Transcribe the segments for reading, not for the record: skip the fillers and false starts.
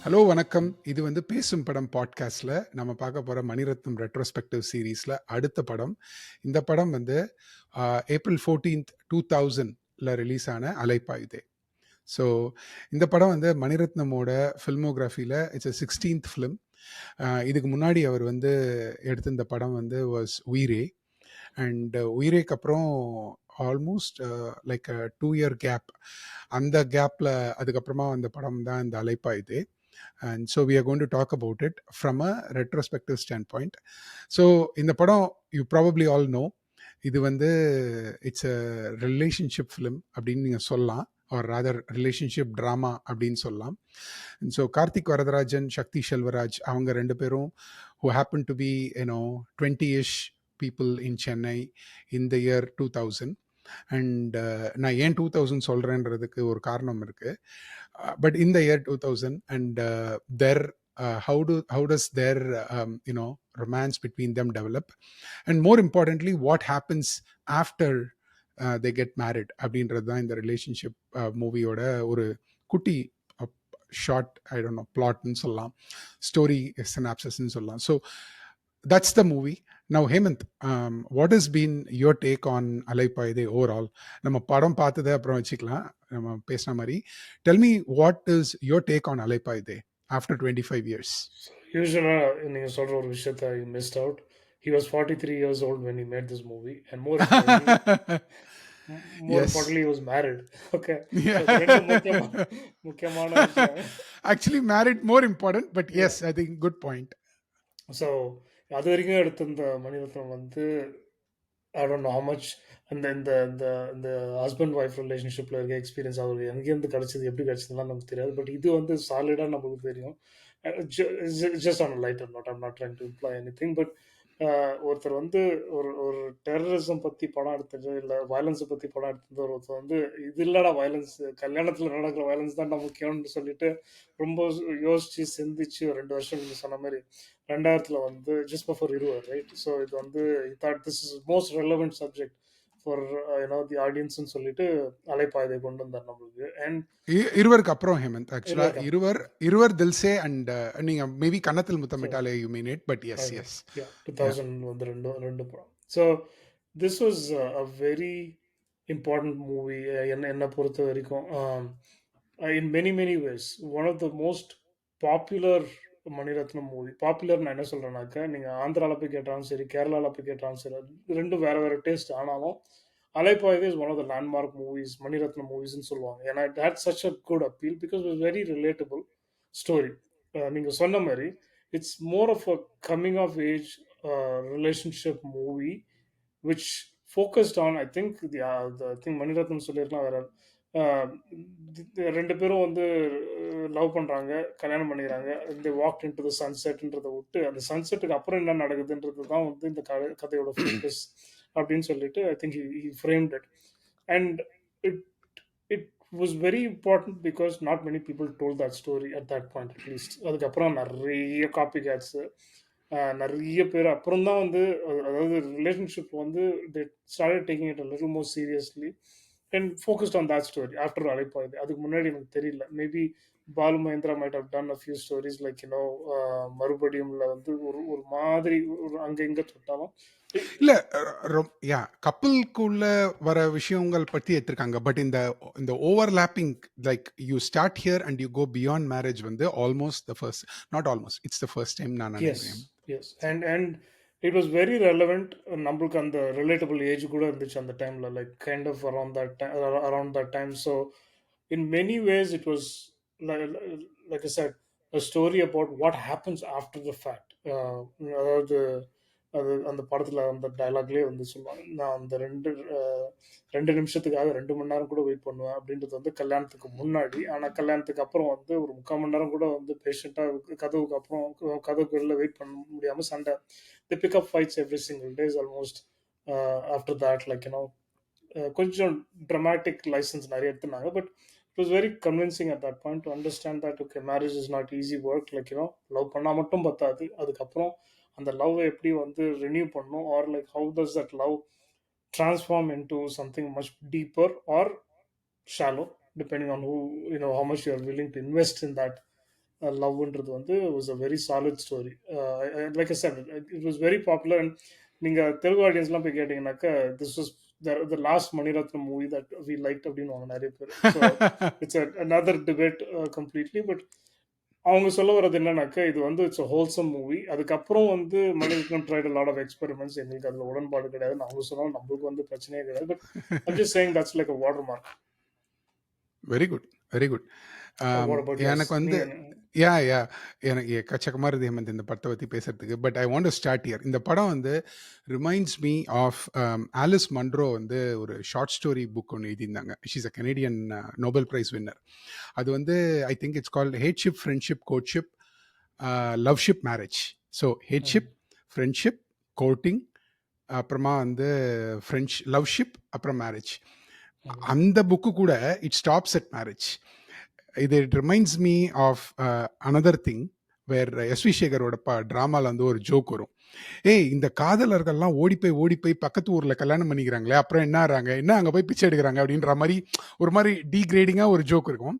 Hello வணக்கம். இது வந்து பேசும் படம் பாட்காஸ்ட்ல நம்ம பார்க்க போற மணிரத்னம் ரெட்ரோஸ்பெக்டிவ் சீரிஸ்ல அடுத்த படம். இந்த படம் வந்து ஏப்ரல் 14th 2000ல ரிலீஸ் ஆன அலைப்பாயுதே. ஸோ இந்த படம் வந்து மணிரத்னமோட ஃபில்மோகிராஃபில இட்ஸ் 16th ஃபிலிம். இதுக்கு முன்னாடி அவர் வந்து எடுத்திருந்த படம் வந்து வாஸ் உயிரே. அண்ட் உயிரேக்கு அப்புறம் ஆல்மோஸ்ட் லைக் 2 இயர் கேப். அந்த கேப்ல அதுக்கப்புறமா வந்த படம் தான் இந்த Alaipayuthey. And so we are going to talk about it from a retrospective standpoint. So இந்த படம் you probably all know இது வந்து இட்ஸ் a ரிலேஷன்ஷிப் ஃபிலிம் அப்படின்னு நீங்கள் சொல்லலாம், or rather ரிலேஷன்ஷிப் ட்ராமா அப்படின்னு சொல்லலாம். And so கார்த்திக் வரதராஜன், சக்தி செல்வராஜ் அவங்க ரெண்டு பேரும் who happen to be 20ish people in Chennai in the year 2000. And நான் ஏன் 2000 சொல்கிறேன்றதுக்கு ஒரு காரணம் இருக்குது. But in the year 2000 and their how does their romance between them develop, and more importantly what happens after they get married அப்படின்றது தான் இந்த relationship மூவியோட ஒரு குட்டி ஷார்ட் ஐ டோன்ட் நோ பிளாட்னு சொல்லலாம், ஸ்டோரி சினாப்சஸ்ன்னு சொல்லலாம். So that's the movie. Now Hemant, what has been your take on Alaipayuthey overall? நம்ம படம் பார்த்ததை அப்புறம் வச்சுக்கலாம், நம்ம பேசின மாதிரி. Tell me, what is your take on Alaipayuthey after 25 years? யூஸ்வலா நீங்க சொல்ற ஒரு விஷயத்த you missed out. He was 43 years old when he made this movie, and more Yes. importantly, he was married. Okay, so இது ரெண்டு Yeah. முக்கியமான விஷயம். Actually married more important, but Yeah. yes, I think good point. So அது வரைக்கும் எடுத்த இந்த மணிரத்னம் வந்து ஐ don't know how much அந்த இந்த இந்த இந்த ஹஸ்பண்ட் ஒய்ஃப் ரிலேஷன்ஷிப்ல இருக்க எக்ஸ்பீரியன்ஸ் அவருக்கு எங்கேருந்து கிடைச்சது, எப்படி கிடைச்சதுலாம் நமக்கு தெரியாது. பட் இது வந்து சாலிடா நமக்கு தெரியும். Just on lighter note, I'm not trying to imply anything. But ஒருத்தர் வந்து ஒரு ஒரு டெரரிசம் பத்தி படம் எடுத்தது, இல்ல வயலன்ஸை பத்தி படம் எடுத்தது, ஒருத்தர் வந்து இது இல்லடா வயலன்ஸ், கல்யாணத்துல நடக்கிற வயலன்ஸ் தான்டா முக்கியம்னு சொல்லிட்டு ரொம்ப யோசிச்சு சிந்திச்சு ஒரு 2 வருஷம் நீங்க சொன்ன மாதிரி 2000 வந்து just before Iruvar right. So இது வந்து thought this is most relevant subject for the ஆடியன்ஸ்னு சொல்லிட்டு அலைப்பாய்தை கொண்டு வந்தார் நம்மளுக்கு. அண்ட் இருவருக்கு அப்புறம் ஹேமந்த், ஆக்சுவலா இருவர் இருவர் இருவர் தில்சே அண்ட் நீங்க மேபி கன்னத்தில் ஸோ முத்தமிட்டாலே you mean it, but yes yes. 2000 வந்து ரெண்டு ரெண்டு படம். So this was a very important movie என்னை பொறுத்த வரைக்கும். In many many ways one of the most popular Mani Ratnam movie. Popular நான் என்ன சொல்கிறேன்னாக்கா, நீங்கள் ஆந்திராவில் போய் கேட்டாலும் சரி, கேரளாவில் போய் கேட்டாலும் சரி, ரெண்டும் வேறு வேறு டேஸ்ட். ஆனாலும் Alaipayuthey is one of the landmark movies, Mani Ratnam மூவிஸ்ன்னு சொல்லுவாங்க. ஏன்னா it had such a good appeal because it very relatable story. நீங்கள் சொன்ன மாதிரி it's more of a coming of age relationship movie which focused on, I think I think Mani Ratnam சொல்லியிருக்கலாம் வேற. ரெண்டு பேரும் வந்து லவ் பண்றாங்க, கல்யாணம் பண்ணிக்கிறாங்க. they walked into the sunsetன்றதை விட்டு அந்த சன்செட்டுக்கு அப்புறம் என்ன நடக்குதுன்றது தான் வந்து இந்த கதையோட ஃபோக்கஸ் அப்படின்னு சொல்லிட்டு I think he framed it. And it it was very important because not many people told that story at that point, at least. அதுக்கப்புறம் நிறைய காப்பி கேட்ஸ், நிறைய பேர் அப்புறம் தான் வந்து அதாவது ரிலேஷன்ஷிப் வந்து they started taking it a little more seriously and focused on that story after அலைப்பாயுது. அதுக்கு முன்னாடி எனக்கு தெரியல. Maybe Balu Mahendra might have done a few stories like மறுபடியும்ல வந்து ஒரு ஒரு மாதிரி ஒரு அங்க இங்க தொட்டாலும் இல்ல, யா கப்பலுக்குள்ள வர விஷயங்கள் பத்தி எடுத்திருக்காங்க. பட் இந்த இந்த overlapping, like you start here and you go beyond marriage வந்து almost the first, not almost, it's the first time நான் எஸ் நினைக்கிறேன். Yes and it was very relevant. நம்மளுக்கு அந்த ரிலேட்டபிள் ஏஜ் கூட இருந்துச்சு அந்த டைமில், like kind of around that time. So in many ways it was like I said a story about what happens after the fact. அதாவது அது அந்த படத்தில் அந்த டைலாக்லேயே வந்து சொல்லுவாங்க, நான் அந்த 2 நிமிஷத்துக்காக 2 மணி நேரம் கூட வெயிட் பண்ணுவேன் அப்படின்றது வந்து கல்யாணத்துக்கு முன்னாடி. ஆனால் கல்யாணத்துக்கு அப்புறம் வந்து ஒரு 3/4 மணி நேரம் கூட வந்து பேஷண்ட்டாக கதவுக்கு அப்புறம் கதவுக்கு வெளில வெயிட் பண்ண முடியாமல் சண்டை. The pickup fights every single days almost. After that கொஞ்சம் ட்ரமாட்டிக் லைசன்ஸ் நிறைய எடுத்துனாங்க. But it was very convincing at that point to understand that okay, marriage is not easy work. Love பண்ணா மட்டும் பத்தாது, அதுக்கப்புறம் அந்த லவ் எப்படி வந்து ரினியூ பண்ணும், or like how does that love transform into something much deeper or shallow, depending on how much you are willing to invest in that லவ்ன்றது வந்து was a very solid story. Like I said it was very popular. And நீங்க தெலுங்கு ஆடியன்ஸ்லாம் போய் கேட்டீங்கன்னாக்கா this was the last Mani Ratnam movie that we like அப்படின்னுவாங்க நிறைய பேர். So it's another debate completely. But அவங்க சொல்ல வர்றது என்னன்னாக்கா இது வந்து இட்ஸ் ஹோல்சம் மூவி. அதுக்கப்புறம் வந்து Mani Ratnam tried lot of experiments. எங்களுக்கு அதில் உடன்பாடு கிடையாதுன்னு அவங்க சொன்னாலும் நம்மளுக்கு வந்து பிரச்சனையே கிடையாது. But I'm just saying that's like a water mark. Very good, very good. What about yours? எனக்கு வந்து நீங்க யா யா எனக்கு எக்கச்சக்கமா இருக்குது ஹேமந்த் இந்த படத்தை பற்றி பேசுறதுக்கு. But I want to start here. இந்த படம் வந்து reminds me of Alice Munro வந்து ஒரு ஷார்ட் ஸ்டோரி புக் ஒன்று எழுதியிருந்தாங்க. She's a Canadian Nobel prize winner. அது வந்து I think it's called hateship, friendship, courtship, loveship, marriage. So hateship, friendship, courting, அப்புறமா வந்து லவ்ஷிப், அப்புறம் மேரேஜ். அந்த புக்கு கூட இட் ஸ்டாப்ஸ் அட் மேரேஜ். இது it reminds me of another thing where SV சேகரோட ட்ராமாவில் வந்து ஒரு ஜோக் வரும். ஏய், இந்த காதலர்கள்லாம் ஓடி போய் பக்கத்து ஊரில் கல்யாணம் பண்ணிக்கிறாங்களே, அப்புறம் என்ன ஆறாங்க, என்ன அங்கே போய் பிச்சை எடுக்கிறாங்க அப்படின்ற மாதிரி ஒரு மாதிரி டீக்ரேடிங்காக ஒரு ஜோக் இருக்கும்.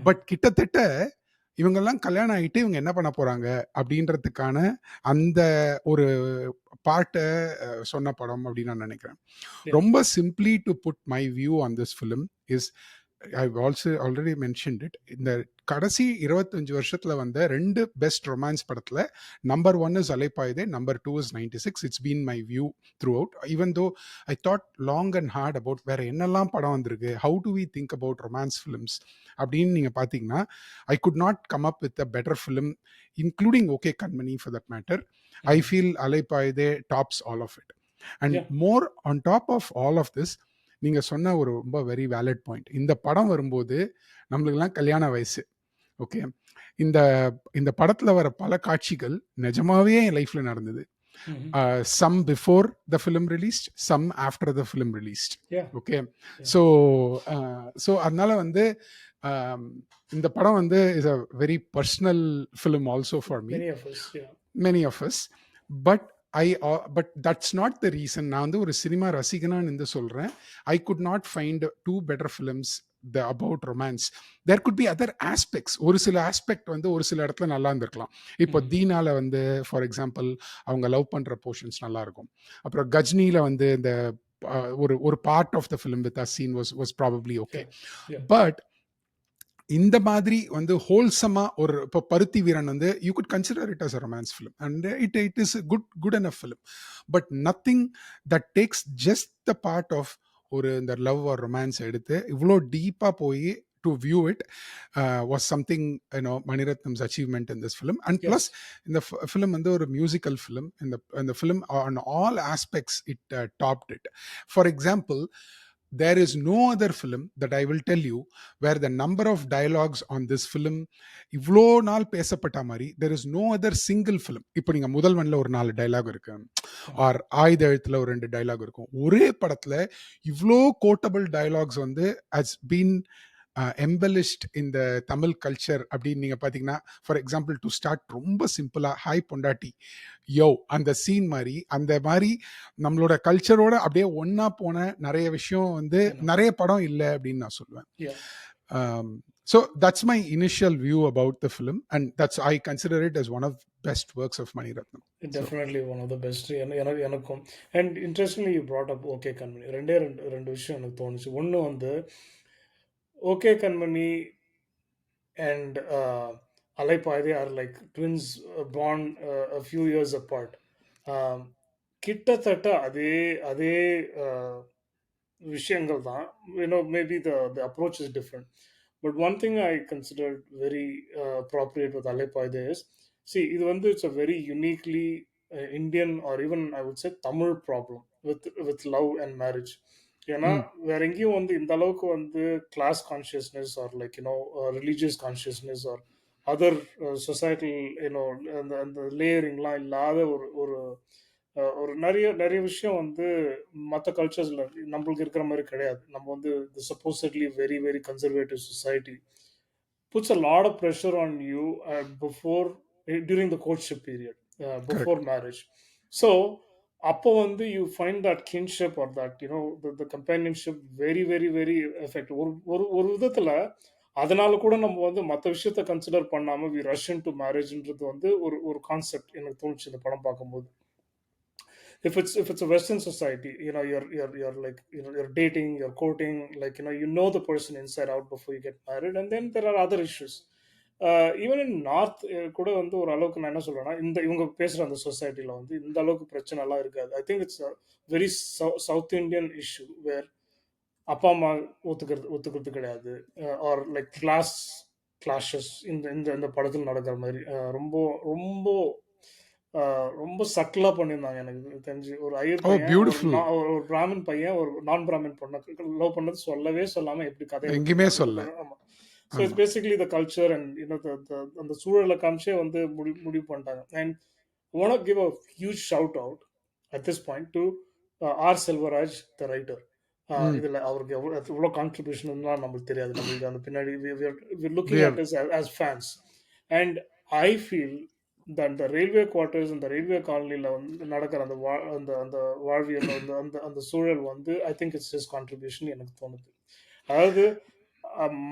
பட் கிட்டத்தட்ட இவங்கெல்லாம் கல்யாணம் ஆகிட்டு இவங்க என்ன பண்ண போகிறாங்க அப்படின்றதுக்கான அந்த ஒரு பாட்டை சொன்ன படம் அப்படின்னு நான் நினைக்கிறேன். ரொம்ப simply to put my view on this film is I've also already mentioned it. இந்த கடைசி 25 வருஷத்துல வந்த 2 பெஸ்ட் ரொமான்ஸ் படத்துல number 1 is Alaipayuthey, number 2 is 96. It's been my view through out. Even though I thought long and hard about வேற என்னெல்லாம் படம் வந்திருக்கு, how do we think about romance films அப்படின்னு நீங்க பார்த்தீங்கன்னா, I could not come up with a better film, including okay Kanmani for that matter. I feel Alaipayuthey tops all of it. And more on top of all of this, நீங்க சொன்ன ஒரு ரொம்ப very valid point. இந்த படம் வரும்போது நம்மளுக்கெல்லாம் கல்யாண வயசு. ஓகே, இந்த இந்த படத்துல வர பல காட்சிகள் நிஜமாவே என் லைஃப்ல நடந்தது. Some before the film released, some after the film released. Okay, so அதனால வந்து இந்த படம் வந்து is a very personal film also for me, many of us. But that's not the reason. நான் வந்து ஒரு சினிமா ரசிகனான்னு இருந்து சொல்கிறேன். I could not find 2 better films about romance. There could be other aspects. ஒரு சில ஆஸ்பெக்ட் வந்து ஒரு சில இடத்துல நல்லா இருந்திருக்கலாம். இப்போ தீனால வந்து ஃபார் எக்ஸாம்பிள் அவங்க லவ் பண்ணுற போர்ஷன்ஸ் நல்லா இருக்கும். அப்புறம் கஜ்னியில் வந்து இந்த ஒரு part of the film with a scene was probably okay. But இந்த மாதிரி வந்து ஹோல்சமா ஒரு இப்போ பருத்தி வீரன் வந்து you could consider it as a romance film and it is good enough film. But nothing that takes just the part of ஒரு இந்த love or romance எடுத்து இவ்வளோ டீப்பாக போய் to view it was something, Maniratnam's achievement in this film. And plus in the film and the musical film, in the film on all aspects it topped it. For example, there is no other film that I will tell you where the number of dialogues on this film இவ்வளோ நாள் பேசப்பட்ட மாதிரி there is no other single film. இப்போ நீங்க முதல்வன்ல ஒரு 4 dialogue இருக்கு, R ஆயுத எழுத்துல ஒரு 2 டைலாக் இருக்கும். ஒரே படத்துல இவ்வளோ கோட்டபிள் டைலாக்ஸ் வந்து has been embellished in the Tamil culture அப்படின்னு நீங்க பாத்தீங்கன்னா, ஃபார் எக்ஸாம்பிள் டு ஸ்டார்ட் ரொம்ப சிம்பிளா ஹாய் பொண்டாட்டி யோ அந்த சீன் மாதிரி, அந்த மாதிரி நம்மளோட கல்ச்சரோட அப்படியே ஒன்னா போன நிறைய விஷயம் வந்து நிறைய படம் இல்லை அப்படின்னு நான் சொல்லுவேன். So that's my initial view about the film, and I consider it as one of best works of Mani Ratnam. Definitely one of the best. எனக்கும். And interestingly you brought up okay கண்மணி. ரெண்டு விஷயம் எனக்கு தோணுச்சு. ஒன்று வந்து okay Kanmani and Alaipayuthey are like twins born a few years apart. கிட்டத்தட்ட அதே விஷயங்கள் தான். Maybe the approach is different. But one thing I considered very appropriate with Alaipayuthey is, see, இது வந்து it's a very uniquely Indian or even I would say Tamil problem with love and marriage. ஏன்னா வேற எங்கேயும் வந்து இந்த அளவுக்கு வந்து class consciousness or like religious consciousness or other societal அந்த லேயரிங்லாம் இல்லாத ஒரு ஒரு நிறைய விஷயம் வந்து மற்ற கல்ச்சர்ஸில் நம்மளுக்கு இருக்கிற மாதிரி கிடையாது. நம்ம வந்து supposedly very very conservative society puts a lot of pressure on you during the courtship period, before marriage. So அப்போ வந்து you find that kinship or that the companionship very very very effective. ஒரு விதத்துல அதனால கூட நம்ம வந்து மத்த விஷயத்த கன்சிடர் பண்ணாம வி ரஷ் இன்டு மேரேஜ்ன்றது வந்து ஒரு ஒரு கான்செப்ட் எனக்கு தோணுச்சு இந்த படம் பார்க்கும்போது. If it's a Western society, you're like, you're dating, you're courting, like, you know the person inside out before you get married, and then there are other issues. Even in north கூட வந்து ஒரு அளவுக்கு நான் என்ன சொல்றேன்னா, இந்த இவங்க பேசுற அந்த சொசைட்டில வந்து இந்த அளவுக்கு பிரச்சனைலாம் இருக்காது. I think it's very South Indian issue where அப்பா அம்மா ஒத்துக்கிறது கிடையாது. ஆர் லைக் கிளாஷஸ் இந்த இந்த இந்த படத்தில் நடக்கிற மாதிரி ரொம்ப ரொம்ப ரொம்ப சட்டிலா பண்ணியிருந்தாங்க எனக்கு தெரிஞ்சு. ஒரு ஐயர் ஓ பையன், பியூட்டிஃபுல். ஒரு பிராமின் பையன், ஒரு நான் பிராமின் பொண்ண லவ் பண்ணது சொல்லவே சொல்லாம எப்படி கதைய எங்கேயுமே விட்டுருந்தாங்க. சொல்ல. ஆமா. ஸோ இட்ஸ் ஆமா. பேசிக்கலி த கல்ச்சர் அண்ட் அந்த சூழலை காமிச்சே வந்து முடிவு பண்ணிட்டாங்க. And want to give a huge shout out at this point to R Selvaraj the writer. ம். இதுல அவருக்கு எவ்வளோ கான்ட்ரிபியூஷன் நம்மளுக்கு தெரியாது. நம்மளுக்கு அந்த பின்னாடி We looking have at is as fans. And I feel அந்த ரயில்வே குவார்ட்டர்ஸ், அந்த ரயில்வே காலனில வந்து நடக்கிற அந்த அந்த அந்த வாழ்வியல், அந்த அந்த அந்த சூழல் வந்து I think it's his contribution எனக்கு தோணுது. அதாவது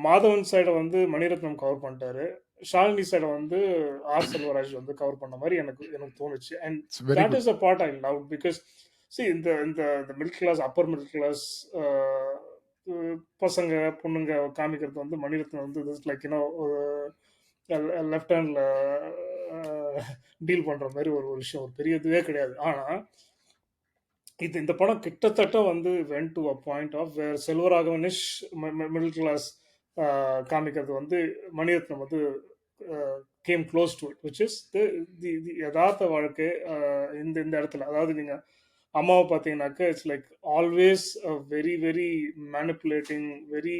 மாதவன் சைடை வந்து மணிரத்னம் கவர் பண்ணிட்டாரு, ஷாலினி சைடை வந்து ஆர் செல்வராஜ் வந்து கவர் பண்ண மாதிரி எனக்கு எனக்கு தோணுச்சு. And it's very that good. Is a part I love because இந்த இந்த middle class, upper middle class பசங்க பொண்ணுங்க காமிக்கிறது வந்து மணிரத்னம் வந்து லைக் லெஃப்ட் ஹேண்ட்ல டீல் பண்ற மாதிரி ஒரு ஒரு விஷயம், ஒரு பெரிய இதுவே கிடையாது. ஆனா இந்த படம் கிட்டத்தட்ட வந்து went to a point of where செல்வராகவனிஷ் மிடில் கிளாஸ் காமிக்கிறது வந்து மணிரத்னம் வந்து came close to it, which is the யதார்த்த வாழ்க்கை. இந்த இந்த இடத்துல அதாவது நீங்க அம்மாவை பார்த்தீங்கன்னாக்க it's like always very very manipulating, very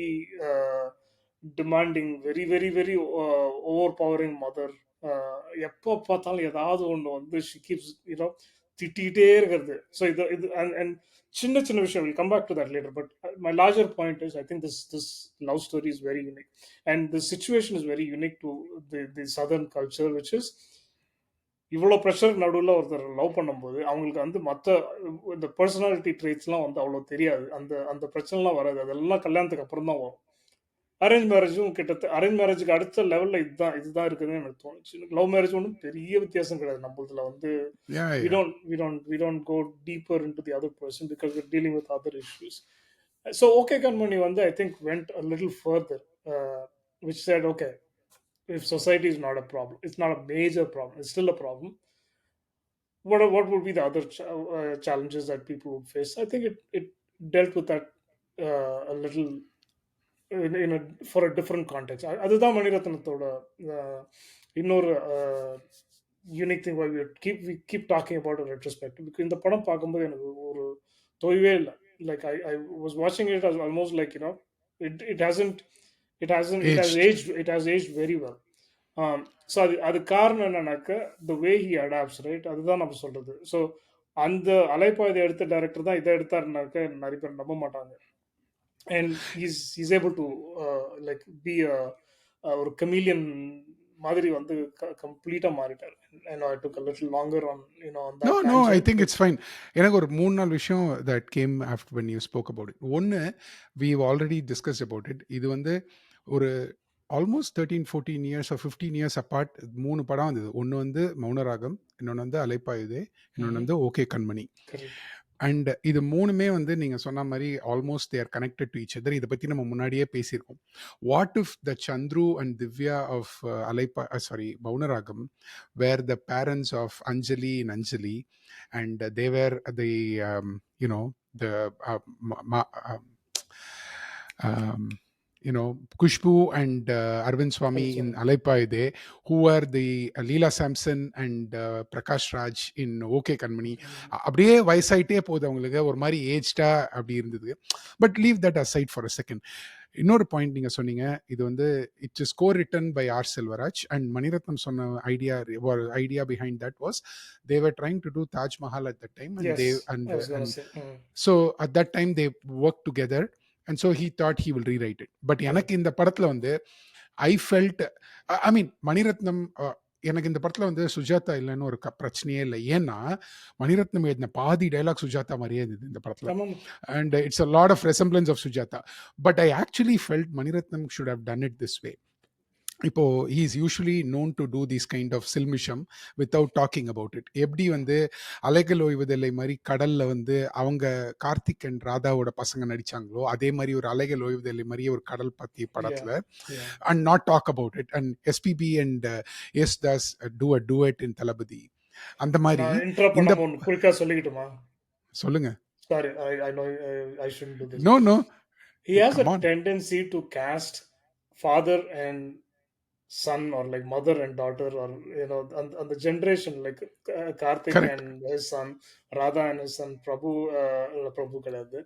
demanding, very very very over powering mother. எப்போ பார்த்தாலும் ஏதாவது ஒன்று வந்து ஷி கீப்ஸ் திட்டிகிட்டே இருக்கிறது. ஸோ இது இது அண்ட் சின்ன சின்ன விஷயம், will come back to that later. But my larger point is I think this love story is very unique and the situation is very unique to the southern culture, which is இவ்வளோ pressure நடுவில் ஒருத்தர் love பண்ணும்போது அவங்களுக்கு வந்து மற்ற இந்த personality ட்ரேட்ஸ்லாம் வந்து அவ்வளோ தெரியாது. அந்த அந்த பிரச்சனைலாம் வராது. அதெல்லாம் கல்யாணத்துக்கு அப்புறம் தான் வரும். அரேஞ்ச் மேரேஜும் அரேஞ்ச் மேரேஜுக்கு அடுத்த லெவலில் இதுதான் இருக்குதுன்னு எனக்கு தோணுச்சு. லவ் மேரேஜ் ஒன்றும் பெரிய வித்தியாசம் கிடையாது. நம்மளதுல வந்து Yeah, we yeah. don't we don't we don't go deeper into the other person because we're dealing with other issues. So okay Kanmani வந்து I think went a little further, which said okay, if society is not a problem, it's not a major problem, it's still a problem, what would be the other challenges that people would face? I think it dealt with that a little in a for a different context. அதுதான் மணிரத்னத்தோட இன்னொரு unique thing. we keep talking about a retrospective. இந்த படம் பார்க்கும்போது எனக்கு ஒரு தொய்வே இல்லை. Like I was watching it as almost like it hasn't it has Aged. aged very well. So அது காரணம் என்னன்னாக்க the way he adapts, right? அதுதான் நம்ம சொல்றது. ஸோ அந்த அலைப்பாய்தை எடுத்த டைரக்டர் தான் இதை எடுத்தாருனாக்க நிறைய பேர் நம்ப மாட்டாங்க. And he's able to like be ஒரு கமீலியன் மாதிரி வந்து கம்ப்ளீட்டா மாறிட்டார். I took a little longer on on that No, I tangent, think but it's fine. எனக்கு ஒரு 3-4 விஷயம் that came after when you spoke about it. ஒன்று, we've already discussed about it. இது வந்து ஒரு almost 13-14 years or 15 years apart 3 படம் வந்தது. ஒன்று வந்து மௌனராகம், இன்னொன்று வந்து அலைப்பாயுதே, இன்னொன்று வந்து ஓகே கண்மணி. correct. அண்ட் இது 3மே வந்து நீங்கள் சொன்ன மாதிரி almost there connected to each other. இதை பற்றி நம்ம முன்னாடியே பேசியிருக்கோம். What if the Chandru and Divya of Mouna Ragam where the parents of Anjali and Anjali, and they were the the Kushbu and Arvind Swami in Alaipayude, who were the Leela Samson and Prakash Raj in OK Kanmani. அப்படியே வயசாயிட்டே போகுது அவங்களுக்கு, ஒரு மாதிரி ஏஜ்டா அப்படி இருந்தது. But leave that aside for a second. இன்னொரு point நீங்கள் சொன்னீங்க, இது வந்து it's is co written by R Selvaraj. And Mani Ratnam சொன்ன idea behind that was they were trying to do Taj Mahal at that time, and Yes, and I was going to say. so at that time they worked together, and so he thought he will rewrite it. But எனக்கு இந்த படத்துல வந்து I felt, I mean, Mani Ratnam எனக்கு இந்த படத்துல வந்து சுஜாதா இல்லைன்னு ஒரு பிரச்சனையே இல்லை. ஏன்னா மணிரத்னம் எழுதின பாதி டைலாக் சுஜாதா மாதிரியே இருந்தது இந்த படத்துல. ஆமாம். And it's a lot of resemblance of Sujata. But I actually felt Maniratnam should have done it this way. இப்போ he is usually known to do this kind of சில்மிஷம் without talking about it. எப்படி வந்து அலைகள் ஓய்வதில்லை மாதிரி கடல்ல வந்து அவங்க Karthik and ராதாவோட பசங்க நடிச்சாங்களோ அதே மாதிரி ஒரு அலைகள் ஓய்வதில்லை மாதிரியே ஒரு கடல் பத்திய Yeah. படத்துல Yeah. and not talk about it. And SPB and Yesudas do a duet in Thalapathi. அந்த மாதிரி நான் இன்டரப்ட் இந்த பண்ணாம ஒன்று குயிக்கா சொல்லிக்கிட்டுமா? சொல்லுங்க. Sorry, I know I shouldn't do this. No, He has a come on. tendency to cast father and son, or like mother and daughter, or on the generation, like Karthik Correct. and his son, Radha and his son Prabhu. Prabhu கிடையாது.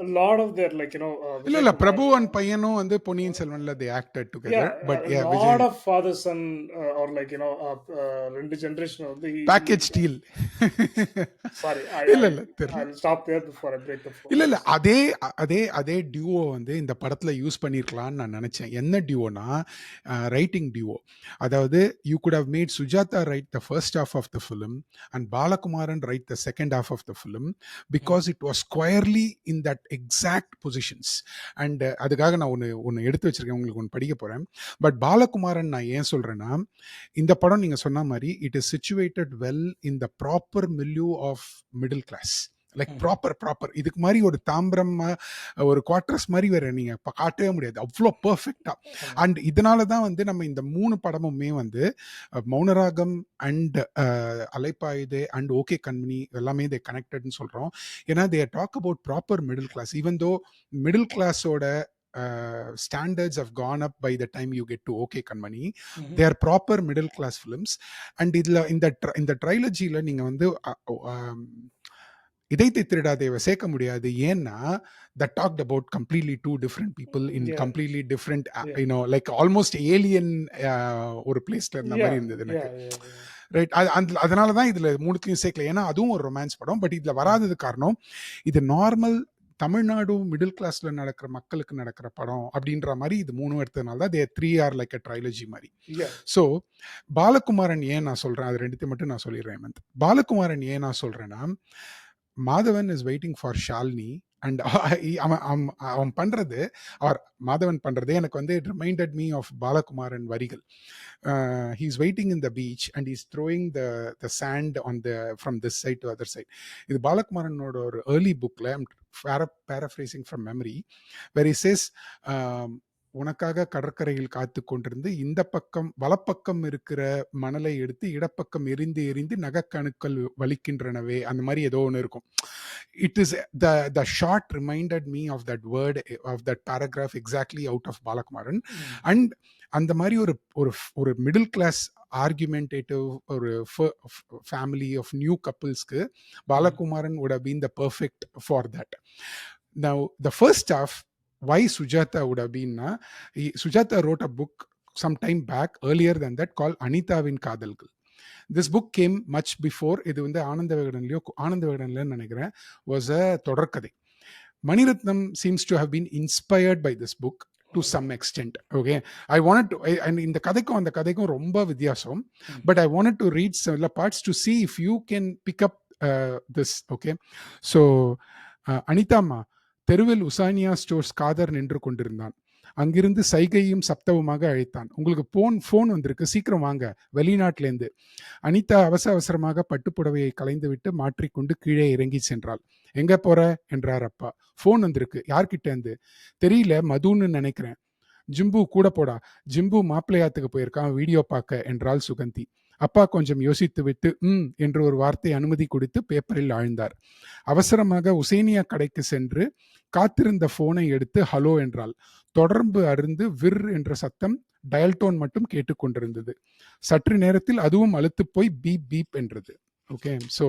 A lot of their, like, இல்ல Vijay இல்ல Kumar. Prabhu and பையனும் வந்து பொன்னியின் செல்வன்ல they acted together. Yeah, But a yeah, lot Vijay of father son, or like, ரெண்டு generation வந்து package deal. Sorry, இல்ல இல்ல தெரியல. I'll stop there before I break the flow. இல்ல இல்ல அதே அதே அதே டியூவோ வந்து இந்த படத்துல யூஸ் பண்ணிருக்கலாம்னு நான் நினைச்சேன். என்ன டியூவோனா ரைட்டிங் டியூவோ. அதாவது you could have made Sujatha write the first half of the film and Balakumaran write the second half of the film because it was squarely in that exact positions. And அதுக்காக நான் ஒன்று எடுத்து வச்சிருக்கேன், உங்களுக்கு ஒன்று படிக்க போறேன். பட் பாலகுமாரன் நான் ஏன் சொல்றேன்னா இந்த படம் நீங்க சொன்ன மாதிரி it is situated well in the proper milieu of middle class. Like proper இதுக்கு மாதிரி ஒரு தாம்பரம் ஒரு குவார்டர்ஸ் மாதிரி வேற நீங்க காட்டவே முடியாது, அவ்வளோ பர்ஃபெக்டா. அண்ட் இதனால தான் வந்து நம்ம இந்த 3 படமுமே வந்து Mouna Ragam and Alaipayuthey and okay Kanmani எல்லாமே தே கனெக்டட்னு சொல்றோம். ஏன்னா they talk about proper middle class. Even though middle கிளாஸோட standards have gone up by the time you get to OK Kanmani. They are proper middle class films. And இந்த ட்ரைலஜியில் நீங்கள் வந்து இதைத்தை திருடாதேவை சேர்க்க முடியாது. ஏன்னா that talked about completely two different people in completely different like almost alien ஒரு பிளேஸ்ல இருந்த மாதிரி இருந்தது எனக்கு. ரைட், அதனால தான் இதுல 3த்தையும் சேர்க்கல. ஏன்னா அதுவும் ஒரு ரொமான்ஸ் படம். பட் இதுல வராதது காரணம் இது நார்மல் தமிழ்நாடு மிடில் கிளாஸ்ல நடக்கிற மக்களுக்கு நடக்கிற படம் அப்படின்ற மாதிரி இது 3 எடுத்ததுனால தான் தே 3 ஆர் லைக் அ ட்ரைலஜி மாதிரி. ஸோ பாலகுமாரன் ஏன் நான் சொல்றேன், அது 2த்தையும் மட்டும் நான் சொல்லிடுறேன். பாலகுமாரன் ஏன் நான் சொல்றேன்னா Madhavan is waiting for Shalini and அவன் பண்றது மாதவன் பண்றதே எனக்கு வந்து it reminded me of Balakumaran வரிகள். He is waiting in the beach and he is throwing the sand on from this side to other side. இது பாலகுமாரனோட ஒரு early bookல, I'm paraphrasing from memory, where he says உனக்காக கடற்கரையில் காத்து கொண்டிருந்து இந்த பக்கம் வலப்பக்கம் இருக்கிற மணலை எடுத்து இடப்பக்கம் எரிந்து எரிந்து நகக்கணுக்கள் வலிக்கின்றனவே, அந்த மாதிரி ஏதோ ஒன்று இருக்கும். It is the shot reminded me of that word, of that paragraph exactly out of Balakumaran. And அந்த மாதிரி ஒரு மிடில் கிளாஸ் ஆர்குமெண்டேட்டிவ் ஒரு ஃபேமிலி ஆஃப் நியூ கப்பிள்ஸ்க்கு Balakumaran would have been the perfect for that. Now the first half, why Sujata would have been Sujata wrote a book some time back earlier than that called Anithavin Kadalgal. This book came much before. இது வந்து ஆனந்த விகடன்ல நினைக்கிறேன் was a தொடர்கதை. Maniratnam seems to have been inspired by this book to some extent. Okay, I wanted to, and இந்த கதைக்கும் அந்த கதைக்கும் ரொம்ப வித்தியாசம். But I wanted to read some parts to see if you can pick up this. Okay, so அனிதாமா தெருவில் உசானியா stores Kader நின்று கொண்டிருந்தான். அங்கிருந்து சைகையும் சப்தவுமாக அழைத்தான். உங்களுக்கு போன் வந்திருக்கு, சீக்கிரம் வாங்க, வெளிநாட்டிலேருந்து. அனிதா அவசரமாக பட்டுப்புடவையை கலைந்துவிட்டு மாற்றிக்கொண்டு கீழே இறங்கி சென்றாள். எங்க போற என்றார் அப்பா. போன் வந்திருக்கு. யார்கிட்ட இருந்து? தெரியல, மதுன்னு நினைக்கிறேன். ஜிம்பு கூட போடா. ஜிம்பு மாப்பிள்ளையாத்துக்கு போயிருக்கான் வீடியோ பார்க்க என்றாள் சுகந்தி. அப்பா கொஞ்சம் யோசித்து விட்டு என்று ஒரு வார்த்தை அனுமதி கொடுத்து பேப்பரில் ஆழ்ந்தார். அவசரமாக உசேனியா கடைக்கு சென்று காத்திருந்த போனை எடுத்து ஹலோ என்றாள். தொடர்பு அருந்து விர் என்ற சத்தம் டயல்டோன் மட்டும் கேட்டுக்கொண்டிருந்தது. சற்று நேரத்தில் அதுவும் அழுத்து போய் பீப் பீப் என்றது. ஓகே, ஸோ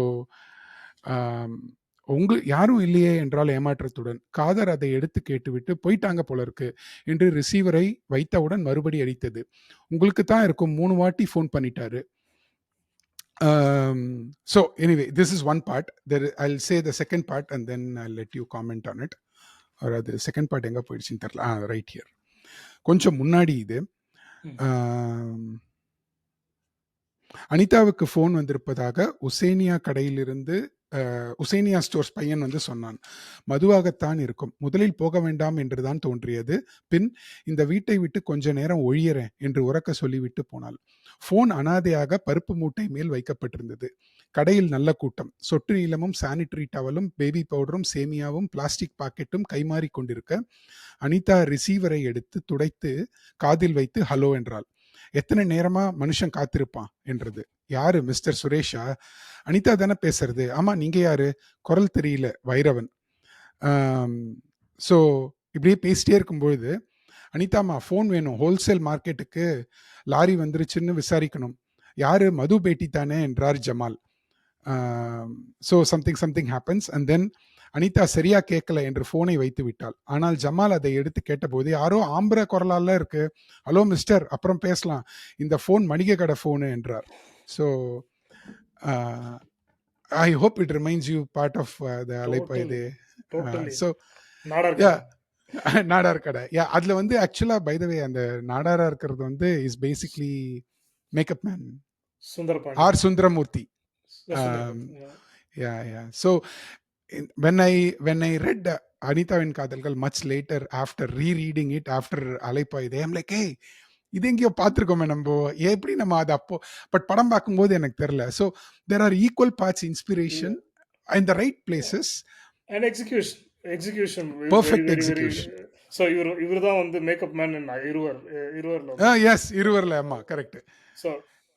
யாரும் இல்லையே என்றால் ஏமாற்றத்துடன். காதர் அதை எடுத்து கேட்டுவிட்டு போயிட்டாங்க போல இருக்கு என்று ரிசீவரை வைத்தவுடன் மறுபடி அடித்தது. உங்களுக்கு தான் இருக்கும், 3 வாட்டி ஃபோன் பண்ணிட்டாரு. So anyway, this is one part. I'll say the second part and then I'll let you comment on it. Or the second part எங்க போயிடுச்சுன்னு தெரியல. ரைட் ஹியர் கொஞ்சம் முன்னாடி இது அனிதாவுக்கு ஃபோன் வந்திருப்பதாக உசேனியா கடையிலிருந்து உசேனியா ஸ்டோர்ஸ் பையன் வந்து சொன்னான். மதுவாகத்தான் இருக்கும். முதலில் போக வேண்டாம் என்றுதான் தோன்றியது. பின் இந்த வீட்டை விட்டு கொஞ்ச நேரம் ஒழியறேன் என்று உரக்க சொல்லிவிட்டு போனாள். ஃபோன் அனாதையாக பருப்பு மூட்டை மேல் வைக்கப்பட்டிருந்தது. கடையில் நல்ல கூட்டம். சொட்டு நீளமும் சானிட்டரி டவலும் பேபி பவுடரும் சேமியாவும் பிளாஸ்டிக் பாக்கெட்டும் கைமாறி கொண்டிருக்க அனிதா ரிசீவரை எடுத்து துடைத்து காதில் வைத்து ஹலோ என்றாள். எத்தனை நேரமா மனுஷன் காத்திருப்பான் என்றது. யாரு, மிஸ்டர் சுரேஷா? அனிதா தானே பேசுறது. ஆமா, நீங்க யாரு? குரல் தெரியல. வைரவன். ஸோ இப்படியே பேசிட்டே இருக்கும்பொழுது, அனிதாமா ஃபோன் வேணும், ஹோல்சேல் மார்க்கெட்டுக்கு லாரி வந்துருச்சுன்னு விசாரிக்கணும். யாரு? மது பேட்டி தானே என்றார் Jamal. So something happens and then Anita சரியா கேட்கல என்று ஃபோனை வைத்து விட்டாள். ஆனால் ஜமால் அதை எடுத்து கேட்டபோது யாரோ ஆம்பர குரலால இருக்கு. ஹலோ மிஸ்டர், அப்புறம் பேசலாம், இந்த ஃபோன் மளிகை கடை ஃபோனு என்றார். So I hope it reminds you part of the அலைப்பா இது. ஸோ நாடார் கடை. யா, அதுல வந்து ஆக்சுவலா பை த வே அந்த நாடாரா இருக்கிறது வந்து is basically makeup man R Sundaramoorthy. So when I read Anithavin Kadalgal much later after rereading it after Alaipaide, I'm like, hey, இது எங்கேயோ பார்த்துருக்கோமே நம்ம, எப்படி நம்ம அது அப்போ பட் படம் பார்க்கும்போது எனக்கு தெரியல. So there are equal parts inspiration in the right places and execution perfect execution. So இவர் தான் வந்து மேக்கப் மேன் இருவர்ல. எஸ், இருவர்ல. ஆமா, correct. So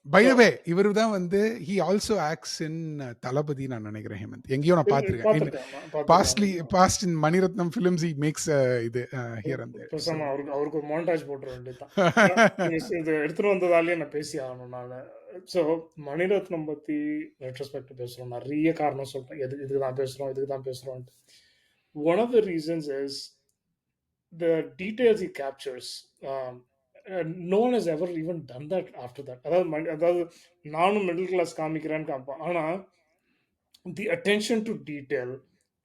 by the way இவரு தான் வந்து he also acts in தளபதி நான் நினைக்கிறேன். ஹேமந்த் எங்கேயோ நான் பார்த்திருக்கேன். Past in Mani Ratnam films he makes இது here and there. அவருக்கு ஒரு மான்டாஜ் போட்டுற வேண்டியதுதான். இது எடுத்துட்டு வந்ததாலேயே நான் பேசி ஆகணும். நான் ஸோ மணிரத்னம் பத்தி ரெட்ரோஸ்பெக்ட் பேசுறோம், நிறைய காரணம் சொல்றேன் இதுக்கு தான் பேசுறோம். One of the reasons is the details he captures. No one has ever even done that after that. அதாவது நானும் மிடில் கிளாஸ் காமிக்கிறேன்னு காமிப்பான். ஆனால் the attention to detail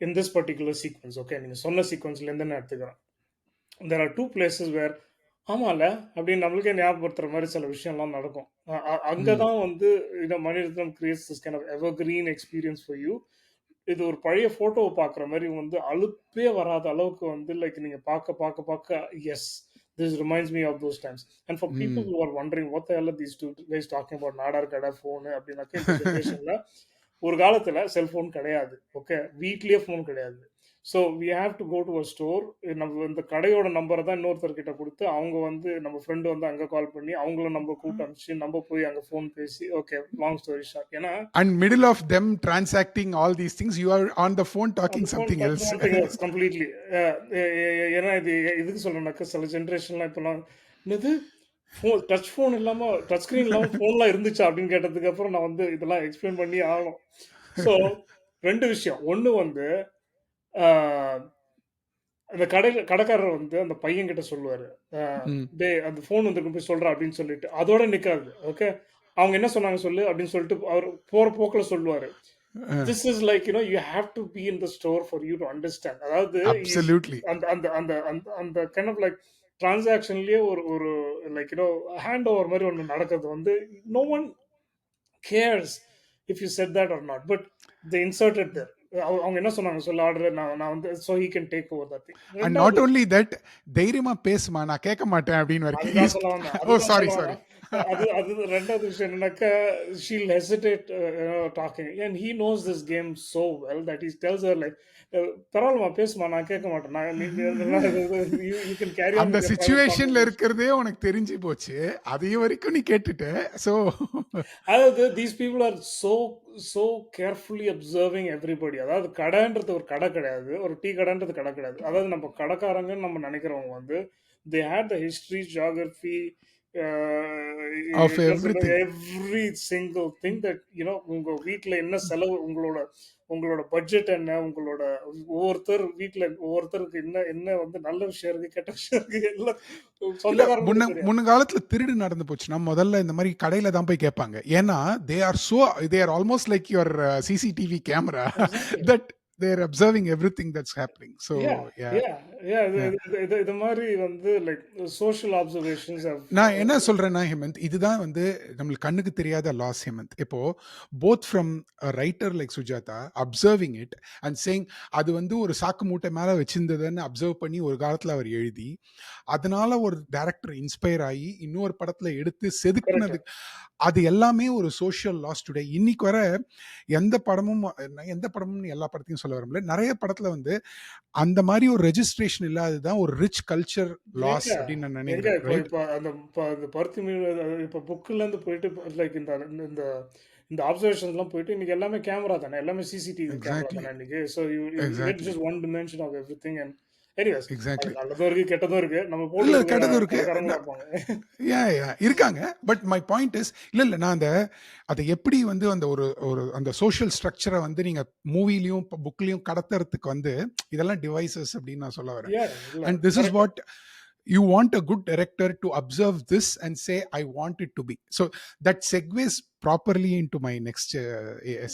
in this particular sequence, okay, நீங்கள் சொன்ன சீக்வன்ஸ்லேருந்து நான் எடுத்துக்கிறேன். தேர் ஆர் 2 places வேர் ஆமாம்ல அப்படின்னு நம்மளுக்கே ஞாபகப்படுத்துற மாதிரி சில விஷயம்லாம் நடக்கும். அங்கே தான் வந்து Mani Ratnam creates this kind of evergreen experience for you. இது ஒரு பழைய ஃபோட்டோவை பார்க்குற மாதிரி வந்து அலுப்பே வராத அளவுக்கு வந்து லைக் நீங்கள் பார்க்க S, this reminds me of those times. And for people who are wondering what the hell are these two guys talking about, Nadar கடை ஃபோனு அப்படின்னாக்க, இந்த ஜென்ரேஷன்ல ஒரு காலத்துல செல்போன் கிடையாது, ஓகே, வீட்லயே ஃபோன் கிடையாது. So we have to go to a store. நம்ம இந்த கடையோட நம்பரை தான் இன்னொருத்தர்கிட்ட கொடுத்து அவங்க வந்து நம்ம ஃப்ரெண்டு வந்து அங்கே கால் பண்ணி அவங்கள நம்ம கூப்பிட்டு அனுப்பிச்சு நம்ம போய் அங்கே ஃபோன் பேசி, ஓகே, லாங் ஸ்டோரி ஷார்ட். ஏன்னா and middle of them transacting all these things you are on the phone talking something else completely. ஏன்னா இதுக்கு சொல்லணும்னாக்க சில ஜென்ரேஷன்லாம் இப்போலாம் என்னது ஃபோன் டச் ஃபோன் இல்லாமல் டச் ஸ்க்ரீன் இல்லாமல் ஃபோன்லாம் இருந்துச்சா அப்படின்னு கேட்டதுக்கு அப்புறம் நான் வந்து இதெல்லாம் எக்ஸ்பிளைன் பண்ணி ஆகணும். ஸோ 2 விஷயம். ஒன்று வந்து அந்த கடைக்காரர் வந்து அந்த பையன் கிட்ட சொல்லுவாரு, அந்த போன் வந்து போய் சொல்ற அப்படின்னு சொல்லிட்டு அதோட நிக்காது. ஓகே, அவங்க என்ன சொன்னாங்க சொல்லு அப்படின்னு சொல்லிட்டு அவர் போற போக்குல சொல்லுவாரு. This is like you have to be in the store for you to understand. அதாவது அந்த கைண்ட் ஆஃப் லைக் டிரான்சாக்ஷன்லயே ஒரு லைக் ஹேண்ட் ஓவர் மாதிரி ஒன்று நடக்கிறது வந்து no one cares if you set that or not, but they inserted there. அவங்க என்ன சொன்னாங்க சொல்ல ஆர்டர் நான் வந்து so he can take over that thing. And not only that, தைரியமா பேசுமா, நான் கேட்க மாட்டேன் அப்படின்னு வரைக்கும். Oh sorry. அது ரெண்டாவது விஷயம் என்னன்னாக்க she'll hesitate talking, and he knows this game so well that he tells her like பரவாயில்லமா பேசுமா, நான் கேட்க மாட்டேன், அந்த சிச்சுவேஷன்ல இருக்கிறதே உனக்கு தெரிஞ்சு போச்சு, அதையும் வரைக்கும் நீ கேட்டுட்ட. சோ அதாவது these people are so carefully observing everybody. அதாவது கடைன்றது ஒரு கடை கிடையாது, ஒரு டீ கடைன்றது கடை கிடையாது. அதாவது நம்ம கடைக்காரங்கன்னு நம்ம நினைக்கிறவங்க வந்து they had the history, geography, of everything, every single thing that உங்க வீட்ல என்ன செலவு, உங்களோட பட்ஜெட் என்ன, உங்களோட ஒவ்வொருத்தருக்கு என்ன வந்து நல்ல விஷயம் இருக்கு, கெட்ட விஷயம் இருக்கு, எல்லாம் முன்ன காலத்துல திருடு நடந்து போச்சுன்னா முதல்ல இந்த மாதிரி கடையில தான் போய் கேட்பாங்க. ஏன்னா they are almost like your CCTV camera that they're observing everything that's happening. So Yeah, yeah, yeah. இது yeah. இது இது இது மாரி வந்து லைக் சோஷியல் அப்சர்வேஷன்ஸ் ஆஃப் நான் என்ன சொல்றேன்னா ஹேமந்த், இதுதான் வந்து நம்மளுக்கு கண்ணுக்கு தெரியாத லாஸ் ஹேமந்த். இப்போ both from writer like Sujatha observing it and saying அது வந்து ஒரு சாக்கு மூட்டை மேல வச்சிருந்ததுன்னு அப்சர்வ் பண்ணி ஒரு காலத்துல அவர் எழுதி, அதனால ஒரு டைரக்டர் இன்ஸ்பயர் ஆகி இன்னொரு படத்துல எடுத்து கரெக்ட். செதுக்குனது, அது எல்லாமே ஒரு சோஷியல் லாஸ் டுடே. இன்னைக்கு வர எந்த படமும், எந்த படமும் எல்லா படத்தையும் சொல்ல வரல, நிறைய படத்துல வந்து அந்த மாதிரி ஒரு ரெஜிஸ்ட்ரேஷன் இல்லாததுதான் ஒரு ரிச் கல்ச்சர் எங்க லாஸ் அப்படின்னு நான் எங்க நினைக்கிறேன். இப்போ ரைட்? இப்போ அந்த பருத்தி மீன் இப்போ புக்குலேருந்து போயிட்டு லைக் இந்த இந்த இந்த அப்சர்வேஷன்ஸ்லாம் போயிட்டு இன்னைக்கு எல்லாமே கேமரா தானே, எல்லாமே சிசிடிவி கேமரா எக்ஸாக்ட்லி, தானே இன்னைக்கு. So you get exactly, just one dimension of everything. And anyways, அது எக்ஸாக்ட்லி. நல்லதும் இருக்கு, கெட்டதும் இருக்கு. நம்ம இல்ல போட்டுட்டு இருக்கிற கெட்டதும் இருக்கு. கடைக்காரங்களும் இருப்பாங்க. இருக்காங்க. பட் மை பாயிண்ட் இஸ், இல்ல நான் அந்த அதை எப்படி வந்து அந்த ஒரு ஒரு அந்த சோஷியல் ஸ்ட்ரக்சரை வந்து நீங்க மூவிலையும் புக்லயும் கடத்துறதுக்கு வந்து இதெல்லாம் டிவைசஸ் அப்படின்னு நான் சொல்ல வரேன். இல்ல and this is correct. What you want a good director to observe this and say I want it to be. So that segues properly into my next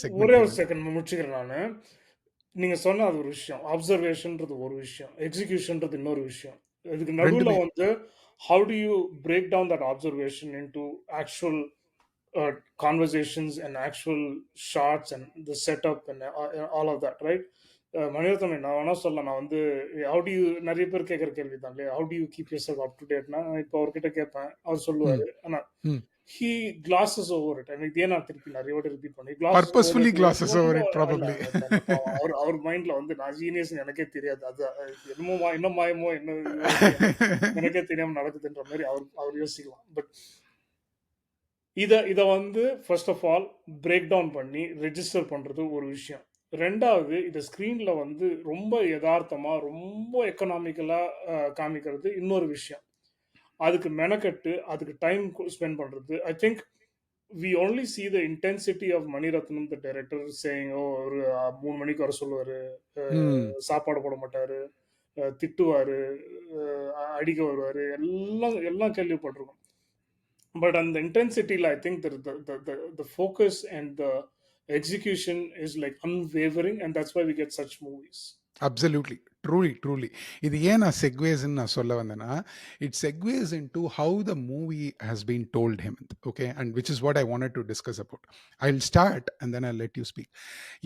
segment, ஒரே ஒரு Hemant. செகண்ட் முடிச்சுக்கிறேன் நானு. நீங்க சொன்ன அது ஒரு விஷயம். அப்சர்வேஷன்ன்றது ஒரு விஷயம். எக்ஸிகியூஷன்ன்றது இன்னொரு விஷயம். இதுக்கு நடுவுல ரெண்டுமே. வந்து how do you break down that observation into actual conversations and actual shots and the setup and all of that, right? Mani Ratnam நான் வேணா சொல்லலாம். நான் வந்து ஹவு டு யூ நிறைய பேர் கேட்குற கேள்வி தான் இல்லையா, how do you keep your self up to டேட்னா இப்போ அவர்கிட்ட கேட்பேன், அவர் Hmm. சொல்லுவாரு. ஆனா Hmm. He glosses over it. இதே நான் திருப்பி நிறைய வாட்டி ரிப்பீட் பண்ணி glosses over Purposefully it. glosses over ரொம்ப it இல்ல probably. இல்ல இல்ல பாவம். அவர் அவர் மைண்ட்ல வந்து நான் ஜீனியஸ் எனக்கே தெரியாது. அது என்னமோ என்ன மாயமோ என்ன இது எனக்கே தெரியாம நடக்குதுன்ற மாதிரி அவர் அவர் யோசிக்கலாம். பட் இத வந்து first of all break down பண்ணி ரெஜிஸ்டர் பண்றது ஒரு விஷயம். 2வது இத ஸ்க்ரீன்ல வந்து ரொம்ப எதார்த்தமா, ரொம்ப எக்கனாமிக்கலா காமிக்கிறது இன்னொரு விஷயம். அதுக்கு மெனக்கெட்டு, அதுக்கு டைம் ஸ்பெண்ட் பண்றது. I think we only see the intensity of Mani Ratnam the director saying, "oh ஒரு 3 மணிக்கு வர சொல்லுவாரு. அ Hmm. சாப்பாடு போட மாட்டாரு. திட்டுவாரு. அடிக்க வருவாரு." எல்லாம் எல்லாம் கேள்விப்பட்டிருக்கோம். But on the intensity, I think the focus and the execution is like unwavering, and that's why we get such movies. Absolutely, truly, truly. இது ஏன் நான் செக்வேஸ்ன்னு நான் சொல்ல வந்தேன்னா, it segues into how the movie has been told Hemant. Okay, and which is what I wanted to discuss about. I will start and then I let you speak.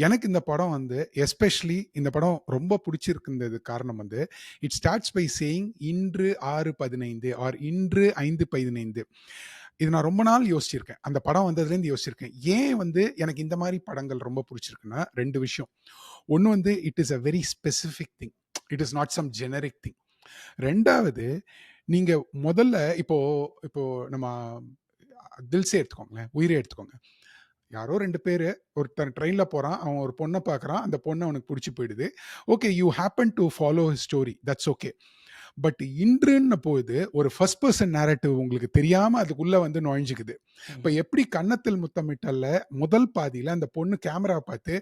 எனக்கு இந்த படம் வந்து எஸ்பெஷலி இந்த படம் ரொம்ப பிடிச்சிருக்குன்றது காரணம் வந்து, இட் ஸ்டார்ட்ஸ் பை சேயிங் இன்று 6:15 ஆர் இன்று 5:15. இது நான் ரொம்ப நாள் யோசிச்சிருக்கேன். அந்த படம் வந்ததுலேருந்து யோசிச்சிருக்கேன். ஏன் வந்து எனக்கு இந்த மாதிரி படங்கள் ரொம்ப பிடிச்சிருக்குன்னா 2 விஷயம். ஒண்ணு வந்து it is a very specific thing. It is not some generic thing. 2வது, நீங்க முதல்ல இப்போ இப்போ நம்ம தில்ஸே எடுத்துக்கோங்களேன், உயிரே எடுத்துக்கோங்க. யாரோ 2 பேரு, ஒருத்தன் ட்ரெயின்ல போறான். அவன் ஒரு பொண்ண பார்க்குறான். அந்த பொண்ணு அவனுக்கு புடிச்சு போயிடுது. Okay, you happen to follow his story. That's okay. But இன்றுன்ன போது ஒரு ஃபர்ஸ்ட் பெர்சன் நேரேட்டிவ் உங்களுக்கு தெரியாம அதுக்குள்ள வந்து நுழைஞ்சுக்குது. இப்ப Mhm. எப்படி கன்னத்தில் முத்தமிட்டல்ல முதல் பாதியில அந்த பொண்ணு கேமராவ பார்த்து,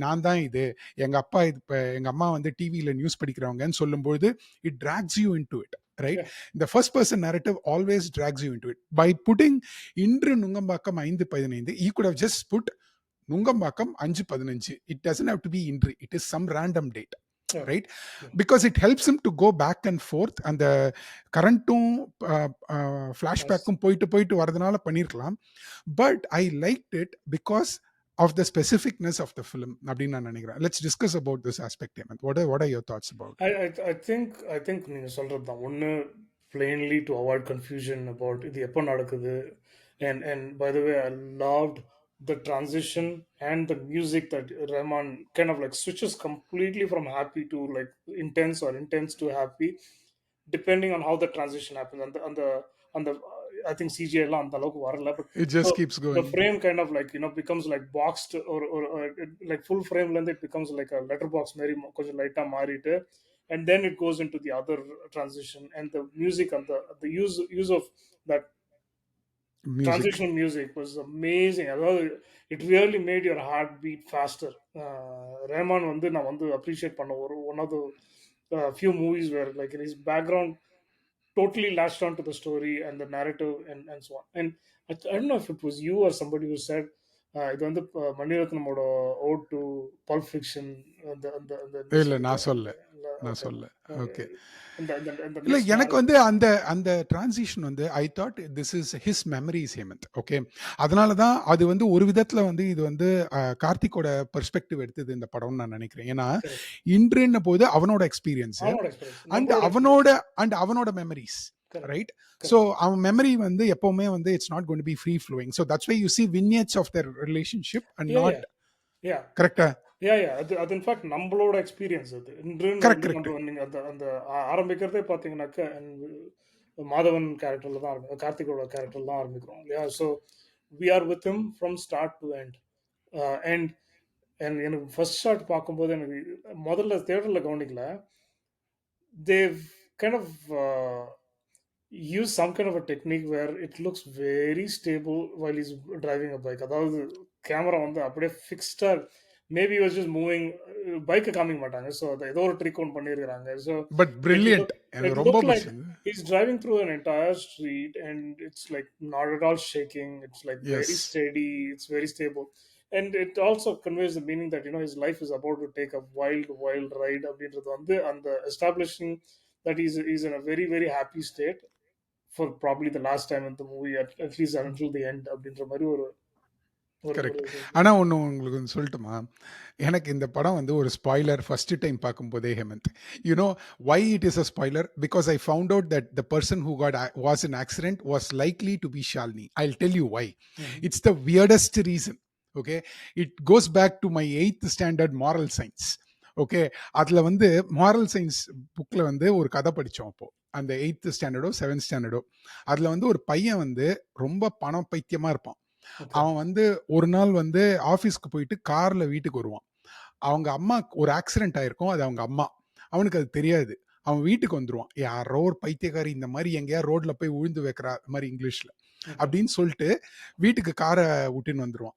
"நான் தான் இது. எங்க அப்பா இது எங்க அம்மா வந்து டிவில நியூஸ் படிக்கிறவங்கன்னு" சொல்லும்பொழுது, it drags you into it. Right? Yeah. இந்த first person narrative always drags you into it. By putting இன்று Nungambakkam 5:15, he could have just put Nungambakkam 5:15. It doesn't have to be இன்று. It is some random date. Yeah. Right? Yeah. Because it helps him to go back and forth. அந்த கரண்ட்டும் ஃப்ளாஷ்பேக்கும் போயிட்டு போயிட்டு வரதுனால பண்ணியிருக்கலாம். But I liked it because of the specificness of the film அப்படின்னு நான் நினைக்கிறேன். Let's discuss about this aspect. What are your thoughts about I இட்? I I think நீங்க சொல்றது தான். ஒண்ணு plainly to avoid confusion about இது எப்ப நடக்குது. And by the way, I loved the transition and the music that Rahman kind of like switches completely from happy to like intense or intense to happy, depending on how the transition happens. And the I think CGI எல்லாம் அந்த அளவுக்கு வரல. But It so just keeps the going. frame kind of like becomes like boxed, or like full frame length, it becomes like a letterbox மாதிரி கொஞ்சம் லைட்டா மாறிட்டு, and then it goes into the other transition. And the music and the use of that Music. transitional music was amazing. அதாவது it really made your heart beat faster. Rahman வந்து நான் வந்து appreciate பண்ண ஒரு one of the few movies where like his background totally latched onto the story and the narrative, and so on. And I don't know if it was you or somebody who said இது வந்து மணிரத்னமோட vote to bulb fiction அந்த அந்த அந்த என்ன இல்ல சொல்றது நான் சொல்லல. இல்ல நான் ஓகே சொல்லல. Okay okay. இந்த இந்த இந்த இல்ல மிக்ஸ் எனக்கு மேரேஜ் வந்து அந்த அந்த டிரான்சிஷன் வந்து I thought this is his memories Hemanth. Okay. அதனால தான் அது வந்து ஒரு விதத்துல வந்து இது வந்து கார்த்திக்கோட பெர்ஸ்பெக்டிவ் எடுத்தது இந்த படம்னு நான் நினைக்கிறேன். ஏன்னா கரெக்ட் இன்றுன்ன போது அவனோட எக்ஸ்பீரியன்ஸ் அவனோட எக்ஸ்பீரியன்ஸ் அண்ட் நம்மளோட அவனோட எக்ஸ்பீரியன்ஸ் அவனோட memories, correct right? So correct அவன் மெமரி வந்து எப்பவுமே வந்து it's not going to be free flowing. So that's why you see vignettes of their relationship and yeah yeah not yeah கரெக்டா? அது இன்ஃபேக்ட் நம்மளோட எக்ஸ்பீரியன்ஸ் அது இன்றுன்னு கரெக்ட் வந்து கரெக்ட். நம்ம நீங்க அந்த அந்த ஆரம்பிக்கிறதே பார்த்தீங்கன்னாக்க மாதவன் கேரக்டர்ல தான் ஆரம்பிக்கும், கார்த்திகோட கேரக்டர்ல தான் ஆரம்பிக்கிறோம் இல்லையா? So we are with him from start to end. And and எனக்கு ஃபர்ஸ்ட் ஷாட் பார்க்கும்போது எனக்கு முதல்ல தியேட்டரில் கவனிக்கல. They've kind of use some kind of a technique where it looks very stable while he's driving a bike. அதாவது camera வந்து அப்படியே ஃபிக்ஸ்டா maybe was just moving பைக்கை காமிக்க மாட்டாங்க. ஸோ அதை ஏதோ ஒரு ட்ரிக் ஒன் பண்ணியிருக்கிறாங்க. So but it brilliant. Look எனக்கு இட் ரொம்ப லுக் லைக் பிடிச்சது. he's driving through an entire street and it's like not at all shaking. It's like yes. very steady. It's very stable. And it also conveys the meaning that his life is about to take a wild ride அப்படின்றது வந்து அந்த establishing that he's in a very very happy state for probably the last time in the movie at least until the end அப்படின்ற மாதிரி ஒரு ஒரு ஒரு correct. இது. ஆனா ஒண்ணு உங்களுக்கு ஒண்ணு சொல்லட்டுமா? எனக்கு இந்த படம் வந்து ஒரு ஸ்பாய்லர் ஃபர்ஸ்ட் டைம் பார்க்கும்போதே Hemanth. You know why it is a spoiler? Because I found out that the person who got was in accident was likely to be Shalini. I will tell you why. It's the weirdest reason. Okay. It goes back to my 8th standard moral science. Okay. அதுல வந்து moral science புக்ல வந்து ஒரு கதை படிச்சோம் அப்போ. அந்த 8th ஸ்டாண்டர்டோ 7th ஸ்டாண்டர்டோ. அதுல வந்து ஒரு பையன் வந்து ரொம்ப பணம் பைத்தியமா இருப்பான். Okay. அவன் வந்து ஒரு நாள் வந்து ஆஃபீஸ்க்கு போயிட்டு கார்ல வீட்டுக்கு வருவான். அவங்க அம்மா ஒரு ஆக்சிடென்ட் ஆயிருக்கும். அது அவங்க அம்மா. அவனுக்கு அது தெரியாது. அவன் வீட்டுக்கு வந்துருவான். யாரோ ஒரு பைத்தியக்காரி இந்த மாதிரி எங்கேயா ரோட்ல போய் உழுந்து வைக்கிறா மாதிரி இங்கிலீஷ்ல Okay. அப்படின்னு சொல்லிட்டு வீட்டுக்கு காரை விட்டுன்னு வந்துருவான்.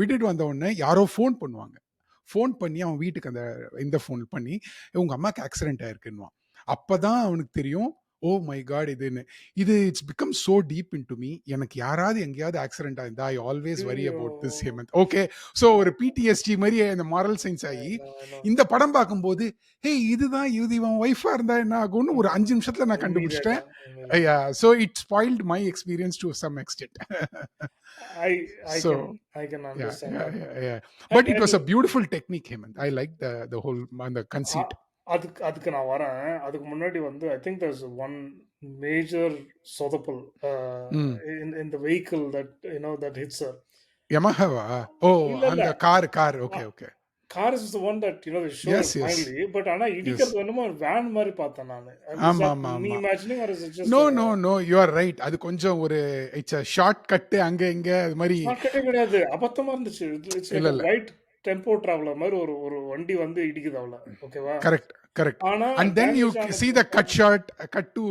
விட்டுட்டு வந்த உடனே யாரோ ஃபோன் பண்ணுவாங்க. ஃபோன் பண்ணி அவன் வீட்டுக்கு அந்த இந்த ஃபோன் பண்ணி உங்க அம்மாக்கு ஆக்சிடென்ட் ஆயிருக்குன்னுவான். அப்பதான் அவனுக்கு தெரியும், ஓ மை காட் இதுன்னு. இது it's become so deep into me. எனக்கு யாராவது எங்கேயாவது ஆக்சிடென்ட் ஆயிருந்தா ஐ ஆல்வேஸ் வரி ஐயோ. About this Hemanth. Okay. So ஒரு பிடிஎஸ்டி மாதிரி அந்த மாரல் சயின்ஸ் I ஆகி know, I know. இந்த படம் பார்க்கும்போது ஹே இதுதான் இது இவன் ஒய்ஃபா இருந்தா என்ன ஆகும்னு ஒரு 5 நிமிஷத்துல நான் கண்டுபிடிச்சிட்டேன். Immediate. So it spoiled my experience to some extent. I so I can understand that. But it And was a beautiful technique Hemanth. I like the whole அந்த கன்சீட். அதுக்கு அதுக்கு நான் வரேன். அதுக்கு முன்னாடி வந்து I think there's one major சொதப்பல் in the vehicle that that hits her. யமஹாவா? ஓ இல்ல இல்ல அந்த car. Okay okay. Car is the one that they show yes it S finally. But ஆனா எஸ். இடிக்கிறது என்னமோ வேன் மாதிரி பார்த்தேன் நானு. Is ஆமா that ஆமா me ஆமா. imagining or is it just no a no no you are right. அது கொஞ்சம் ஒரு இட்ஸ் அ ஷார்ட் கட் அங்க இங்க அது மாதிரி. ஷார்ட்கட்டே கிடையாது. அபத்தமா இருந்துச்சு. இட்ஸ் இல்ல லைக் a இல்ல. white டெம்போ டிராவலர் மாதிரி ஒரு ஒரு வண்டி வந்து இடிக்குது அவள. ஓகேவா? Correct correct. ஆனா and then you damage see ஆனதுக்கு the cut அப்புறம் shot cut to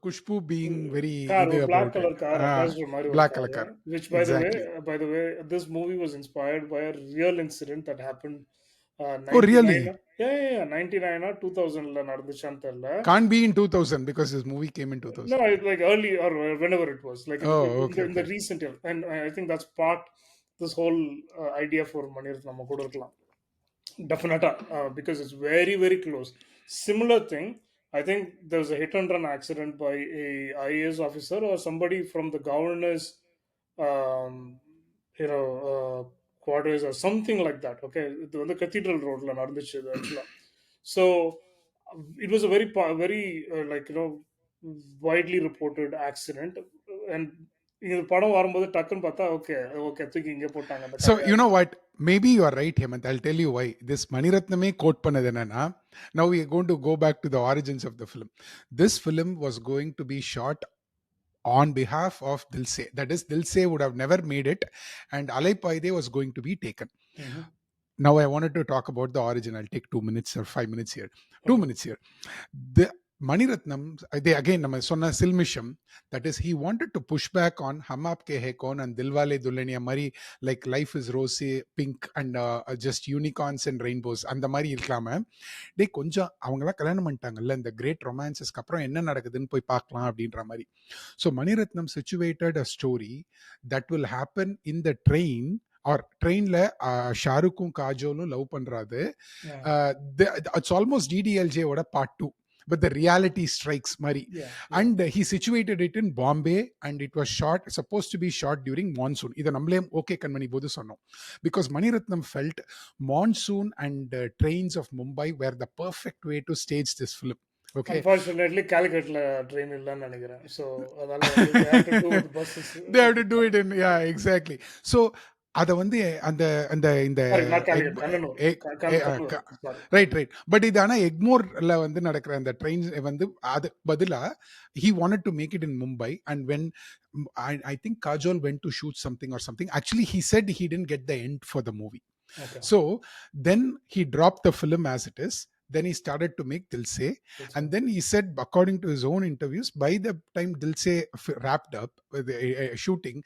குஷ்பு being very கார் இது ஒரு black about it. color car opposite மாதிரி ஒரு Black color car. car. Which Exactly. by the way this movie was inspired by a real incident that happened Oh really? 99 99 or 2000ல நடந்துச்சான்னு தெரியல. Can't be in 2000 because this movie came in No, 2000. it's like early or whenever it was, like Oh in okay the okay. recent year, and I think that's part this whole idea for Manirathnam நம்ம கூட இருக்கலாம். Definitely, because it's very very close. Similar thing. I think there was a hit and run accident by a IAS officer or somebody from the governor's, um, quarters or something like that. Okay, இது வந்து Cathedral Roadல நடந்துச்சு இது actually. So it was a very like widely reported accident, and இந்த படம் வரும்போது டக்குன்னு பார்த்தா okay okay தூக்கி இங்கே போட்டாங்க அந்த So கதையை. you know what? Maybe you are right, Hemant. I'll tell you why. This Maniratname quote பண்ணது என்னன்னா, now we are going to go back to the origins of the film. This film was going to be shot on behalf of Dilse. That is, Dilse would have never made it, and Alaipaide was going to be taken. Mhm. Now I wanted to talk about the origin. I'll take 2 minutes or 5 minutes here. 2 Okay. minutes here. The Maniratnam, they again நம்ம சொன்ன சில்மிஷம், that is he wanted to push back on Hum Aapke Hai Kaun and Dilwale Dulhaniya மாதிரி like life is rosy pink and just unicorns and rainbows அந்த மாதிரி இருக்கலாம டேய் கொஞ்சம் அவங்களாம் கல்யாணம் பண்ணிட்டாங்கல்ல இந்த கிரேட் ரொமான்சஸ்க்கு அப்புறம் என்ன நடக்குதுன்னு போய் பார்க்கலாம் அப்படின்ற மாதிரி. So Mani Ratnam situated a story that will happen in the train or ட்ரெயின்ல ஷாருக்கும் காஜோலும் லவ் பண்றாது. Yeah. இட்ஸ் ஆல்மோஸ்ட் டிடிஎல்ஜேவோட part 2, but the reality strikes mari. Yeah. And he situated it in Bombay, and it was supposed to be shot during monsoon. Idu namle okay kanmani bodu sonnom, because Mani Ratnam felt monsoon and trains of Mumbai were the perfect way to stage this film. Okay. Unfortunately, Calicut train இல்லன்னு நினைக்கிறேன். So அதனால வந்து they have to do with buses. They have to do it in, yeah, exactly. So அத வந்து அந்த அந்த இந்த Sorry, not Calicut. Kannur. Kannur. Sorry. Right but இது ஆனா எக்மோர்ல வந்து நடக்கிற அந்த ட்ரெயின் வந்து அது பதிலா he wanted to make it in Mumbai, and when I think Kajol went to shoot something or something, actually he said he didn't get the end for the movie. Okay. So then he dropped the film as it is. Then he started to make Dil Se, and then he said, according to his own interviews, by the time Dil Se wrapped up with the shooting,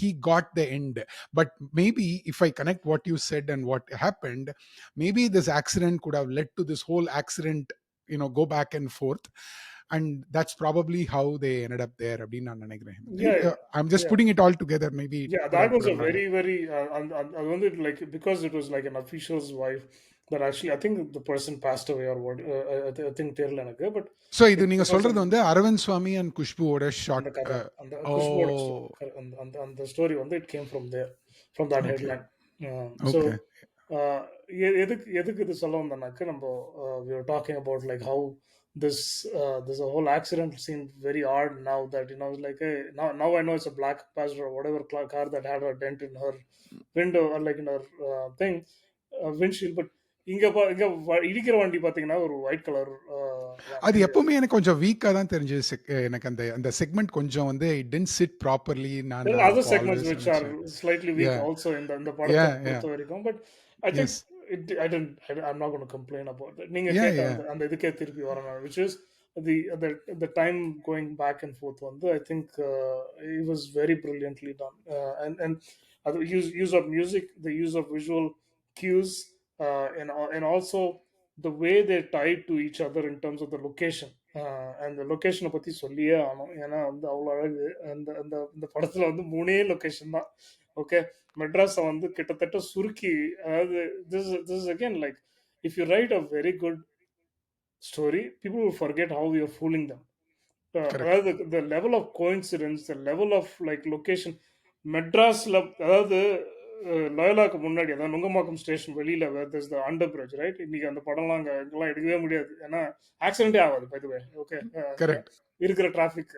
he got the end. But maybe if I connect what you said and what happened, maybe this accident could have led to this whole accident, go back and forth, and that's probably how they ended up there. Yeah. I'm just putting it all together. Maybe Yeah, that was a very, very, I wondered, like, because it was like an official's wife, but actually, I think the person passed away or what, I think தெரியல எனக்கு, but so இது நீங்க சொல்றது வந்து அரவிந்த் சுவாமி and குஷ்புவோட short. அந்த கதை, அந்த குஷ்போட அந்த ஸ்டோரி வந்து it came from there, from that headline. So எதுக்கு இது சொல்ல வந்தேன்னாக்க, நம்ம we were talking about like how this whole accident seemed very odd now that like hey, now I know it's a black passenger or whatever car that had a dent in her window or like in her thing windshield, but இங்க இடிக்கிற வண்டி பாத்தீங்கன்னா ஒரு white colour. அது எப்பவுமே எனக்கு கொஞ்சம் வீக்கா தான் தெரிஞ்சது. எனக்கு அந்த அந்த செக்மெண்ட் கொஞ்சம் வந்து it didn't sit properly. நான் other segments which are slightly weak also in the படத்தை பொறுத்த வரைக்கும், but I think I'm not going to complain about that. நீங்க கேட்ட அந்த இதுக்கே திருப்பி வரணும், which is the time going back and forth வந்து I think it was very brilliantly done, and the use of music, the use of visual cues, and also the way they tied to each other in terms of the location, and the location பத்தி சொல்லியே ஆகணும், ஏன்னா வந்து அவ்வளோ அழகு. அந்த படத்துல வந்து 3 லொகேஷன் தான். ஓகே, மெட்ராஸை வந்து கிட்டத்தட்ட சுருக்கி, அதாவது this is again like if you write a very good story, people will forget how you are fooling them. அதாவது the level of coincidence, the level of like location, மெட்ராஸ்ல அதாவது லோயலாக்கு முன்னாடி, அதாவது நுங்கம்பாக்கம் ஸ்டேஷன் வெளியில there's the under bridge, right? இன்னைக்கு அந்த படம்லாம் அங்கெல்லாம் எடுக்கவே முடியாது, ஏன்னா ஆக்சிடென்டே ஆகாது by the way. ஓகே, இருக்கிற traffic.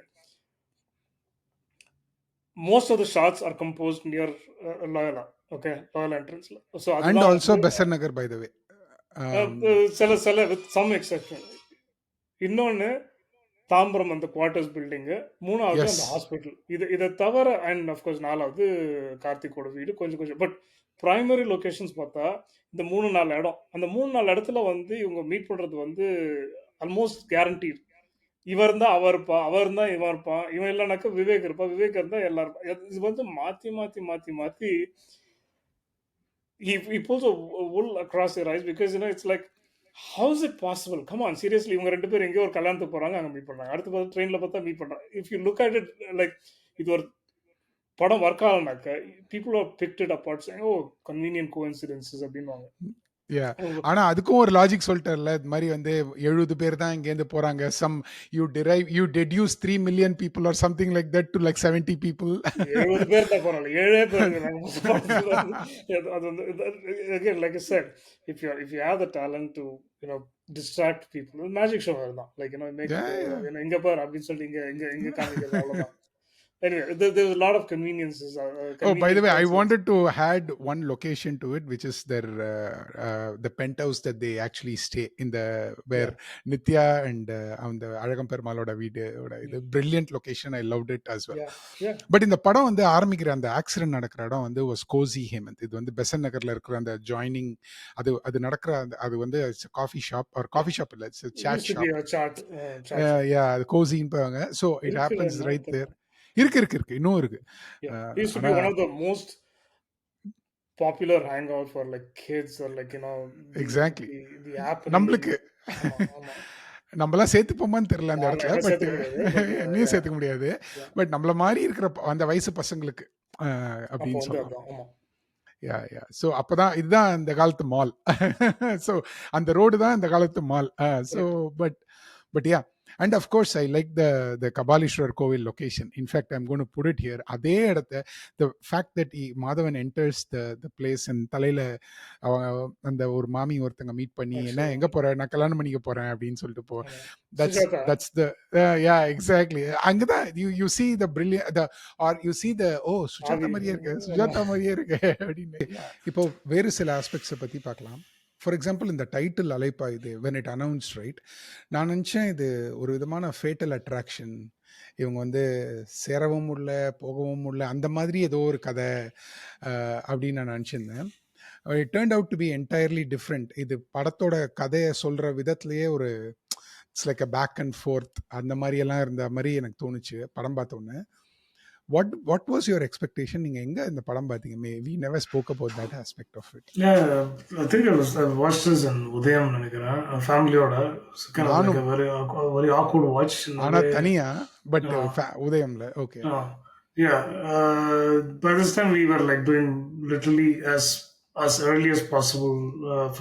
Most of the shots are composed near Loyola, okay, Loyola entrance. So and also Besant Nagar, by the way. சில with some exception. இன்னொன்னு தாம்பரம் அந்த குவார்டர்ஸ் பில்டிங், மூணாவது அந்த ஹாஸ்பிட்டல். இதை தவிர அண்ட் அஃப்கோர்ஸ் நாலாவது கார்த்திகோட வீடு கொஞ்சம். பட் பிரைமரி லொகேஷன்ஸ் பார்த்தா இந்த 3-4 இடம், அந்த 3-4 இடத்துல வந்து இவங்க மீட் பண்றது வந்து ஆல்மோஸ்ட் கேரண்டீட். இவர் இருந்தா அவர் இருப்பான், அவர் இருந்தா இவன் இருப்பான், இவன் இல்லைனாக்கா விவேக் இருப்பான், விவேக் இருந்தா எல்லாரும். இது வந்து மாத்தி மாத்தி மாத்தி மாத்தி he pulls a wool across your eyes, because it's like, how is it possible? Come on, seriously, இவங்க ரெண்டு பேரும் எங்கேயோ ஒரு கல்யாணத்துக்கு போறாங்க, அங்க மீட் பண்றாங்க, அடுத்து பார்த்து ட்ரெயின்ல பார்த்தா மீட் பண்றாங்க. If you look at it like இது ஒரு படம் ஒர்க் ஆகலனாக்க, people are picked it apart saying, oh, convenient coincidences அப்படின்வாங்க. ஆனா அதுக்கும் ஒரு லாஜிக் சொல்லிட்டார்ல, இது மாதிரி வந்து 70 பேர் தான் இங்க இருந்து போறாங்க, some you deduce 3 million people or something like that to like 70 people. 70 பேர் தான் போறாங்க, 7 பேர். அது வந்து again like I said, if you have the talent to distract people, magic show தான், like make இங்க பாரு அப்படின்னு சொல்லிட்டு இங்க காமிக்கிறது, அவ்வளவுதான். Anyway, there was a lot of conveniences. Oh, by the way, I wanted to add one location to it, which is their the penthouse that they actually stay in, where Nithya and the Azhagam Perumaloda வீடு, இது brilliant location. I loved it as well. Yeah. But இந்த படம் வந்து ஆரம்பிக்கிற அந்த accident நடக்கிற இடம் வந்து was Cozy Hemant. இது வந்து பெசன்ட் நகர்ல இருக்கிற அந்த ஜாயினிங், அது நடக்கிற அது வந்து coffee shop, or coffee shop இல்ல, it's a chat shop. Yeah, அது கோசின்னு போவாங்க. So it happens right there. இருக்கு இன்னும் இருக்கு. It used to be one of the most popular hangout for like kids, or like exactly the app. நம்மளுக்கு நம்மளாம் சேர்த்து போமான்னு தெரியல அந்த இடத்துல, பட் என்னையும் சேர்த்துக்க முடியாது. பட் நம்மள மாதிரி இருக்கிற அந்த வயசு பசங்களுக்கு அப்போ அப்படின்னு வந்து சொல்லலாம். அதான். ஆமா. யா. ஸோ அப்பதான் இதுதான் இந்த காலத்து மால். ஸோ அந்த ரோடு தான் இந்த காலத்து mall. So correct. But but yeah and of course I like the Kapaleeswar கோவில் location. In fact, I'm going to put it here. அதே இடத்த the fact that Madhavan enters the place and தலையில அந்த ஒரு மாமி ஒருத்தங்க மீட் பண்ணி என்ன எங்க ஆக்சுவலா. போற, நான் கல்யாணம் பண்ணிக்க போறேன் அப்படின்னு சொல்லிட்டு போ. ஆமா. that's Sujatha. that's the exactly. அங்கதான் you see the brilliant the or you see the Sujatha ஆதி. மாதிரியே இருக்கு, ஆமா. சுஜாதா மாதிரியே இருக்கு அப்படின்னு. இப்போ வேறு சில ஆஸ்பெக்ட்ஸை பத்தி பார்க்கலாம். ஃபார் எக்ஸாம்பிள் இந்த டைட்டில் அலைப்பா இது when it announced, right, நான் நினச்சேன் இது ஒரு விதமான ஃபேட்டல் அட்ராக்ஷன், இவங்க வந்து சேரவும் முடியல போகவும் முடியல அந்த மாதிரி ஏதோ ஒரு கதை அப்படின்னு நான் நினச்சிருந்தேன். It turned out to be entirely different. இது படத்தோட கதையை சொல்கிற விதத்துலேயே ஒரு it's like a back and forth அந்த மாதிரியெல்லாம் இருந்த மாதிரி எனக்கு தோணுச்சு படம் பார்த்தோன்னே. what was your expectation? நீங்க எங்க இந்த படம் பார்த்தீங்க? We never spoke about that aspect of it. Yeah, I think I watched this in Udayam நினைக்கிறேன். ஃபேமிலியோட. It's kind of like நானும் a very awkward watch in a ஆனா way. தனியா பட் Uh, உதயம்ல okay. yeah. By this time we were like doing literally as early as possible.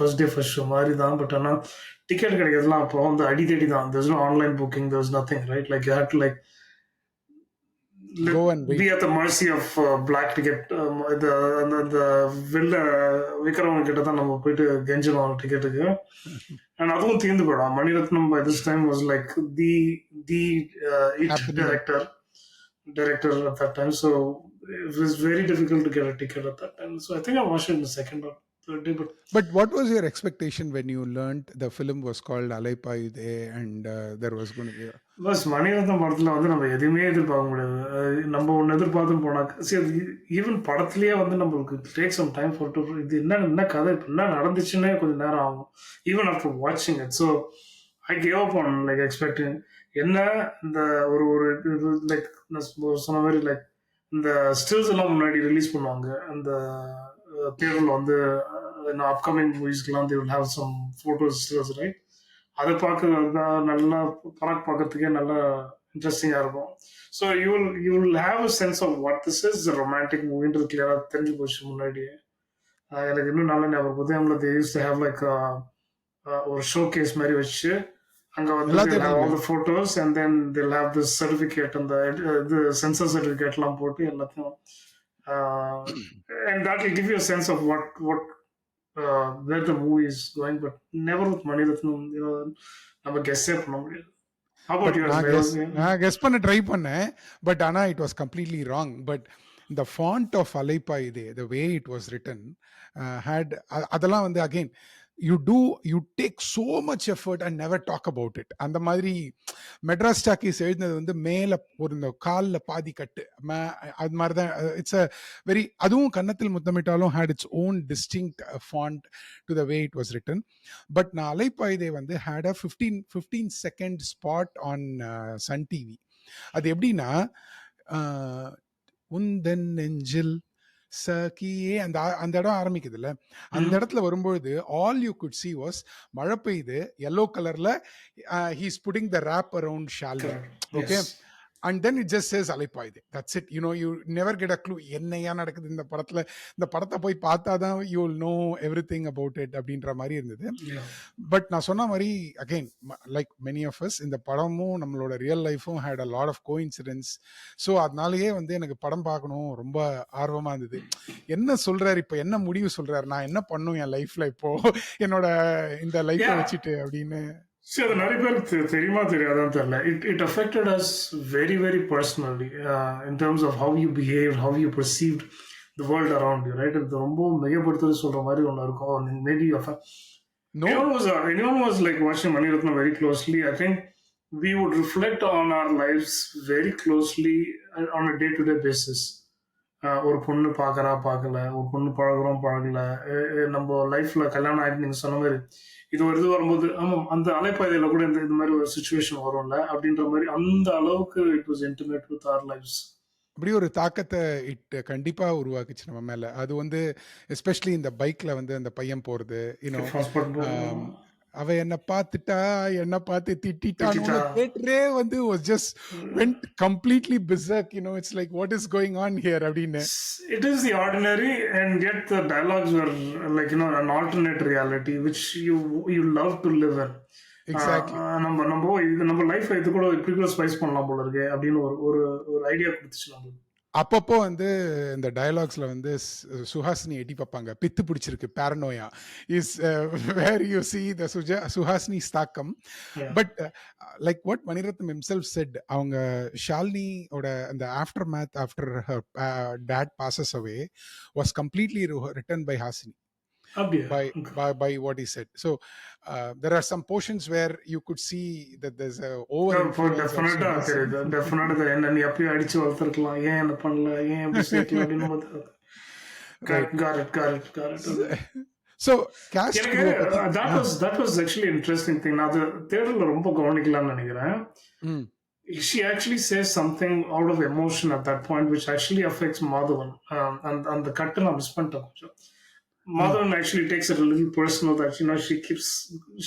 First day first show மாதிரி தான். But ஆனால் ticket கிடைக்கிறதுலாம் அப்போ வந்து அடி தேடி தான். There's no online booking. There's nothing, right? Like you had to like Go and wait. be at the mercy of black ticket. அந்த வெளில விற்கிறவங்க கிட்ட தான் நம்ம போயிட்டு கெஞ்சணும் டிக்கெட்டுக்கு. அண்ட் அதுவும் தீர்ந்து போயிடும். Mani Ratnam by this time was like the it Happening. director at that time. So it was very difficult to get a ticket at that time. So I think I watched it in the second or third day. But what was your expectation when you learned the film was called Alaipayude and there was going to be பஸ் மணிரத்னம் படத்தில் வந்து நம்ம எதுவுமே எதிர்பார்க்க முடியாது. நம்ம ஒன்று எதிர்பார்த்துன்னு போனாக்க சரி, ஈவன் படத்துலேயே வந்து நம்மளுக்கு take some time for to இது என்ன கதை இப்போ என்ன நடந்துச்சுன்னே கொஞ்சம் நேரம் ஆகும். ஈவன் ஆஃப்டர் வாட்சிங் it. So I gave up on like expecting என்ன இந்த ஒரு ஒரு இது லைக் சொன்ன மாதிரி லைக் இந்த ஸ்டில்ஸ் எல்லாம் முன்னாடி ரிலீஸ் பண்ணுவாங்க அந்த தியேட்டரில் வந்து upcoming மூவிஸ்க்கெலாம் they will have some photos stills, right? அதை பார்க்க நல்லா படம் பார்க்கறதுக்கே நல்லா இன்ட்ரெஸ்டிங்காக இருக்கும். So you will have a sense of what this is romantic மூவின்றது கிளியராக தெரிஞ்சு போச்சு முன்னாடியே. எனக்கு இன்னும் நல்ல ஞாபகம். புதியம்ல they used to have like ஒரு ஷோ கேஸ் மாதிரி வச்சு அங்கே வந்து they'll have all the photos and then they'll have this certificate அந்த இது சென்சர் சர்டிஃபிகேட்லாம் போட்டு எல்லாத்தையும் and that will give you a sense of what where the movie is going, but never with Manirathnam, நம்ம கெஸ்ஸே பண்ண முடியாது. How about yours? நான் guess பண்ண try பண்ணேன் பட் ஆனா it was completely wrong. But the font of Alaipayude, the way it was written, had அதெல்லாம் வந்து again you take so much effort and never talk about it. அந்த மாதிரி Madras talkies எழுதினது வந்து மேல ஒரு இந்த காலில் பாதி கட்டு அது மாதிரி தான். இட்ஸ் அ வெரி அதுவும் கன்னத்தில் முத்தமிட்டாலும் had its own distinct font to the way it was written. But நான் அலைப்பாயுதே வந்து had a 15 second spot on Sun TV. அது எப்படின்னா உந்தன் நெஞ்சில் சகியே அந்த அந்த இடம் ஆரம்பிக்குது இல்ல, அந்த இடத்துல வரும்பொழுது all you could see was மழை பெய்யுது yellow கலர்ல, he's putting the wrap around ஷால்வி. Okay, and then it just says Alaipayuthey. That's it. You never get a clue என்னையா நடக்குது இந்த படத்துல. இந்த படத்தை போய் பார்த்தாதான் you will know everything about it அப்படின்ற மாதிரி இருந்தது. பட் நான் சொன்ன மாதிரி again like many of us இந்த படமும் நம்மளோட ரியல் லைஃபும் had a lot of coincidence. So அதனாலேயே வந்து எனக்கு படம் பார்க்கணும் ரொம்ப ஆர்வமா இருந்தது. என்ன சொல்றாரு இப்போ, என்ன முடிவு சொல்றாரு, நான் என்ன பண்ணும் என் லைஃப்ல இப்போ என்னோட இந்த லைஃப்பை வச்சுட்டு அப்படின்னு. சரி, அது நிறைய பேருக்கு தெரியுமா தெரியாதான்னு தெரியல. It affected us very very personally in terms of how you behave, how you perceived the world around you, right? இது ரொம்ப மிகப்படுத்துறது சொல்ற மாதிரி ஒன்று இருக்கும். Maybe anyone was like watching Manirathnam very closely, I think we would reflect on our lives very closely on a day-to-day basis. ஒரு பொண்ணு பார்க்கல, ஒரு பொண்ணு பழகல, நம்ம லைஃப்ல கல்யாணம் ஆகிட்டு நீங்க சொன்ன மாதிரி இது ஒரு இது வரும்போது ஆமாம் அந்த அலைப்பாதையில கூட இந்த மாதிரி ஒரு சுச்சுவேஷன் வரும்ல அப்படின்ற மாதிரி அந்த அளவுக்கு it was intimate with our lives. அப்படி ஒரு தாக்கத்தை இட் கண்டிப்பா உருவாக்குச்சு நம்ம மேல. அது வந்து எஸ்பெஷலி இந்த பைக்ல வந்து அந்த பையன் போறது, அவ என்ன பார்த்துட்டா, என்ன பார்த்து திட்டிட்டான்னு திட்டிட்டா. தியேட்டரே வந்து was just went completely berserk. It's like what is going on here அப்படின்னு. It is the ordinary, and yet the dialogues were like an alternate reality which you love to live in. Exactly. நம்ம நம்ம இது நம்ம life இது கூட இப்படி கூட spice பண்ணலாம் போல இருக்கு அப்படின்னு ஒரு ஒரு ஒரு ஐடியா கொடுத்துச்சு நம்மளுக்கு. அப்பப்போ வந்து இந்த டயலாக்ஸ்ல வந்து சுஹாசினி எட்டி பார்ப்பாங்க. பித்து பிடிச்சிருக்கு, paranoia is where you see the Suhasini தாக்கம். Yeah. But like what Mani Ratnam himself said, அவங்க ஷாலினியோட அந்த aftermath after her dad passes away was completely written by Hasini. அப்படியா? By what he said. So there are some portions where you could see that there's a over influence of டெஃபினட்டா Suhasini. தெரியுது. டெஃபினட்டா என்ன நீ அப்படியே அடிச்சு வளர்த்துருக்கலாம், ஏன் என்ன பண்ணல, ஏன் எப்படி சேர்க்கல அப்படின்னு Right. கரெக்ட். So cast எனக்கு crew பத்தி that was actually interesting thing. நான் அது தேடல ரொம்ப கவனிக்கலாம்னு நினைக்கிறேன். ம், She actually says something out of emotion at that point which actually affects Madhavan. And the cut நான் மிஸ் பண்ணிட்டேன் கொஞ்சம். Madhavan actually takes it a little personal that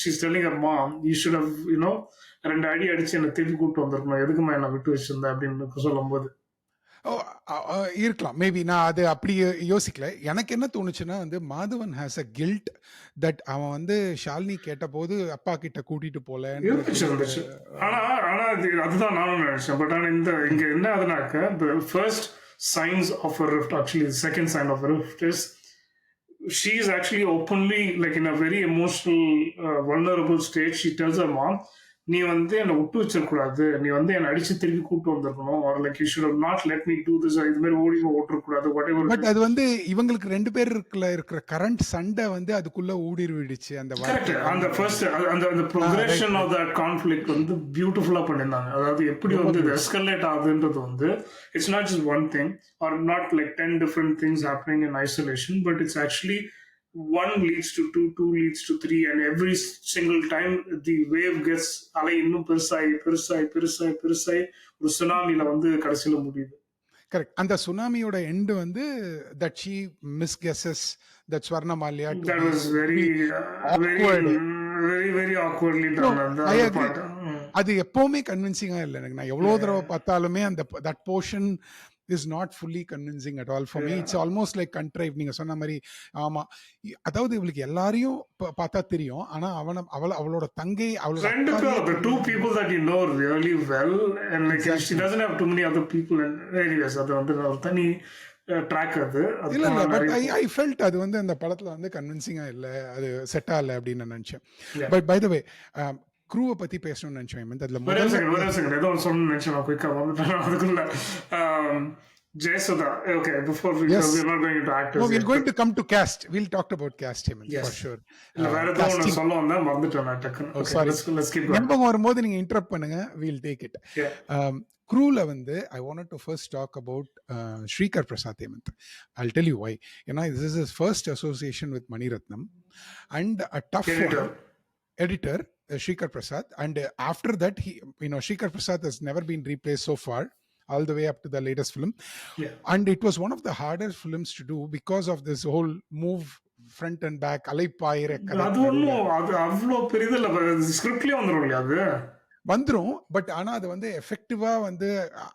she's telling her mom, you should have ரெண்டு அடி அடிச்சு என்ன திருப்பி கூப்பிட்டு வந்திருக்கணும், எதுக்குமா என்ன விட்டு வச்சிருந்த அப்படின்னு சொல்லும்போது. ஓ, இருக்கலாம் மேபி. நான் அது அப்படி யோசிக்கல. எனக்கு என்ன தோணுச்சுன்னா வந்து Madhavan has a guilt that அவன் வந்து ஷாலினி கேட்டபோது அப்பா கிட்ட கூட்டிட்டு இருந்துச்சு. ஆனா ஆனா அதுதான் நானும் நினைச்சேன். பட் ஆனா இங்க என்ன ஆகுதுனாக்க, the first signs of a rift, actually the second sign of a rift is she is actually openly, like in a very emotional, vulnerable state, she tells her mom, நீ வந்து என்னை விட்டு வச்சிடக்கூடாது, நீ வந்து என்னை அடிச்சு திருப்பி கூப்பிட்டு வந்திருக்கணும், or like you should have not let me do this, இது மாதிரி ஓடி ஓட்டக்கூடாது, whatever. பட் அது வந்து இவங்களுக்கு ரெண்டு பேருக்குள்ள இருக்கிற கரண்ட் சண்டை வந்து அதுக்குள்ள ஊடுருவிடுச்சு அந்த கரெக்ட். வார்த்தை. அந்த ஃபர்ஸ்ட் அந்த ப்ரோக்ரஷன் ஆஃப் தட் கான்ஃபிளிக்ட் வந்து பியூட்டிஃபுல்லா பண்ணிருந்தாங்க. அதாவது எப்படி வந்து இது எஸ்கலேட் ஆகுதுன்றது வந்து it's not just one thing or not like 10 different things happening in isolation, but it's actually one leads to two, two leads to three, and every single time the wave gets அலை இன்னும் பெருசாய் ஒரு சுனாமில வந்து கடைசியில முடியுது. கரெக்ட். அந்த சுனாமியோட end வந்து that she misguesses that Swarnamalya to That be was very awkward. very awkwardly No, done அந்த I agree. part. அது எப்பவுமே கன்வின்சிங்கா இல்லை எனக்கு. நான் எவ்வளோ தடவை பார்த்தாலுமே அந்த that portion is not fully convincing at all for me. It's almost like contrived. நீங்க சொன்ன மாதிரி ஆமா. அதாவது இவளுக்கு எல்லாரையும் பார்த்தா தெரியும். ஆனா அவளோட தங்கை, அவளோட ரெண்டு அக்காவையே பேர், the two people that you know really well, and like she Exactly. doesn't have too many other people, and anyways அது வந்து ஒரு தனி ட்ராக் அது. இல்ல இல்ல பட் ஐ ஃபெல்ட் அது வந்து அந்த படத்துல வந்து கன்வின்சிங்கா இல்ல, அது செட் ஆகல அப்படின்னு நான் நினைச்சேன். Yeah. பட் பை த வே க்ரூவை பத்தி பேசணும்னு நினைச்சேன் ஹேமந்த். அதுல ஒரே முதல்ல செகண்ட் ஏதோ சொல்லணும்னு நினைச்சேன், நான் குயிக்கா வந்துட்டேன் அதுக்குள்ள. Jayasudha, okay, before Yes. we're not going into actors No, we're yet. going to come to cast. We'll talk about cast, Hemant, Yes. for sure. இல்ல வேற ஏதோ ஒன்று சொல்ல வந்தேன், மறந்துட்டேன் நான் டக்குன்னு. Oh, Okay, sorry. let's keep going. ஞாபகம் வரும்போது நீங்க இன்டரப்ட் பண்ணுங்க. We'll take it. Yeah. க்ரூல வந்து I wanted to first talk about Sreekar Prasad Hemanth. I'll tell you why. ஏன்னா this is his first association with Maniratnam and a tough Editor. one. Editor Shrikar Prasad, and after that he, Shrikar Prasad has never been replaced so far, all the way up to the latest film. Yeah. And it was one of the hardest films to do because of this whole move front and back அலைப்பாயிர அது ஒன்றும் அது அவ்வளோ பெரிது இல்லை, ஸ்கிரிப்ட்லேயே வந்துடும் இல்லையா அது வந்துரும். பட் ஆனா அது வந்து எஃபெக்டிவா வந்து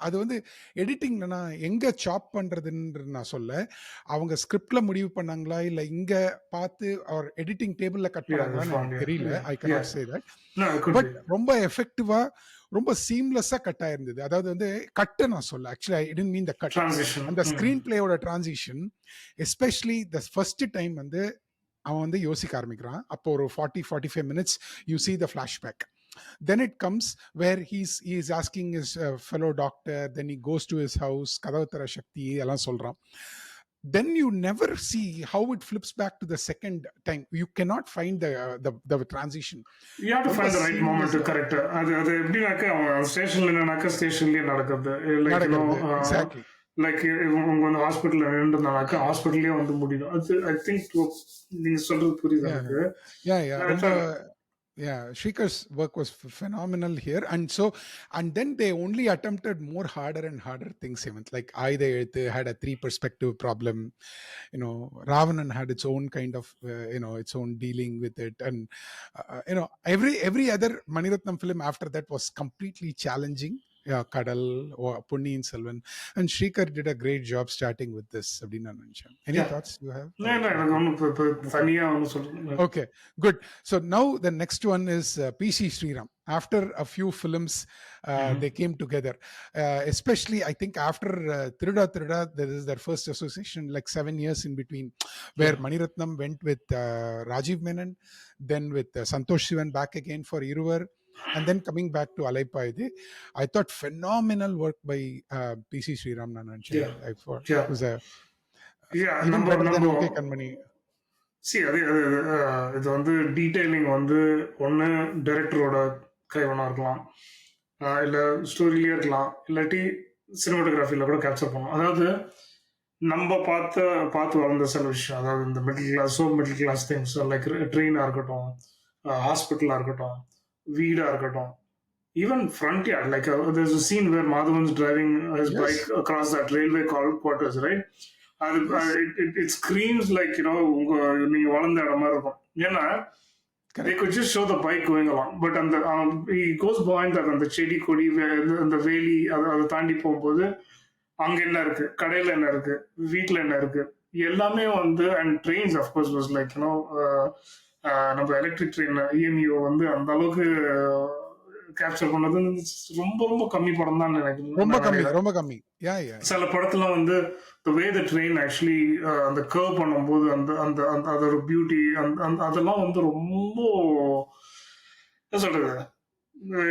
அது வந்து எடிட்டிங்ல நான் எங்க சாப் பண்றதுன்னு நான் சொல்ல, அவங்க ஸ்கிரிப்ட்ல முடிவு பண்ணாங்களா இல்ல இங்க பார்த்து அவர் எடிட்டிங் டேபிள்ல கட் பண்ணாங்களான்னு எனக்கு தெரியல. ஐ cannot say that. பட் ரொம்ப எஃபெக்டிவா ரொம்ப சீம்லெஸ்ஸா கட் ஆயிருந்தது. அதாவது வந்து கட்டு நான் சொல்ல, actually I didn't mean the cut. Transition. அந்த ஸ்கிரீன் பிளேயோட transition especially the first time வந்து அவன் வந்து யோசிக்க ஆரம்பிக்கிறான். அப்போ ஒரு 40-45 minutes you see the flashback. Then it comes where he is asking his fellow doctor, then he goes to his house, கதவத்தர சக்தி எல்லாம் சொல்றான். Then you never see how it flips back to the second time. You cannot find the transition. You have to find the right moment to correct it. அது எப்படினாக்க அவன் ஸ்டேஷன்ல என்னன்னாக்கா ஸ்டேஷன்லயே நடக்குது. Exactly. Like உங்க வந்து ஹாஸ்பிட்டல்ல நின்றுனாக்கா ஹாஸ்பிட்டல்லயே வந்து முடியும். அது ஐ திங்க் நீங்க சொல்றது புரியுது எனக்கு. Yeah, ரொம்ப Yeah, Shrikhar's work was phenomenal here, and then they only attempted more harder and harder things. Even like Aida Eluthu had a three perspective problem. Ravanan had its own kind of its own dealing with it, and every other Maniratnam film after that was completely challenging. Yeah, Kadal or Punniyin Selvan, and Shrikar did a great job starting with this. அப்படின்னு நான் நினைச்சேன். Any Yeah. thoughts you have? No, no, எனக்கு ஒன்றும் இப்போ தனியாக ஒன்றும் சொல்லுங்க. Okay, good. So now the next one is PC Sriram. After a few films, they came together. Especially, I think after Thiruda Thiruda, there is their first association, like 7 years in between, where Maniratnam went with Rajiv Menon, then with Santosh Sivan back again for Iruvar, and then coming back to Alaipaide. I thought phenomenal work by PC Sriram Nananjan. Yeah. I thought Yeah. it was Yeah, even better than OK Kanmani. இது வந்து detailing வந்து ஒன்று டைரக்டரோட கைவனா இருக்கலாம், இல்லை ஸ்டோரியிலே இருக்கலாம், இல்லாட்டி சினிமாட்டோகிராஃபியில் கூட capture பண்ணலாம். அதாவது நம்ம பார்த்து வளர்ந்த சில விஷயம், அதாவது இந்த மிடில் கிளாஸ் திங்ஸ் லைக் ட்ரெயினாக இருக்கட்டும், ஹாஸ்பிட்டலாக இருக்கட்டும், வீடாக இருக்கட்டும், even front yard, like there's a scene where Madhavan's driving his bike across that railway quarters, right? It screams like, நீங்க வளர்ந்த இடம் மாதிரி இருக்கும். ஏன்னா they could just show the bike going along, but அந்த he goes behind that, அந்த செடி கொடி அந்த வேலி அதை தாண்டி போகும்போது அங்க என்ன இருக்கு, கடையில என்ன இருக்கு, வீட்டுல என்ன இருக்கு, எல்லாமே வந்து and trains of course was like நம்ம எலக்ட்ரிக் ட்ரெயின் EMU வந்து அந்த அளவுக்கு கேப்சர் பண்ணது ரொம்ப ரொம்ப கம்மி படம் தான் நினைக்கிறேன். ரொம்ப கம்மி. சில படத்துல வந்து the way the train actually அந்த கர்வ் பண்ணும்போது அந்த அந்த அதோட பியூட்டி அதெல்லாம் வந்து ரொம்ப என்ன சொல்றது,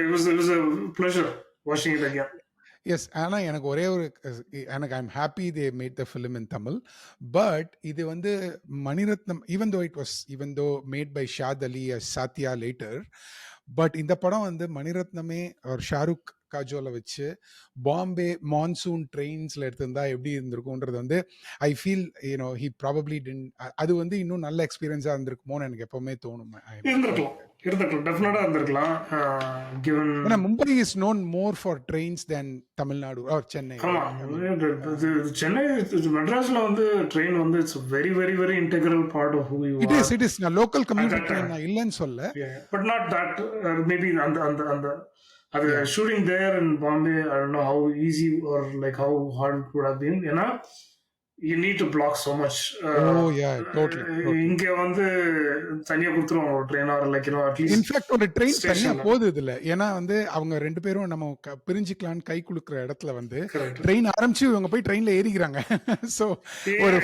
it was a pleasure watching it again. Yes, ஆனால் எனக்கு ஒரே ஒரு I'm happy they made the film in Tamil. But இது வந்து Mani Ratnam, even though made by Shaad Ali Saathiya later, but இந்த படம் வந்து மணிரத்னமே ஒரு ஷாருக் காஜோலை வச்சு பாம்பே மான்சூன் ட்ரெயின்ஸ்ல எடுத்திருந்தா எப்படி இருந்திருக்கும்ன்றது வந்து I feel he probably did. அது வந்து இன்னும் நல்ல எக்ஸ்பீரியன்ஸா இருந்திருக்குமோன்னு எனக்கு எப்பவுமே தோணும். Mumbai is known more for trains than Tamil Nadu or Chennai. Chennai மெட்ராஸ்ல வந்து ட்ரெயின் வந்து it's very very very integral part of who you are. It is local commuter train, நான் இல்லைன்னு சொல்ல, பட் நாட் தட். மேபி அந்த அந்த அந்த அது shooting there in Bombay, I don't know how easy or like how hard it would have been. ஏன்னா you need to block so much. Totally. இங்க வந்து தனியா கொடுத்துருவாங்க ஒரு train, or like at least in fact ஒரு ட்ரெயின் தனியா போகுது இதுல. ஏன்னா வந்து அவங்க ரெண்டு பேரும் நம்ம பிரிஞ்சுக்கலான்னு கை குலுக்குற இடத்துல வந்து ட்ரெயின் ஆரம்பிச்சு இவங்க போய் ட்ரெயின்ல ஏறிக்கிறாங்க. சோ ஒரு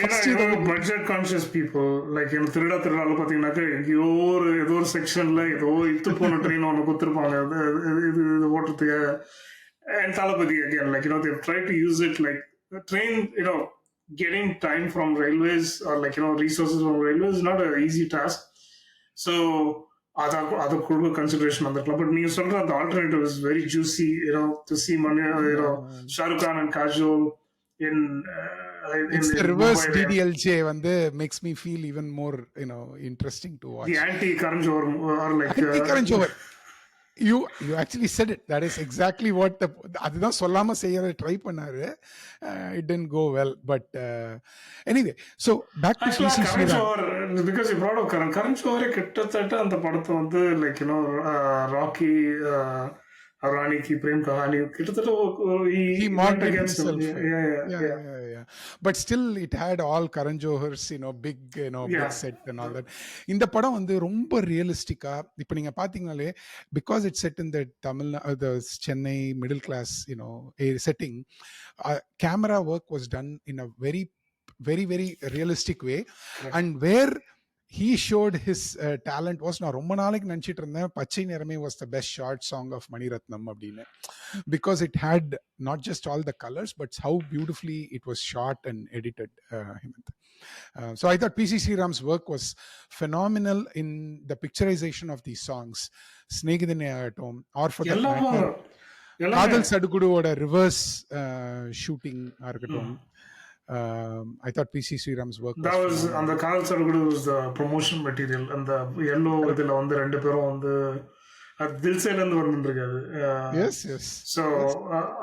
பட்ஜெட் கான்ஷியஸ் பீப்புள் லைக் திருடால பாத்தீங்கன்னாக்க ஏதோ ஒரு செக்ஷன்ல ஏதோ இத்து போன ட்ரெயின் ஒன்று கொடுத்துருப்பாங்க இது ஓட்டுறதுக்கு. And Thalapathy again, like they've tried to use it like the train, getting time from railways or like resources from railways is not an easy task. So other could consideration on the club. But you said that the alternative is very juicy, to see Shah Rukh Khan and Kajol in it's the reverse DDLJ வந்து makes me feel even more interesting to watch. The anti-Karan Johar or like anti-Karan Johar. You actually said it. That is exactly what அதுதான் சொல்லாம செய்யற try பண்ணாரு. It didn't go well, but anyway, so back to PC Sriram. Because you brought up Karan Johar கிட்டத்தட்ட அந்த படத்தை வந்து like rakhi ராணி की प्रेम कहानी கிட்டத்தட்ட he mocked himself. Yeah. But still it had all Karan Johar's big big set and all that. இந்த படம் வந்து ரொம்ப ரியலிஸ்டிக்கா, இப்போ நீங்க பாத்தீங்கனாலே, because it's set in the the Chennai middle class setting, camera work was done in a very very very realistic way. And where he showed his talent was, நான் ரொம்ப நாளைக்கு நினைச்சிட்டு இருந்தேன் பச்சை நிறமே was the best short song of Maniratnam அப்படின்னு, because it had not just all the colors but how beautifully it was shot and edited. Hemant, so I thought PC Sriram's work was phenomenal in the picturization of these songs. Snegidane agatom, or for that matter Kadal Saduguduvoda reverse shooting agatom, I thought PC Sriram's work That was was அந்த phenomenal. கால் சடுகுடு was the promotion material. அந்த yellow Correct. இதுல வந்து 2 பேரும் வந்து அது தில்சேல இருந்து வந்திருக்காது. Yes, yes, So yes.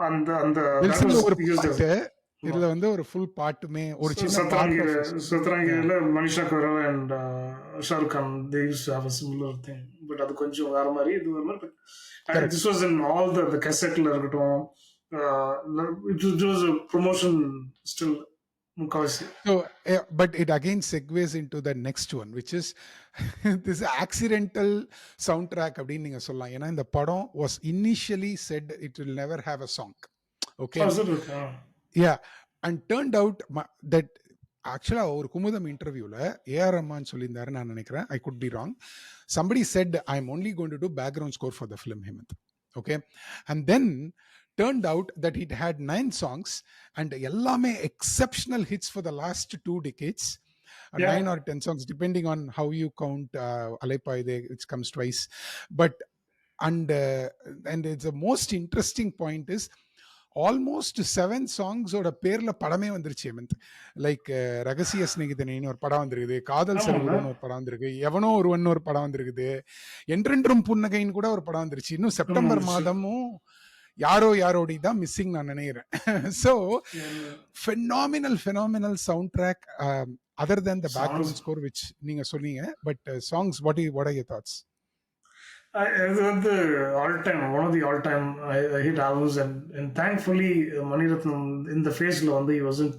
அந்த அந்த that was தில்சன்ல ஒரு used as பாட்டு, இதுல வந்து ஒரு ஃபுல் பாட்டுமே ஒரு சின்ன பார்ட் ஆஃப் சத்ராங்கில Manisha Koirala and Shahrukh Khan they used to have a similar thing. But அது கொஞ்சம் வேற மாதிரி இது ஒரு மாதிரி. Correct. This was in all the cassette-ல இருக்கட்டும். It was a promotion still. So, but it again segues into the next one, which is this accidental soundtrack அப்படின்னு நீங்க சொல்லலாம். ஏன்னா இந்த படம் was initially said it will never have a song. Okay. Yeah. And turned out that ஆக்சுவலா ஒரு குமுதம் இன்டர்வியூல AR Rahman சொல்லியிருந்தாரு நான் நினைக்கிறேன். I could be wrong. Somebody said I'm only going to do background score for the film, Hemant. Okay. And then turned out that it had 9 songs and எல்லாமே exceptional hits for the last 2 decades. 9 or 10 songs depending on how you count Alaipaide, which comes twice. But and it's the most interesting point is almost 7 சாங்ஸோட பேர்ல படமே வந்துருச்சு. Hemant, like ரகசிய சிநேகிதனேன்னு ஒரு படம் வந்திருக்குது, காதல் சடுகுடுன்னு ஒரு படம் வந்திருக்கு, எவனோ ஒருவன் ஒரு படம் வந்திருக்குது, என்றென்றும் புன்னகைன்னு கூட ஒரு படம் வந்துருச்சு. இன்னும் செப்டம்பர் மாதமும் யாரோ யாரோடி தான் மிஸ்ஸிங் நான் நினைக்கிறேன். So phenomenal soundtrack other than the background score which நீங்க சொன்னீங்க. But songs, what are your thoughts? இது வந்து all time one of the all time hit albums. And thankfully Mani Ratnam இந்த ஃபேஸில் வந்து he wasn't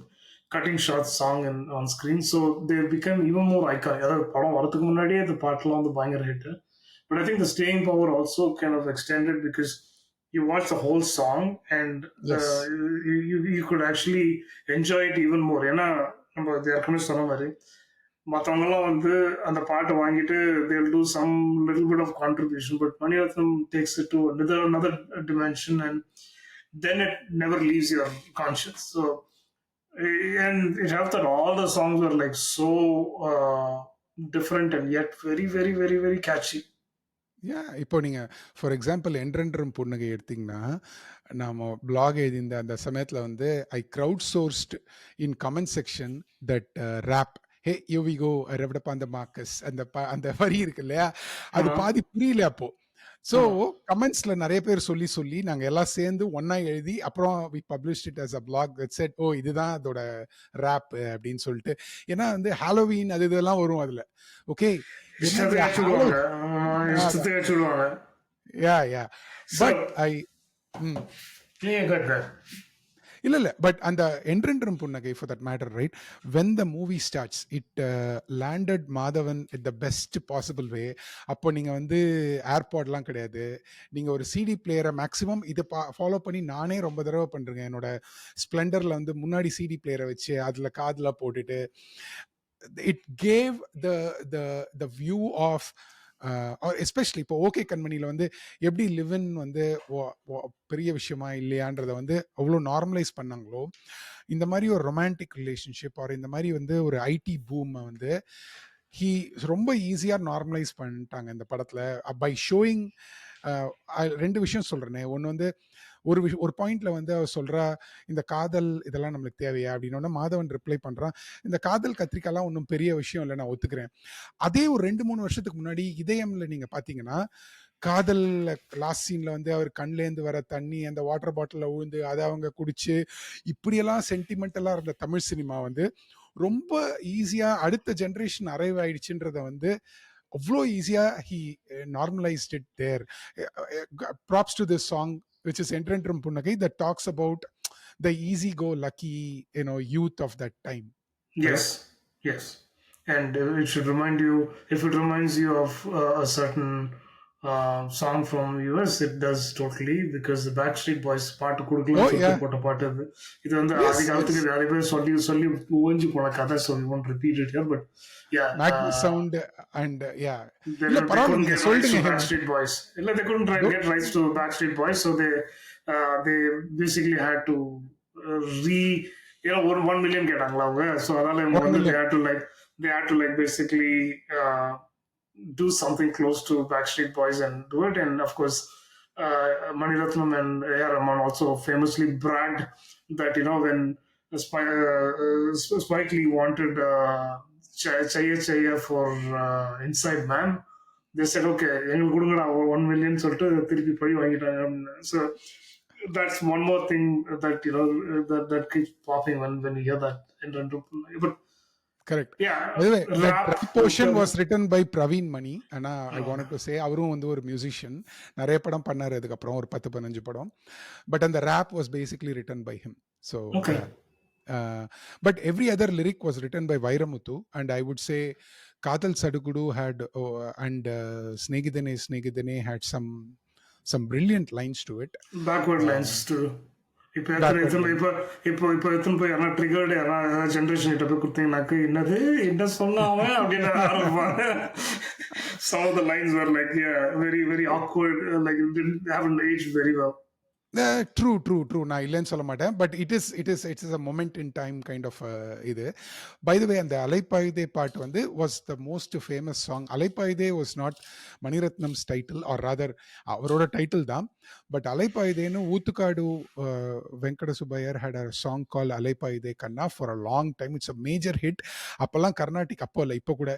cutting short song on screen, so they became even more iconic. அதாவது படம் வரதுக்கு முன்னாடியே இந்த பாட்டெலாம் வந்து பயங்கர hit. But I think the staying power also kind of extended because you watch the whole song and Yes. you could actually enjoy it even more. ஏன்னா நம்ம ஏற்கனவே சொன்ன மாதிரி மற்றவங்கலாம் வந்து அந்த பாட்டை வாங்கிட்டு they'll do some little bit of contribution, but Manirathnam takes it to another dimension and then it never leaves your conscience. So and it helps that all the songs were like so different and yet very very very very catchy. இப்போ நீங்க for example என்றென்றும் புன்னகை எடுத்தீங்கன்னா, நாம black எழுதியிருந்த அந்த சமயத்துல வந்து I crowd sourced in comment section that rap hey you we go ரெவடப்பா அந்த மார்க்கஸ் அந்த வரி இருக்கு இல்லையா, அது பாதி புரியல அப்போ. ஸோ கமெண்ட்ஸ்ல நிறைய பேர் சொல்லி நாங்கள் எல்லாம் சேர்ந்து ஒன்னா எழுதி அப்புறம் we published it as a blog website. Oh இதுதான் அதோட ரேப் அப்படின்னு சொல்லிட்டு. ஏன்னா வந்து ஹாலோவீன் அது இதெல்லாம் வரும் அதுல. ஓகே பட் ஐ இல்ல பட் அந்த என்றென்றும் புன்னகை for that matter, right, when the movie starts it landed Madhavan it the best possible way. அப்போ நீங்க வந்து ஏர்பாட்லாம் கிடையாது, நீங்க ஒரு சிடி பிளேயரை மேக்ஸிமம் இதை ஃபாலோ பண்ணி நானே ரொம்ப தடவை பண்றேங்க. என்னோட ஸ்ப்ளெண்டர்ல வந்து முன்னாடி சிடி பிளேயரை வச்சு அதுல காதுல போட்டுட்டு it gave the view of especially இப்போ ஓகே கண்மணியில் வந்து எப்படி லிவன் வந்து பெரிய விஷயமா இல்லையான்றத வந்து அவ்வளோ நார்மலைஸ் பண்ணாங்களோ, இந்த மாதிரி ஒரு ரொமான்டிக் ரிலேஷன்ஷிப் ஆர் இந்த மாதிரி வந்து ஒரு ஐடி பூமை வந்து ரொம்ப ஈஸியாக நார்மலைஸ் பண்ணிட்டாங்க இந்த படத்தில் பை ஷோயிங். 2 விஷயம் சொல்கிறேனே. ஒன்று வந்து ஒரு பாயிண்ட்ல வந்து அவர் சொல்றா இந்த காதல் இதெல்லாம் நம்மளுக்கு தேவையா அப்படின்னு. மாதவன் ரிப்ளை பண்றான், இந்த காதல் கத்திரிக்காலாம் ஒன்றும் பெரிய விஷயம் இல்லை, நான் ஒத்துக்கிறேன். அதே ஒரு 2-3 வருஷத்துக்கு முன்னாடி இதயம்ல நீங்க பாத்தீங்கன்னா, காதல் லாஸ்ட் சீன்ல வந்து அவர் கண்லேருந்து வர தண்ணி அந்த வாட்டர் பாட்டில விழுந்து அதை அவங்க குடிச்சு இப்படியெல்லாம் சென்டிமெண்டலா இருந்த தமிழ் சினிமா வந்து ரொம்ப ஈஸியா அடுத்த ஜென்ரேஷன் அரைவ் ஆயிடுச்சுன்றத வந்து அவ்வளோ ஈஸியா he normalised it there. Props to this song which is Entrentrum Punnagai, that talks about the easy-go-lucky, youth of that time. Yes, yes. And it should remind you, if it reminds you of a certain song from US, it does totally, because the Backstreet Boys part போட்ட பாட்டு அது. இது வந்து அதிகாலத்துக்கு நிறைய பேர் சொல்லி ஊஞ்சி போன கதை, so we won't repeat it here, but yeah. Magnus Sound and yeah. They couldn't get rights to Backstreet Boys. They couldn't get rights to Backstreet Boys, so they basically had to 1 million கேட்டாங்களா அவங்க. So அதனால they had to basically do something close to Backstreet Boys and do it. And of course Manirathnam and A.R. Rahman also famously bragged that when Spike Lee wanted Chaya Chaya for Inside Man. They said, okay, எங்களுக்கு கொடுங்கடா 1 million சொல்லிட்டு திருப்பி போய் வாங்கிட்டாங்க. So that's one more thing that that keeps popping when you hear that. But correct. yeah, By the way, that rap. rap portion was written by Praveen Mani. ஆனா I wanted to say அவரும் வந்து ஒரு musician, நிறைய படம் பண்ணாரு அதுக்கப்புறம் ஒரு 10-15 படம். பட் அந்த rap was basically written by him. So Okay. but every other lyric was written by Vairamuthu, and I would say Kadal Sadugudu had and Snegidane Snegidane had some brilliant lines to it. Backward lines too. இப்போ Backward எத்தனை lines. இப்போ இப்போ இப்போ எத்தனை போய் யாரா triggered யாரா generation கிட்ட போய் கொடுத்தீங்கன்னாக்கு என்னது என்ன சொன்னாம அப்படின்னு ஆரம்பிப்பாங்க. Some of the lines were like, yeah, very, very awkward, like it haven't aged very well. True. நான் இல்லைன்னு சொல்ல மாட்டேன். But it's a moment in time kind of இது. பை த வே, அந்த அலைப்பாயுதே பாட்டு வந்து was the most famous song. Alaipayuthe was not Mani Ratnam's title, or rather அவரோட title தான். பட் அலைப்பாயுதேன்னு Oothukkadu Venkata Subbaiyer had a song call Alaipayuthe Kanna for a long time. It's a major hit. அப்போல்லாம் கர்நாடிக், அப்போ இல்லை இப்போ கூட,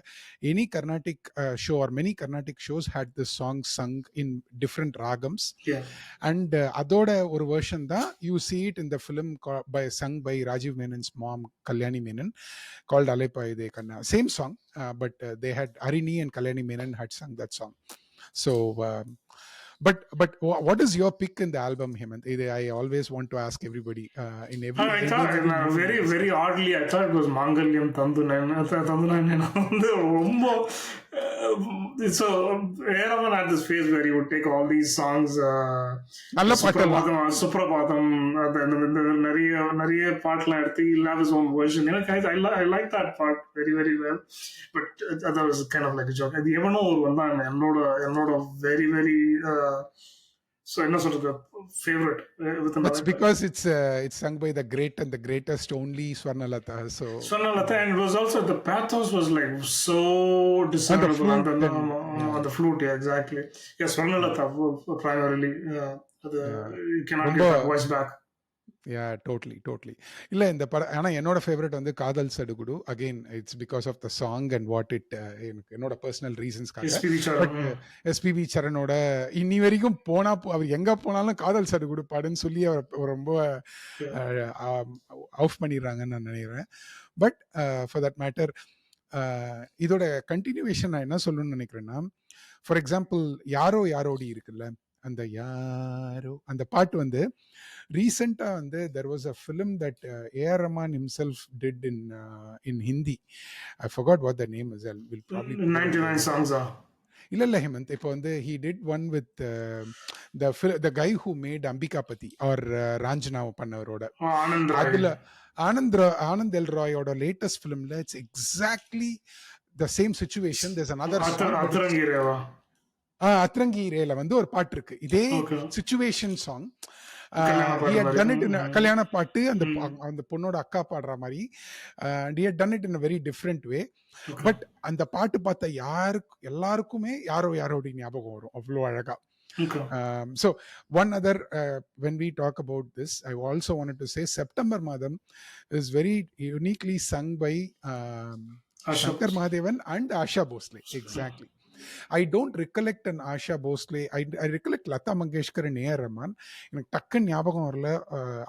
any Carnatic show or many Carnatic shows had this song Sangh in different ragams. Yeah. And அதோட ஒரு வெர்ஷன் தான் you see it in the film sung by Rajiv Menon's mom, Kalyani Menon, called Alaypaayide Kanna. Same song, but they had Harini and Kalyani Menon had sung that song. So but what is your pick in the album, Hemant? I always want to ask everybody in every I thought very, very oddly, I thought it was Mangalyam Tandunan. வந்து ரொம்ப so Eraman had this phase where he would take all these songs, நல்ல பாட்டெல்லாம், சுப்ரபாதம், நிறைய பாட்டுலாம் எடுத்து he'll have his own version. I like that part very, very well. But that was kind of like a joke. அது எவனோ ஒரு வந்தான் என்னோட very, very so என்ன சொல்றது, favorite with that's because it's sung by the great and the greatest only Swarnalatha. So Swarnalatha, and it was also the pathos was like so discernible on the flute. Yeah, exactly. Yeah, Swarnalatha primarily. You cannot get that voice back. Yeah, totally. இல்ல இந்த படம், ஆனா என்னோட favourite வந்து Kadhal Sadugudu. Again it's because of the song and what it, என்னோட personal ரீசன்ஸ்க்காக. But SPB சரணோட இன்னி வரைக்கும் போனா அவர் எங்க போனாலும் காதல் சடுகுடு பாடுன்னு சொல்லி அவர் ரொம்ப ஆஃப் பண்ணிடுறாங்கன்னு நான் நினைக்கிறேன். பட் ஃபார் தட் மேட்டர், இதோட கண்டினியூவேஷன் நான் என்ன சொல்லணும்னு நினைக்கிறேன்னா, ஃபார் எக்ஸாம்பிள் யாரோ யாரோடி இருக்குல்ல, அந்த யாரோ அந்த பாட்டு வந்து ரீசெண்டா வந்து there was a film that A.R. Rahman himself did in Hindi. I forgot what the name is. I will probably 99 songs are. இல்ல ஹேமந்த், இப்போ வந்து he did one with the guy who made Ambikapati or Ranjana பண்ணவரோட, அதுல ஆனந்த் எல் ராயோட latest ஃபிலிம்ல it's exactly the same situation. There's another Atrangi ரேல வந்து ஒரு பாட்டு இருக்கு, இதே சிச்சுவேஷன் சாங். கல்யாண பாட்டு, அந்த பொண்ணோட அக்கா பாடுற மாதிரி. he had done it in a very different way. But அந்த பாட்டு பார்த்த எல்லாருக்குமே யாரோ யாரோட ஞாபகம் வரும், அவ்வளோ அழகா. So one other, when we talk about this, I also wanted to say September Madam is very uniquely sung by Shankar Mahadevan and Asha Bhosle. Exactly. I don't recollect an Asha Bhosle. I recollect Lata Mangeshkar and A.R. Rahman. எனக்கு டக்குன்னு ஞாபகம் வரல.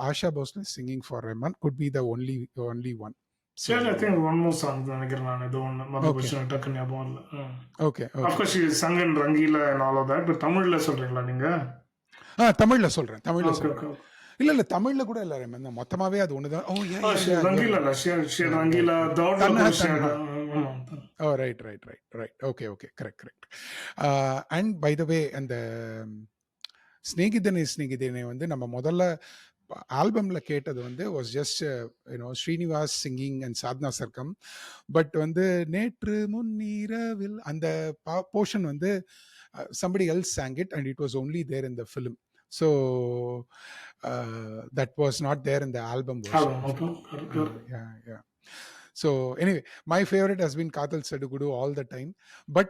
Asha Bhosle singing for Rahman could be the only one. So I think one more song நினைக்கிறேன் நான், ஏதோ ஒன்று மறுபடியும் டக்குன்னு ஞாபகம் இல்லை. Okay. Of course she sang in Rangila and all of that. But தமிழ்ல சொல்றீங்களா நீங்க? தமிழ்ல சொல்றேன். இல்ல தமிழ்ல கூட இல்ல ரமன், மொத்தமாவே அது ஒண்ணுதான். Rangeela Rangeela Oh, right. Okay, correct. And by the way, அந்த ஸ்நேகிதனே வந்து நம்ம முதல்ல ஆல்பம்ல கேட்டது வந்து was just Srinivas singing and Sadhna Sargam. But வந்து நேற்று முன்னிரவில் அந்த போர்ஷன் வந்து somebody else sang it and it was only there in the film. So that was not there in the album version. Yeah. So anyway, my favorite has been Kadal Sadugudu all the time. But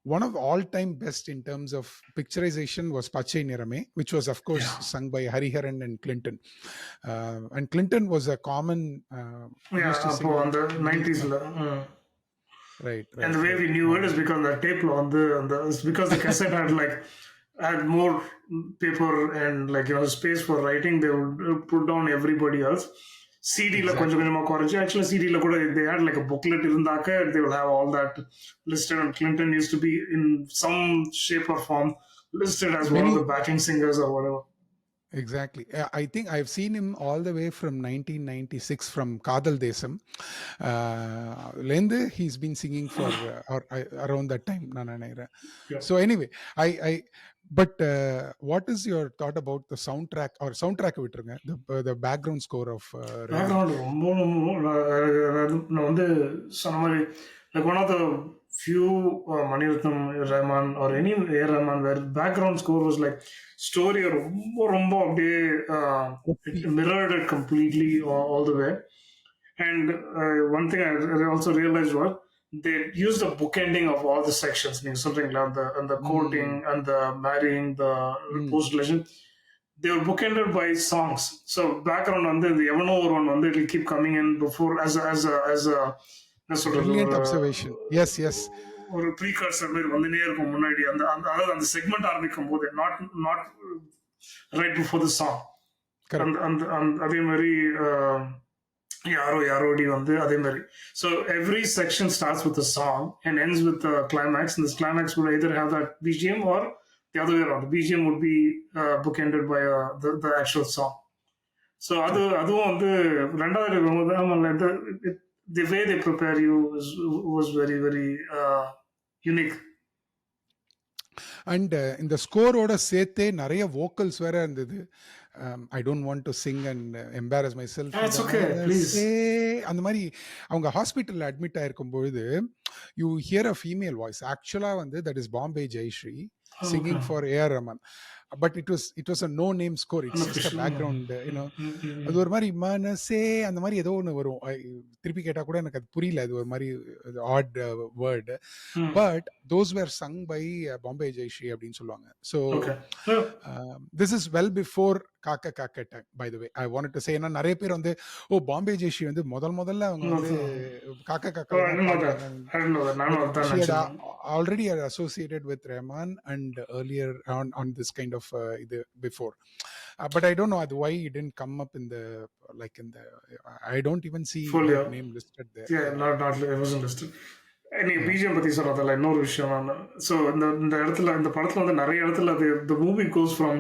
one of the all-time best in terms of picturization was Pachai Nirame, which was of course Yeah. sung by Hariharan and Clinton. And Clinton was a common Yeah, used to அப்போ sing அந்த these 90s. songs. And Right, the right, way right. we knew it is because the tape on the it's because the cassette had like had more paper and like space for writing. They would put down everybody else. CD-ல கொஞ்சம் Exactly. கொஞ்சமா குறைச்சு actually CD-ல கூட they had like a booklet இருந்தாக்க they will have all that listed, and Clinton used to be in some shape or form listed as one of Many the backing singers or whatever. exactly. I think I've seen him all the way from 1996 from Kadal Desam. Lende, he's been singing for around that time. Yeah. So anyway, I but what is your thought about the soundtrack or soundtrack விட்டுருங்க, the background score of Rahman? Background ரொம்ப நான் வந்து சொன்ன மாதிரி like one of the few Mani Ratnam Rahman or any A Rahman where background score was like story ரொம்ப ரொம்ப அப்படியே it mirrored it completely all the way. And one thing I also realized was they used the bookending of all the sections. நீங்க சொல்றீங்களா அந்த courting and the marrying, the post relation, they were bookended by songs. So background வந்து இந்த எவனோ ஒருவன் வந்து it will keep coming in before as a என்ன சொல்றது, Brilliant observation. Yes, yes. ஒரு ப்ரீகர்சர் மாதிரி வந்துனே இருக்கும் முன்னாடி அதாவது அந்த செக்மெண்ட் ஆரம்பிக்கும் போது not right before the song. Correct. அதே மாதிரி யாரோ யாரோடி வந்து அதே மாதிரி. So every section starts with a song and ends with a climax, and this climax would either have that BGM or the other way around. The BGM would be bookended by the actual song. So அதுவும் வந்து ரெண்டாவது the way they prepare you was very very unique. And இந்த ஸ்கோரோட சேர்த்தே நிறைய vocals வேற இருந்தது. I don't want to sing and embarrass myself. அந்த மாதிரி அவங்க ஹாஸ்பிட்டலில் அட்மிட் ஆயிருக்கும் பொழுது you hear a female voice. ஆக்சுவலாக வந்து that is Bombay Jayashri singing for AR Rahman. But it was a no name score. It's just a background. அது ஒரு மாதிரி மனசே அந்த மாதிரி ஏதோ ஒன்று வரும். திருப்பி கேட்டால் கூட எனக்கு அது புரியல. அது ஒரு மாதிரி odd word. But those were sung by Bombay Jayashri அப்படின்னு சொல்லுவாங்க. So this is well before Kaakha Kaakha time, by the way I want to say. ஏன்னா நிறைய பேர் வந்து பாம்பே ஜெயஸ்ரீ வந்து முதல்ல அவங்க வந்து காக்க காக்க already are associated with Rahman and earlier on this kind of before, but I don't know why it didn't come up in the I don't even see her name listed there. Not it wasn't listed. நீங்க BGM பத்தி சொல்றதுல இன்னொரு விஷயம். So இந்த இடத்துல இந்த படத்துல வந்து நிறைய இடத்துல the movie goes from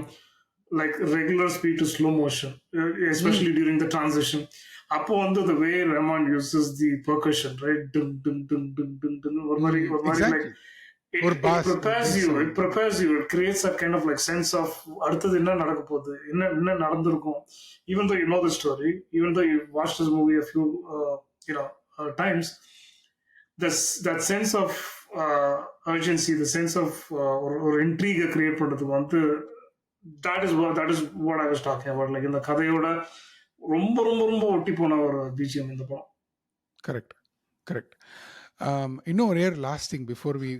like regular speed to slow motion, especially during the transition. அப்போ வந்து the way Rahman uses the percussion, right, dun dun dun dun dun dun, ஒரு மாதிரி like it prepares you, it creates that kind of like sense of அடுத்தது என்ன நடக்க போகுது, என்ன நடந்திருக்கும். Even though you know the story, even though you've watched this movie a few times, that sense of urgency, the sense of or intrigue create பண்றதுக்கு வந்து that is what I was talking about. Like இந்த கதையோட ரொம்ப ரொம்ப ரொம்ப ஒட்டி போன ஒரு பிஜிஎம் இந்த படம். கரெக்ட். இன்னும் ஒரே last thing before we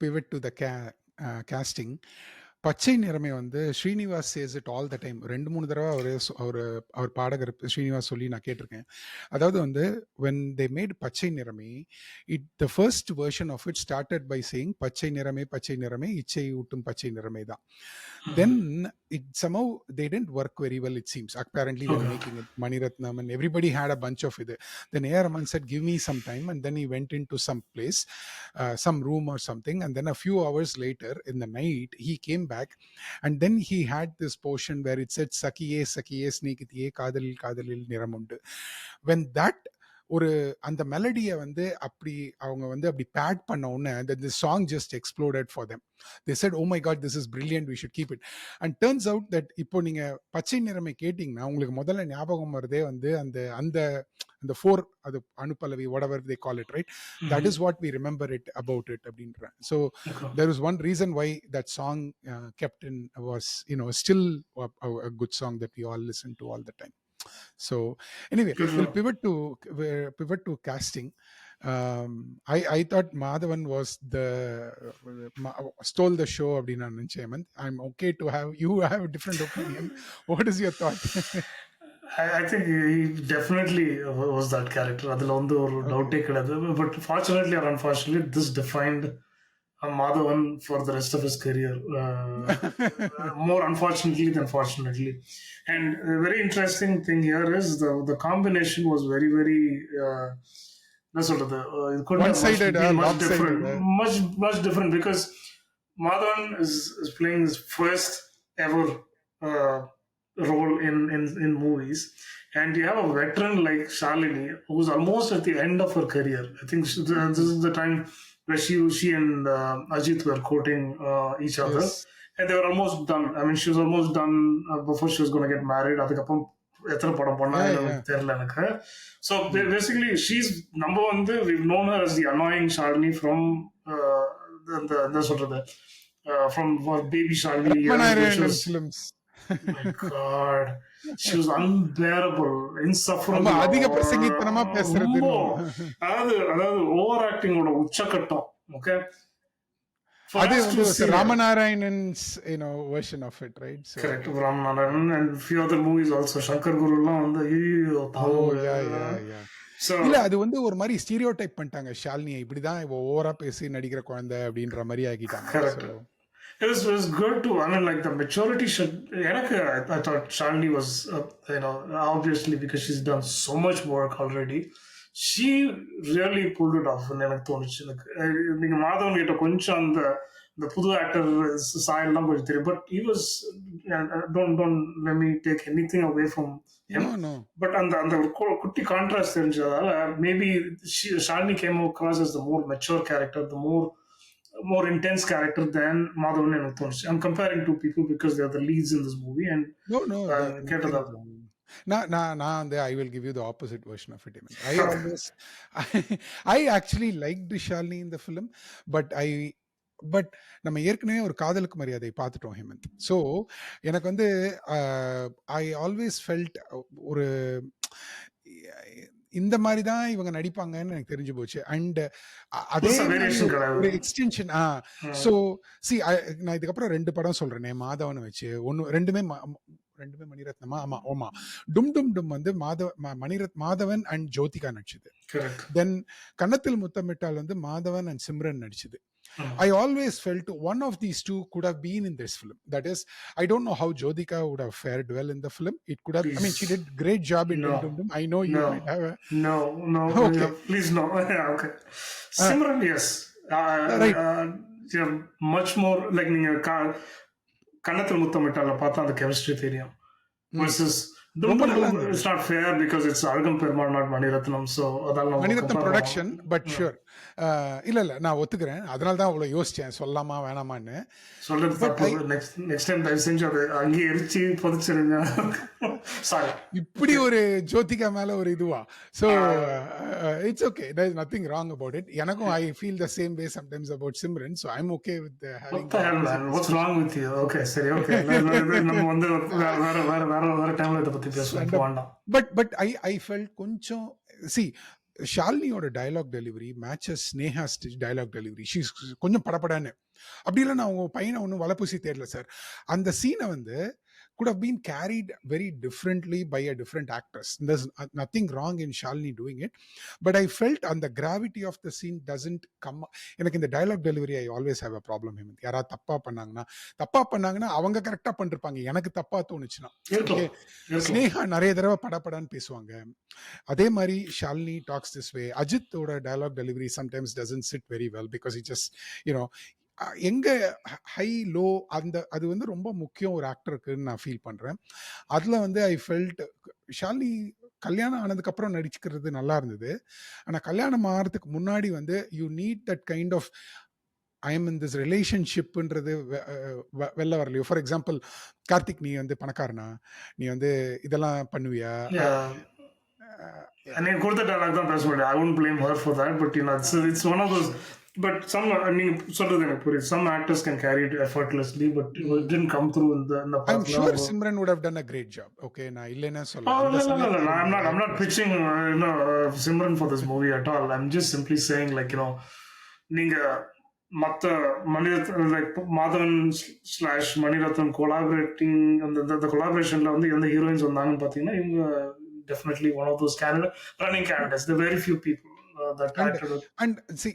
pivot to the casting. Pachai Nirame வந்து Srinivas says it all the time. 2-3 தடவை அவர் பாடகர் ஸ்ரீனிவாஸ் சொல்லி நான் கேட்டிருக்கேன். அதாவது வந்து when they made பச்சை நிறமை, the first version of it started by saying பச்சை நிறமை இச்சை ஊட்டும் பச்சை நிறமை தான். Then it somehow they didn't work very well, it seems. Apparently when making it, Maniratnam and everybody had a bunch of it. Then A.R. Rahman said give me some time, and then he went into some place, some room or something, and then a few hours later in the night he came back, and then he had this portion where it said sakiye sakiye sneekithiye kadalil niramundu. When that ஒரு அந்த மெலடியை வந்து அப்படி அவங்க வந்து அப்படி bad பண்ண உடனே the song just exploded for them. They said oh my god, this is brilliant, we should keep it. And turns out that இப்போ நீங்க பச்சை நிறமை கேட்டிங்கன்னா உங்களுக்கு முதல்ல ஞாபகம் வருதே வந்து அந்த ஃபோர் அது அனுப்பலவி whatever they call it, right? That is what we remember it about it அப்படின்ற. So there is one reason why that song kept in was still a good song that we all listen to all the time. So anyway, we'll pivot to casting. I thought Madhavan was the stole the show அப்படின்னு நான் நினைச்சேன் Hemant. I'm okay to have you have a different opinion. What is your thought? I think he definitely was that character. அதில் வந்து ஒரு Okay. டவுட்டே கிடையாது. But fortunately or unfortunately, this defined Madhavan for the rest of his career. More unfortunately than fortunately. And a very interesting thing here is the combination was very, very. What சொல்றது? It couldn't have One-sided, been much lopsided. different. Much different because Madhavan is playing his first ever uh, role in movies, and you have a veteran like Shalini who's almost at the end of her career. I think this is the time where she and Ajit were courting each other, Yes. and they were almost done. I mean, she was almost done before she was going to get married. அதுக்கப்புறம் எத்தனை படம் பண்ணாங்கன்னு Yeah. எனக்கு தெரியல எனக்கு. So basically, she's number one. We've known her as the annoying Shalini from the சொல்றது from baby Shalini years, which Ramanarayanan was films. my God, she was unbearable, ரொம்ப insufferable. அதிக பிரசங்கித்தனமா பேசுறது. ரொம்ப அதாவது ஓவர் ஆக்டிங்கோட உச்சக்கட்டம். ஓகே, அது வந்து Ramanarayanan's version of it, right? So correct. Ramanarayanan and few other movies also. Shankar குருலாம் வந்து ஐயோ oh பாவம். yeah. So இல்ல அது வந்து ஒரு மாதிரி ஸ்டீரியோ டைப் பண்ணிட்டாங்க ஷாலினியை. இப்படிதான் இவ ஓவரா பேசி நடிக்கிற குழந்தை அப்படின்ற மாதிரி ஆக்கிட்டாங்க. correct. So It was good to, I mean, like the maturity should. I thought Shalini was, obviously because she's done so much work already, she really pulled it off. எனக்கு தோணுச்சு. நீங்க மாதவன் கிட்ட கொஞ்சம் அந்த புது ஆக்டர் சாயல்லாம் கொஞ்சம் தெரியும். But he was, don't let me take anything away from him. no. But அந்த ஒரு குட்டி கான்ட்ராஸ்ட் தெரிஞ்சதால maybe Shalini came across as the more mature character, the more intense character than Madhavan and Uttansh. I'm comparing two people because they are the leads in this movie. And No. நான் I will give you the opposite version of it. I actually liked Shalini in the film, but நம்ம ஏற்கனவே ஒரு காதலுக்கு மரியாதை பார்த்துட்டோம் Hemant. So எனக்கு வந்து I always felt ஒரு இந்த மாதிரி தான் இவங்க நடிப்பாங்கன்னு எனக்கு தெரிஞ்சு போச்சு. அண்ட் அதே ஒரு எக்ஸ்டென்ஷன். ஸோ நான் இதுக்கப்புறம் 2 படம் சொல்றேனே மாதவனை வச்சு. ரெண்டுமே மணிரத்னமா. ஆமா டும் வந்து மாதவன் அண்ட் ஜோதிகா நடிச்சது. தென் கன்னத்தில் முத்தமிட்டால் வந்து மாதவன் அண்ட் சிம்ரன் நடிச்சது. I always felt one of these two could have been in this film. That is, I don't know how Jyotika would have fared well in the film. It could have. Please. I mean, she did great job in Dum Dum. I know you might have a. No. Okay. Please no. Okay. Simran, yes. Right. Much more like நீங்க கன்னத்தில் முத்தமிட்டால பார்த்தா அந்த chemistry தெரியும். Versus Dum Dum, it's not fair because it's Argam Perumal, not Maniratnam. So Maniratnam production, but sure. இல்ல நான் ஒத்துக்கிறேன். அதனால தான் அவ்வளவு யோசிச்சேன் சொல்லலாமா வேணாமான்னு. சொல்றது நெக்ஸ்ட் டைம் தயவு செஞ்சு அதை அங்கே எரிச்சு புதைச்சிருங்க. சாரி, இப்படி ஒரு ஜோதிகா மேல ஒரு இதுவா. So it's okay, there is nothing wrong about it. எனக்கும் I feel the same way sometimes about Simran. So I'm okay with having. What's wrong with you? Okay, சரி, ஓகே. நம்ம வந்து வேற டைம்ல இத பத்தி பேசலாம். வேண்டாம். பட் ஐ ஃபெல்ட் கொஞ்சம் ஷாலினியோட dialogue delivery matches Sneha's dialogue delivery. She's கொஞ்சம் படப்படான்னு. அப்படி இல்லை, நான் உங்க பையனை ஒன்றும் வலப்பூசி தேடல சார். அந்த சீனை வந்து could have been carried very differently by a different actress. There's nothing wrong in Shalini doing it, but I felt on the gravity of the scene doesn't come. எனக்கு இந்த dialogue delivery I always have a problem. யாரா தப்பா பண்ணாங்கன்னா அவங்க கரெக்டா பண்ணிருப்பாங்க, எனக்கு தப்பா தோணுச்சுன்னா. ஸ்னேகா நிறைய தடவை படப்படான்னு பேசுவாங்க. அதே மாதிரி ஷாலினி talks this way. அஜித்தோட dialogue delivery sometimes doesn't sit very well because he just எங்க ஹை லோ அது வந்து ரொம்ப முக்கியம் ஒரு ஆக்டருக்குன்னு நான் ஃபீல் பண்றேன். அதுல வந்து ஐ ஃபெல்ட் ஷாலினி கல்யாணம் ஆனதுக்கு அப்புறம் நடிச்சுக்கிறது நல்லா இருந்தது. ஆனா கல்யாணம் ஆகிறதுக்கு முன்னாடி வந்து you need that kind of I am in this ரிலேஷன்ஷிப்ன்றது வெளில வரலையோ. ஃபார் எக்ஸாம்பிள், கார்த்திக், நீ வந்து பணக்காரனா, நீ வந்து இதெல்லாம் பண்ணுவியா? கொடுத்த டைலாக் தான் பேச முடியும். I won't blame her for that, but it's one of those but நீங்க சொல்றது எனக்கு புரியுது. Some actors can carry it effortlessly, but it ம். didn't come through இந்த ஐ அம் படத்துல. ஷூர் அவங்க Simran would have done a great job. Okay, நான் இல்லைன்னா Oh, சொல்ல. அந்த no, no, no, no. சமயத்துல இருந்த I'm not actors. pitching, Simran for this movie at all. I'm just simply saying, like, நீங்க மத்த Mani Ratnam, like Madhavan slash Mani Ratnam collaborating, அந்த கொலாபரேஷன்ல வந்து எந்த ஹீரோயின்ஸ் வந்தாங்கன்னு பாத்தீங்கன்னா, இவங்க definitely one of those running candidates. The very few people that and acted with. And சி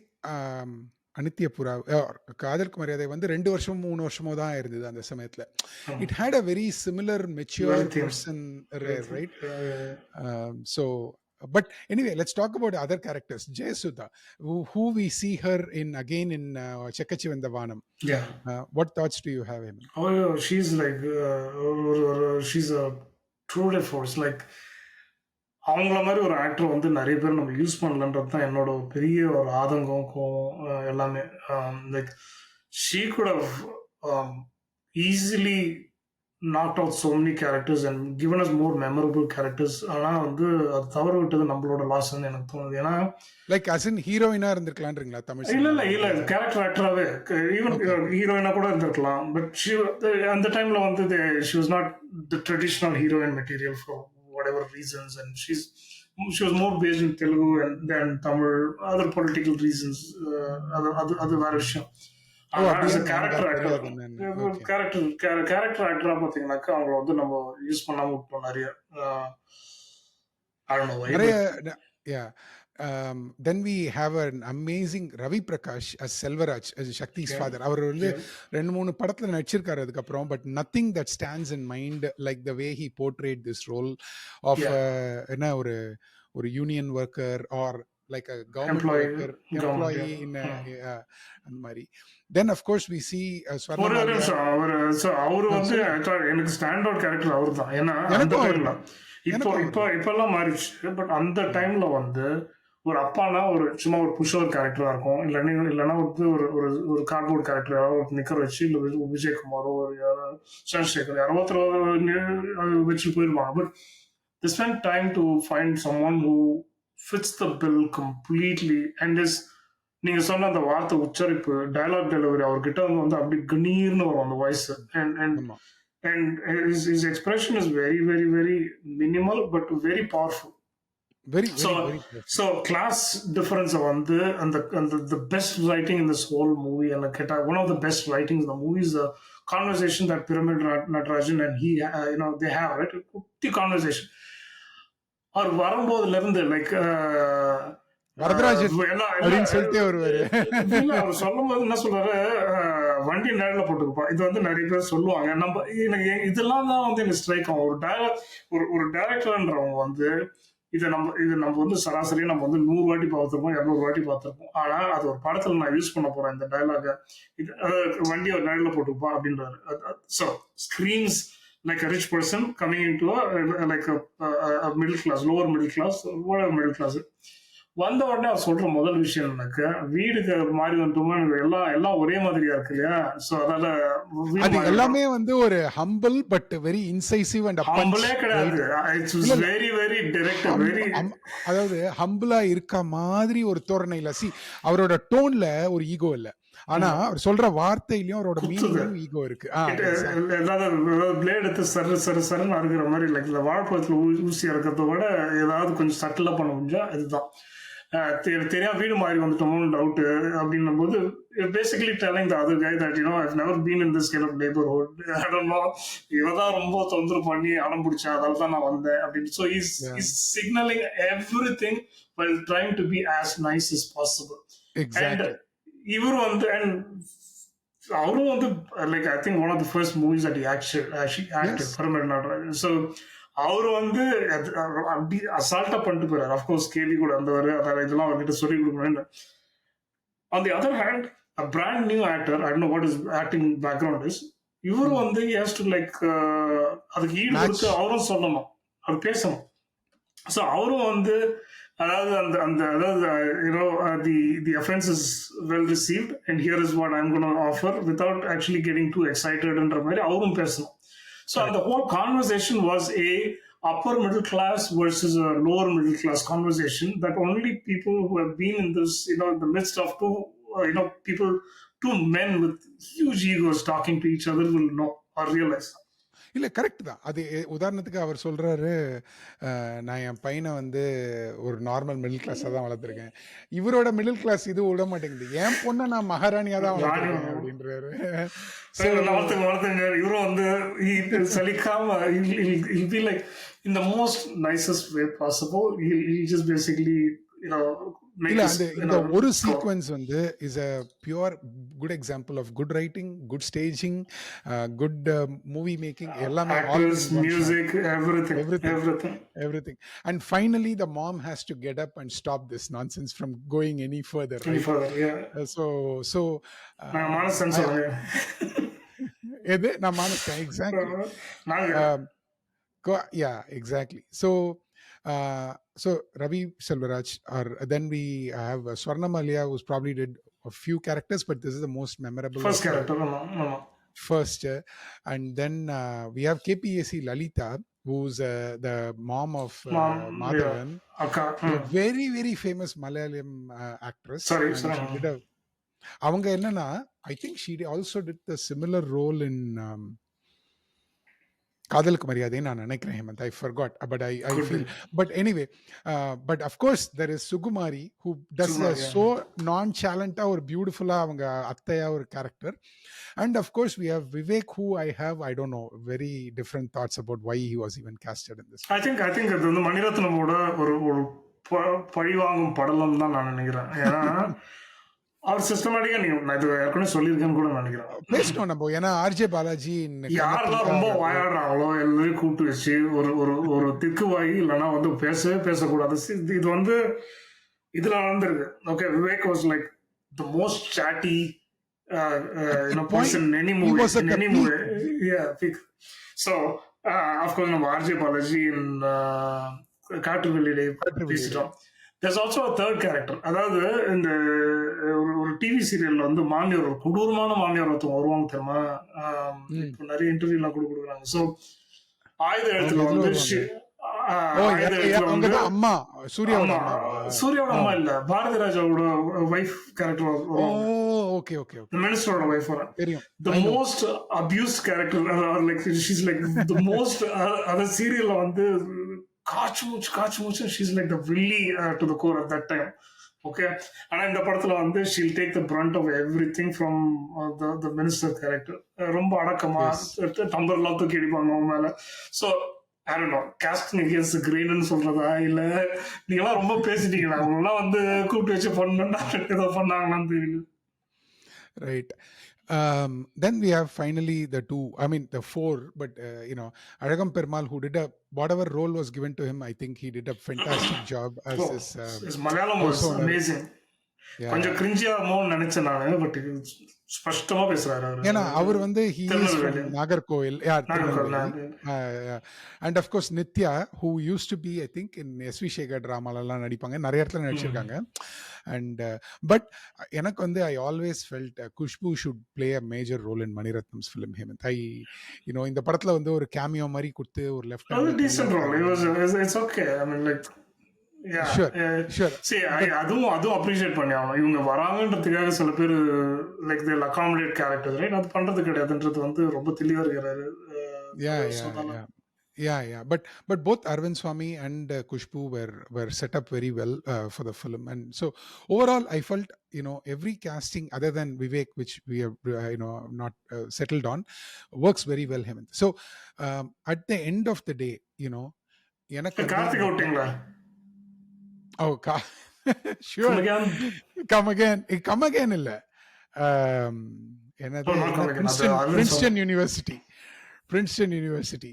அனித்ய புறா காதலுக்கு மரியாதை வந்து 2 வருஷமோ 3 வருஷமோ தான் இருந்தது அந்த சமயத்துல. It had a very similar mature Very thin. Person, Very thin. Right? So, but anyway, let's talk about other characters. Jayasudha, who we see her in again in Chekkachi Vandavanam. Yeah. What thoughts do you have, him? Oh, yeah, she's like, she's a true force. Like, அவங்கள மாதிரி ஒரு actor வந்து நிறைய பேர் நம்ம use பண்ணலன்றது தான் என்னோட பெரிய ஒரு ஆதங்கம், கோவம், எல்லாமே. Like she could have easily knocked out so many characters and given us more memorable characters. ஆனா வந்து அது தவறு விட்டது நம்மளோட லாஸ்ன்னு எனக்கு தோணுது. ஏன்னா லைக் அஸ் இன் ஹீரோயினா இருந்திருக்கலான்றீங்களா தமிழ் இல்ல கேரக்டர் ஆக்டராகவே, ஈவன் ஹீரோயினா கூட இருந்திருக்கலாம். பட் அந்த டைம்ல வந்து she was not the traditional heroine material for whatever reasons, and she was more based in Telugu and than Tamil, other political reasons. அது வேற விஷயம். கேரக்டர் ஆக்டரா பாத்தீங்கன்னாக்கா அவங்கள வந்து நம்ம யூஸ் பண்ணாம விட்டோம் நிறைய. Then we have an amazing Ravi Prakash as Selvaraj, as Shakti's father. அவர் வந்து 2-3 படத்துல நடிச்சிருக்காரு அதுக்கப்புறம், but nothing that stands in mind like the way he portrayed this role of என்ன ஒரு union worker or like a government employee in அந்த மாதிரி. Then of course we see அவரு வந்து எனக்கு ஸ்டாண்ட் அவுட் கேரக்டர் அவரு தான். ஏன்னா அந்த டைம்ல இப்பெல்லாம் மாறிச்சு, பட் அந்த டைம்ல வந்து ஒரு அப்பானா ஒரு சும்மா ஒரு புஷ்வர் கேரக்டரா இருக்கும், இல்லைன்னா வந்து ஒரு கார்ட்போர்ட் கேரக்டர் யாராவது நிக்கிற வச்சு, இல்ல விஜயகுமாரோ ஒரு சந்திரசேகர் யாரோ வச்சு போயிருவாங்க. But they spent time to find someone who fits the bill completely, and நீங்க சொன்ன அந்த வார்த்தை உச்சரிப்பு, டயலாக் டெலிவரி அவர்கிட்ட வந்து அப்படி கணீர்னு வரும் அந்த voice. and his expression is very, very, very minimal but very powerful. Very so class difference வந்து and the best writing in this whole movie, and one of the best writings in the movie is the conversation that Pyramid Natarajan and he they have, right? The conversation அவர் வரும்போதுல இருந்து like Varadarajan அப்படின்னு சொல்லிட்டே வருவாரு. அவர் சொல்லும் போது என்ன சொல்றாரு, வண்டி நேரில் போட்டுக்குப்பா. இது வந்து நிறைய பேர் சொல்லுவாங்க. நம்ம எனக்கு இதெல்லாம் தான் வந்து எனக்கு ஸ்ட்ரைக் ஆகும். ஒரு டைரக்டர்ன்றவங்க வந்து இதை நம்ம வந்து சராசரியா நம்ம வந்து 100 வாட்டி பார்த்துருப்போம், 200 வாட்டி பார்த்துருப்போம். ஆனா அது ஒரு படத்துல நான் யூஸ் பண்ண போறேன் இந்த டைலாக, வண்டியை ஒரு நேரில் போட்டுக்குப்பா அப்படின்றாரு. So screens like a rich person coming into a middle class, lower middle class, whatever middle class. வந்த உடனே அவர் சொல்ற முதல் விஷயம் எனக்கு, வீடுக்கு மாறி வந்துட்டோமா, எல்லாம் ஒரே மாதிரியா இருக்கு இல்லையா? சோ அதனால அது எல்லாமே வந்து ஒரு ஹம்பிள் பட் வெரி இன்சைசிவ் அண்ட் ஹம்பிளே கிடையாது. It's very very direct, very, அதாவது ஹம்பிளா இருக்க மாதிரி ஒரு தோரணையில அவரோட டோன்ல ஒரு ஈகோ இல்ல, ஆனா அவர் சொல்ற வார்த்தையிலயும் அவரோட மீனிங்லயும் ஈகோ இருக்கு. பிளேட் எடுத்து சருன்னு அறுக்கிற மாதிரி, லைக் இந்த வாழைப்பழத்துல ஊசியா இருக்கிறத விட ஏதாவது கொஞ்சம் சட்டிலா பண்ண முடிஞ்சா இதுதான். தெரியாம வீடு மாறி வந்துட்டோமோ டவுட் அப்படின்னும் போது basically telling the other guy that I've never been in this kind of neighborhood. I don't know, இவதான் ரொம்ப தொந்தரவு பண்ணி அடம் பிடிச்சா, அதால தான் நான் வந்தேன் அப்படின்னு. So he's signaling everything while trying to be as nice as possible. Exactly. And இவரு வந்து அவரும் வந்து like I think one of the first movies that he actually acted Pyramid Natarajan. So அவரு வந்து அப்படி அசால்ட்டா பண்ணிட்டு போறாரு. அஃப்கோர்ஸ் கேள்வி கூட அந்த இதெல்லாம் அவர்கிட்ட சொல்லி கொடுக்கணும். On the other hand a brand new actor, I don't know what his acting background is, இவரு வந்து he has to like அதுக்கு ஈடு கொடுத்து அவரும் சொல்லணும், அவர் பேசணும். ஸோ அவரும் வந்து அதாவது the offense is well received and here is what I'm going to offer without actually getting too excited ன்ற மாதிரி அவரும் பேசணும். So the whole conversation was a upper middle class versus a lower middle class conversation that only people who have been in this, in the midst of two people, two men with huge egos talking to each other will know or realize. இல்ல correct தான். அது உதாரணத்துக்கு அவர் சொல்றாரு, நான் என் பையனை வந்து ஒரு normal middle கிளாஸா தான் வளர்த்துருக்கேன். இவரோட மிடில் கிளாஸ் இது விட மாட்டேங்குது. என் பொண்ணை நான் மகாராணியா தான் வளர்த்துருக்கேன் அப்படின்றாரு. இவரும் வந்து சலிக்காம he'll be like in the most nicest way possible. He'll just basically, இல்ல அந்த இந்த ஒரு சீக்வென்ஸ் வந்து is a pure good example of good writing, good staging, good movie making, எல்லாமே actors, music, everything. And finally the mom has to get up and stop this nonsense from going any further, right? So நான் மானசன் சொல்றேன். எது நான் மானசன் exactly. Yeah, exactly. So Ravi Selvaraj, or then we have Swarna Malia, who's probably did a few characters, but this is the most memorable first character. First, and then we have KPAC Lalita, who's the mom of Madhavan, a very very famous Malayalam actress. Sorry. அவங்க என்னன்னா, I think she also did the similar role in காதலுக்கு மரியாதைன்னு நான் நினைக்கிறேன் Hemant. I forgot, but I feel. But anyway, but of course there is Sugumari, who does so nonchalant-ஆ ஒரு பியூட்டிஃபுல்லா அவங்க அத்தையா ஒரு character. And of course we have Vivek, who I don't know, very different thoughts about why he was even casted in this. I think அது வந்து மணிரத்னமோட ஒரு பழிவாங்கும் படலம் தான் நான் நினைக்கிறேன். ஏன்னா அவர் சிஸ்டமேட்டிக்கா நான் இது ஏற்கனவே சொல்லியிருக்கேன்னு கூட நினைக்கிறேன். பேசணும் நம்ம, ஏன்னா ஆர்ஜே பாலாஜி யாரெல்லாம் ரொம்ப வாயாடுறாங்களோ எல்லாரையும் கூப்பிட்டு வச்சு ஒரு திக்கு வாங்கி இல்லைன்னா வந்து பேசக்கூடாது. இது வந்து இதுல நடந்திருக்கு. Okay, Vivek was like the most சாட்டி person in any movie. Yeah. So of course நம்ம ஆர்ஜே பாலாஜி காட்டு வெளியிலே பேசிட்டோம். There's also a third character. அதாவது இந்த ஒரு டிவி சீரியல்ல வந்து மாமியார், ஒரு கொடூரமான மாமியார் ஒருத்தவங்க வருவாங்க தெரியுமா? இப்போ நிறைய இன்டர்வியூ எல்லாம் கொடுக்குறாங்க. ஸோ ஆயுத எழுத்துல வந்து அம்மா சூர்யாவோட அம்மா இல்ல, பாரதி ராஜாவோட வைஃப் கேரக்டர். ஓகே மினிஸ்டரோட வைஃப் தெரியும். The most abuse character, like she's like the most. அந்த சீரியல்ல வந்து காச்சு மூச்சு she's like the really to the core at that time. Okay, ஆனா இந்த படத்துல வந்து she'll take the brunt of everything from the minister character. ரொம்ப அடக்கமா டம்பர்லாம் தூக்கி அடிப்பாங்க அவங்க மேல. So I don't know, casting against the grain ன்னு சொல்றதா இல்ல நீங்களாம் ரொம்ப பேசிட்டீங்களா, அவங்களாம் வந்து கூப்பிட்டு வச்சு பண்ணா ஏதோ பண்ணாங்கன்னு தெரியல. Right. Then we have finally the four, but Azhagam Perumal, who did whatever role was given to him, I think he did a fantastic job as his Malayalam was amazing. கொஞ்சம் கிரிஞ்சியா மோன்னு நினைச்சேன் நானு, பட் ஸ்பஷ்டமா பேசுறாரு. ஏன்னா அவர் வந்து Nagercoil. And of course Nithya, who used to be I think in SV Shekhar drama எல்லாம் நடிப்பாங்க, நிறைய இடத்துல நடிச்சிருக்காங்க. And but எனக்கு வந்து I always felt Kushbu should play a major role in Maniratnam's film. Hemant, இந்த படத்துல வந்து ஒரு cameo மாதிரி கொடுத்து ஒரு left hand decent role. It's okay. I mean, like sure. See, அதுவும் அப்ரிஷியேட் பண்ணி ஆகணும். இவங்க வராங்கன்றதுக்காக சில பேர் like they'll accommodate characters, right? அது பண்றது கிடையாதுன்றது வந்து ரொம்ப தெளிவா இருக்கிறாரு. Yeah. But both Arvind Swamy and Kushbu were set up very well for the film, and so overall I felt every casting other than Vivek, which we have not settled on, works very well. Hemant. So at the end of the day, எனக்கு Karthik விட்டீங்களா? Oh, sure. Come again இல்ல, என்னது Princeton University.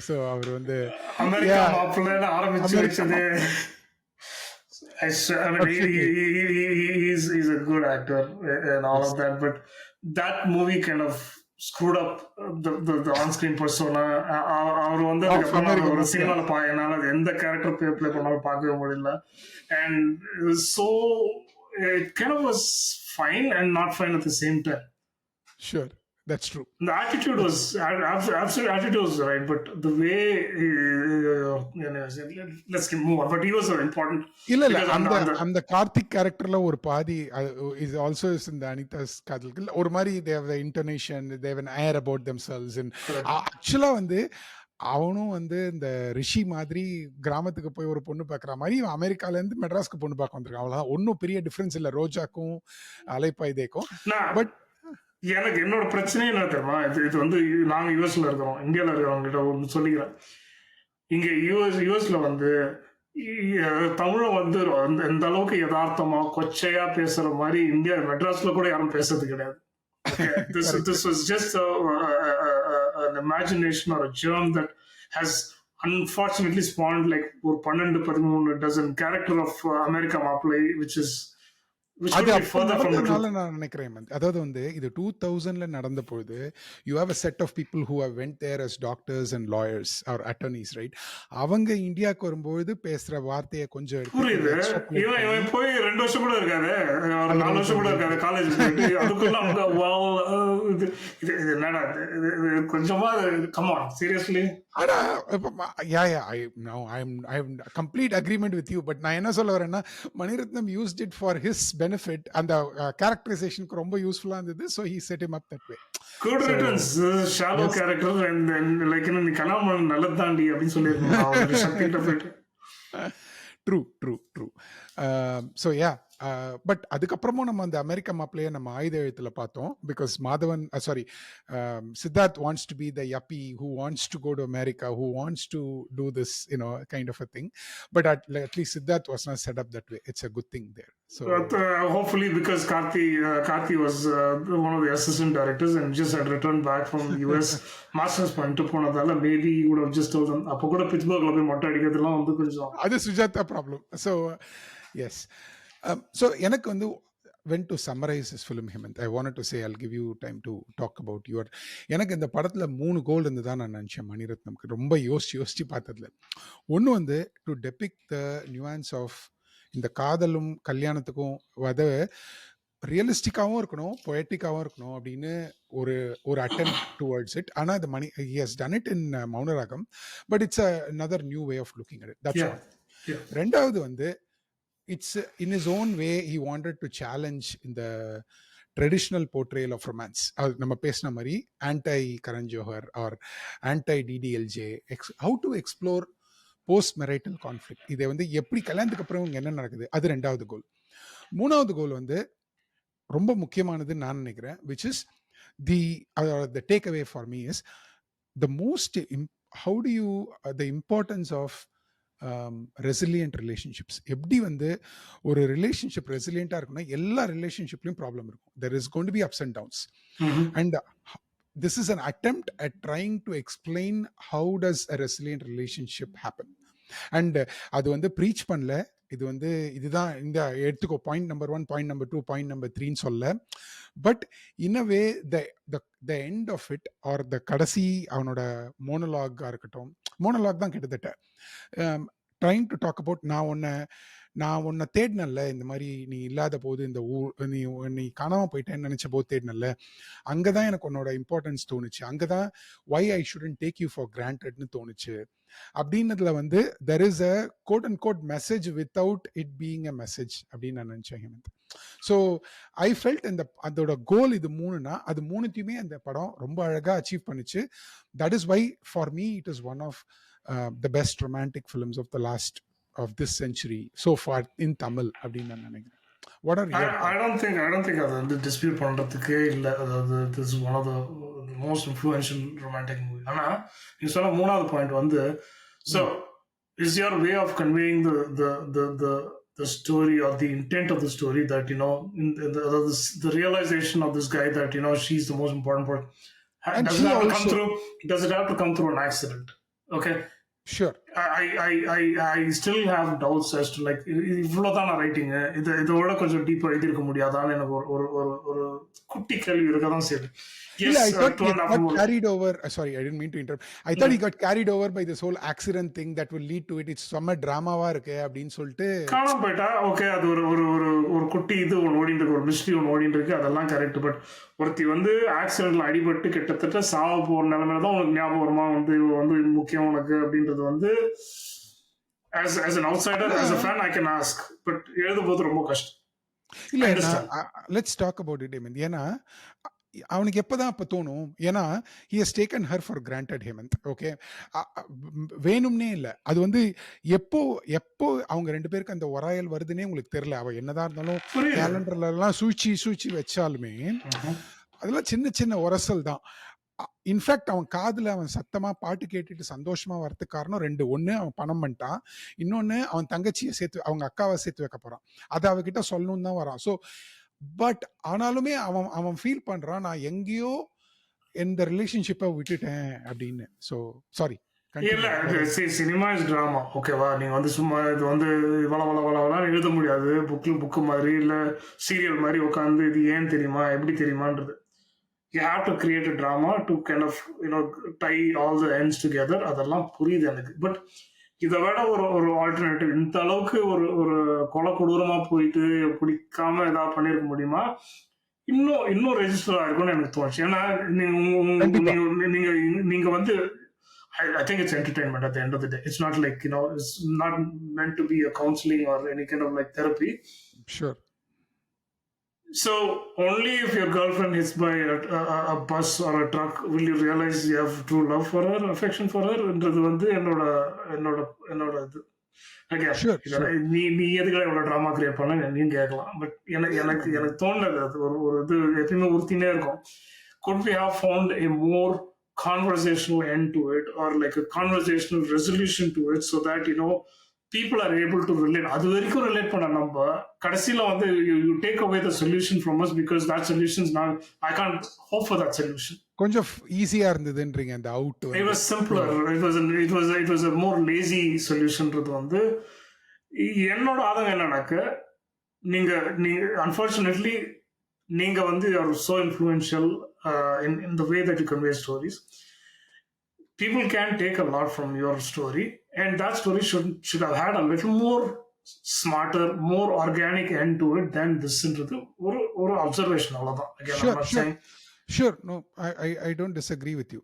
So அவர் வந்து America மாப்பிள்ளைன்னு ஆரம்பிச்சு வச்சது. He's a good actor and all of that, but that movie kind of screwed up the on-screen persona. அவர் வந்து ஒரு சினிமால என்னால எந்த கேரக்டர் பிளே பண்ணாலும் பார்க்கவே முடியல. And so it kind of was fine and not fine at the same time. Sure, that's true. The attitude was absolute attitude was right, but the way let's move on. But he was important இல்ல இல்ல because அந்த அந்த அந்த கார்த்திக் கேரக்டர்ல ஒரு பாதி is also is இந்த அனிதாஸ் காதல்கள் ஒரு மாதிரி தேவ் த இன்டர்னேஷன் Dev an air about themselves and correct. ஆக்சுவலா வந்து அவனும் வந்து இந்த ரிஷி மாதிரி கிராமத்துக்கு போய் ஒரு பொண்ணு பார்க்குற மாதிரி இவன் அமெரிக்கால இருந்து மெட்ராஸ்க்கு பொண்ணு பார்க்க வந்திருக்கான். அவ்வளவுதான், ஒன்றும் பெரிய டிஃபரன்ஸ் இல்லை ரோஜாக்கும் அலைப்பாய்தேக்கும். நான் பட் எனக்கு என்னோட பிரச்சனையே என்ன தெரியுமா, இது வந்து நாங்க யூஎஸ்ல இருக்கிறோம், இந்தியாவில் இருக்கிறவங்க கிட்ட ஒன்று சொல்லிக்கிறேன். இங்க யூஎஸ்ல வந்து தமிழை வந்து இந்த அளவுக்கு யதார்த்தமா கொச்சையா பேசுற மாதிரி இந்தியா மெட்ராஸ்ல கூட யாரும் பேசுறது கிடையாது. This was just an imagination or a germ that has unfortunately spawned like ஒரு 12-13 dozen character of America Maplay, which அது could be அப்போ further from the நடந்ததுனால truth. நான் நினைக்கிறேன் அதாவது வந்து இது 2000ல நடந்த பொழுது you have a set of people who have went there as doctors and lawyers or attorneys, right? அவங்க இந்தியாவுக்கு வரும்போது பேசுற வார்த்தையை கொஞ்சம் புரியுது. இவன் போய் 2 வருஷம் கூட இருக்காது, ஒரு 4 வருஷம் கூட இருக்காது காலேஜ் போயிட்டு, அதுக்குள்ள அவங்க இது என்னடா இது கொஞ்சமா கம் ஆன் சீரியஸ்லி. ஆனா I am complete agreement with you. But நான் என்ன சொல்ல வரேன்னா Mani Ratnam used it for his benefit. அந்த கேரக்டரைசேஷனுக்கு ரொம்ப யூஸ்ஃபுல்லா இருந்தது. So he set him up that way. Good returns shallow character and like நீ கலாமன் நல்லது தாண்டி அப்படின்னு சொல்லியிருக்கேன். ட்ரூ. ஸோ யா, பட் அதுக்கப்புறமும் நம்ம அந்த அமெரிக்கா மாப்பிளைய நம்ம ஆயுத எழுத்துல பார்த்தோம். Because Madhavan Siddharth wants to be the yuppie who wants to go to America, who wants to do this kind of a thing. But at least Siddharth was not set up that way. It's a good thing there. So hopefully because Karthi was one of the assistant directors and just had returned back from the US masters பண்ணிட்டு போனதால maybe he would have just told them அப்போ கூட பிட்ஸ்பர்க்ல போய் மொட்டை அடிக்கிறதுலாம் வந்து கொஞ்சம் அது Sujatha problem. So yes, so எனக்கு வந்து when to summarize this film, Hemant, I wanted to say, I'll give you time to talk about your எனக்கு இந்த படத்துல 3 கோல் இருந்து தான் நான் நினச்சேன் மணிரத்னம்க்கு. ரொம்ப யோசிச்சு பார்த்ததுல ஒன்று வந்து டு டெபிக் த நியூஆன்ஸ் ஆஃப் இந்த காதலும் கல்யாணத்துக்கும் அதை ரியலிஸ்டிக்காகவும் இருக்கணும், பொயட்டிக்காகவும் இருக்கணும் அப்படின்னு ஒரு அட்டெம்ப்ட் டுவர்ட்ஸ் இட். ஆனால் இந்த he has done it in Mouna Ragam, but இட்ஸ் another new way of looking at it. That's one. ரெண்டாவது வந்து it's in his own way he wanted to challenge in the traditional portrayal of romance. நம்ம பேசின மாதிரி anti Karan Johar or anti DDLJ, how to explore post marital conflict. இதை வந்து எப்படி கல்யாணத்துக்கு அப்புறம் இங்கே என்ன நடக்குது, அது ரெண்டாவது கோல். மூணாவது கோல் வந்து ரொம்ப முக்கியமானது நான் நினைக்கிறேன், which is the takeaway for me is the most how do you the importance of resilient relationships. எப்படி வந்து ஒரு ரிலேஷன்ஷிப் ரெசிலியண்டாக இருக்குன்னா எல்லா ரிலேஷன்ஷிப்லையும் ப்ராப்ளம் இருக்கும். There is going to be ups and downs. And this is an attempt at trying to explain how does a resilient relationship happen. And அது வந்து ப்ரீச் பண்ணல, இது வந்து இதுதான் இந்த எடுத்துக்கோ point number 1, point number 2, point number 3ன்னு சொல்ல. But in a way the end of it or the கடைசி அவனோட மோனோலாகாக இருக்கட்டும், மோனோலாக் தான் கிட்டத்தட்ட ட்ரைங் டு டாக் அபவுட் நான் உன்னை தேடினல்ல, இந்த மாதிரி நீ இல்லாத போது இந்த நீ காணாமல் போயிட்டேன்னு நினச்ச போது தேடினல்ல, அங்கே தான் எனக்கு உன்னோட இம்பார்ட்டன்ஸ் தோணுச்சு, அங்கே தான் why I shouldn't take you for கிராண்டட்னு தோணுச்சு. அப்படின்னதுல வந்து there is a code and code message without it being a message அப்படின்னு நான் நினச்சேன் ஹேமந்த். ஸோ ஐ ஃபெல்ட் அதோட கோல் இது 3னா அது 3த்தையுமே அந்த படம் ரொம்ப அழகாக அச்சீவ் பண்ணிச்சு. That is why for me it is one of the best romantic films of the last of this century so far in Tamil அப்படின்னு நான் நினைக்கிறேன். What are your I don't think அது வந்து dispute பண்றதுக்கே இல்ல. அதாவது this is one of the most influential romantic movie. ஆனா நீ சொன்ன மூணாவது பாயிண்ட் வந்து so is your way of conveying the story or the intent of the story that the realization of this guy that she's the most important part, does it have to come through an accident? Okay, sure. I still have doubts as to like இவ்வளவுதான் writing இதோட கொஞ்சம் டீப்பா எழுதிருக்க முடியாதான்னு எனக்கு ஒரு குட்டி கேள்வி இருக்கதான் சரி. Yes, I thought he got carried over. Sorry, I didn't mean to interrupt. I thought he got carried over by this whole accident thing that will lead to it. It's some drama-வா இருக்கு அப்படின்னு சொல்லிட்டு காணாம போயிட்டா. Okay, அது ஒரு குட்டி இது ஓடிட்டு இருக்கு, ஒரு மிஸ்ட்ரி ஒன்று ஓடிட்டு இருக்கு, அதெல்லாம் கரெக்ட். பட் ஒருத்தி வந்து ஆக்சிடென்ட்ல அடிபட்டு கிட்டத்தட்ட சாவ போற நிலைமையில தான் உனக்கு ஞாபகம் வருமா வந்து முக்கியம் உனக்கு அப்படின்றது வந்து as an outsider, ஆனா as a fan, I can ask. But எழுதும்போது ரொம்ப கஷ்டம். இல்ல I நான் understand. Let's talk about it Hemanth. ஏன்னா அவனுக்கு எப்பதான் அப்ப தோணும், ஏன்னா he has taken her for granted Hemanth. Okay, வேணும்னே இல்ல. அது வந்து எப்போ எப்போ அவங்க ரெண்டு பேருக்கு அந்த உராயல் வருதுன்னே உங்களுக்கு தெரியல. அவ என்னதான் இருந்தாலும் புரியுது. கேலண்டர்ல எல்லாம் சூழ்ச்சி வச்சாலுமே அதெல்லாம் சின்ன சின்ன உரசல் தான். இன்ஃபேக்ட் அவன் காதுல அவன் சத்தமா பாட்டு கேட்டுட்டு சந்தோஷமா வரதுக்கு காரணம் ரெண்டு. ஒண்ணு அவன் பணம் பண்ணிட்டான், இன்னொன்னு அவன் தங்கச்சியை சேர்த்து அவங்க அக்காவை சேர்த்து வைக்க போறான். அதை அவகிட்ட சொல்லணும் தான் வரான். ஸோ பட் ஆனாலுமே அவன் அவன் ஃபீல் பண்றான், நான் எங்கேயோ இந்த ரிலேஷன்ஷிப்பை விட்டுட்டேன் அப்படின்னு. ஸோ சாரி, இல்ல கண்டினியூ. சினிமா இஸ் டிராமா, ஓகேவா? நீங்க வந்து சும்மா இது வந்து வள எழுத முடியாது. புக்கு மாதிரி இல்ல சீரியல் மாதிரி உட்காந்து இது ஏன் தெரியுமா எப்படி தெரியுமான்றது. You have to create a drama to kind of tie all the ends together. அதெல்லாம் புரியுது எனக்கு. பட் இதை விட ஒரு ஒரு ஆல்டர்னேட்டிவ், இந்த அளவுக்கு ஒரு ஒரு கொலை கொடூரமா போயிட்டு பிடிக்காம ஏதாவது பண்ணிருக்க முடியுமா? இன்னும் இன்னும் ரெஜிஸ்டர் ஆயிருக்கும்னு எனக்கு தோணுச்சு. ஏன்னா கண்டிப்பா. நீங்க நீங்க வந்து I think it's entertainment at the end of the day. It's not like, it's not meant to be a counseling or any kind of like therapy. Sure. So only if your girlfriend hits by a bus or a truck will you realize you have true love for her, affection for her. என்றது வந்து என்னோட என்னோட என்னோட இது. Again, Sure, sure. நீ எதுக்குள்ள இவ்வளவு drama create பண்ண நீங்க கேட்கலாம். பட் எனக்கு தோணுது அது ஒரு ஒரு இது எப்பயுமே உறுத்தினே இருக்கும். Could we have found a more conversational end to it, or like a conversational resolution to it, so that people are able to relate. அது வரைக்கும் ரிலேட் பண்ண நம்ம கடைசியில வந்து you take away the solution from us because that solution is now I can't hope for that solution. கொஞ்சம் ஈஸியா இருந்ததுன்றீங்க அந்த out. It was simpler. It was a more lazy solutionன்றது வந்து என்னோட ஆதங்கம் என்னன்னாக்க, நீங்க unfortunately நீங்க வந்து you are so influential in the way that you convey stories. People can take a lot from your story, and that story should have had a little more smarter, more organic end to it than this. Into ஒரு observation அவ்வளவுதான். Again, I'm not saying. Sure, no, I don't disagree with you.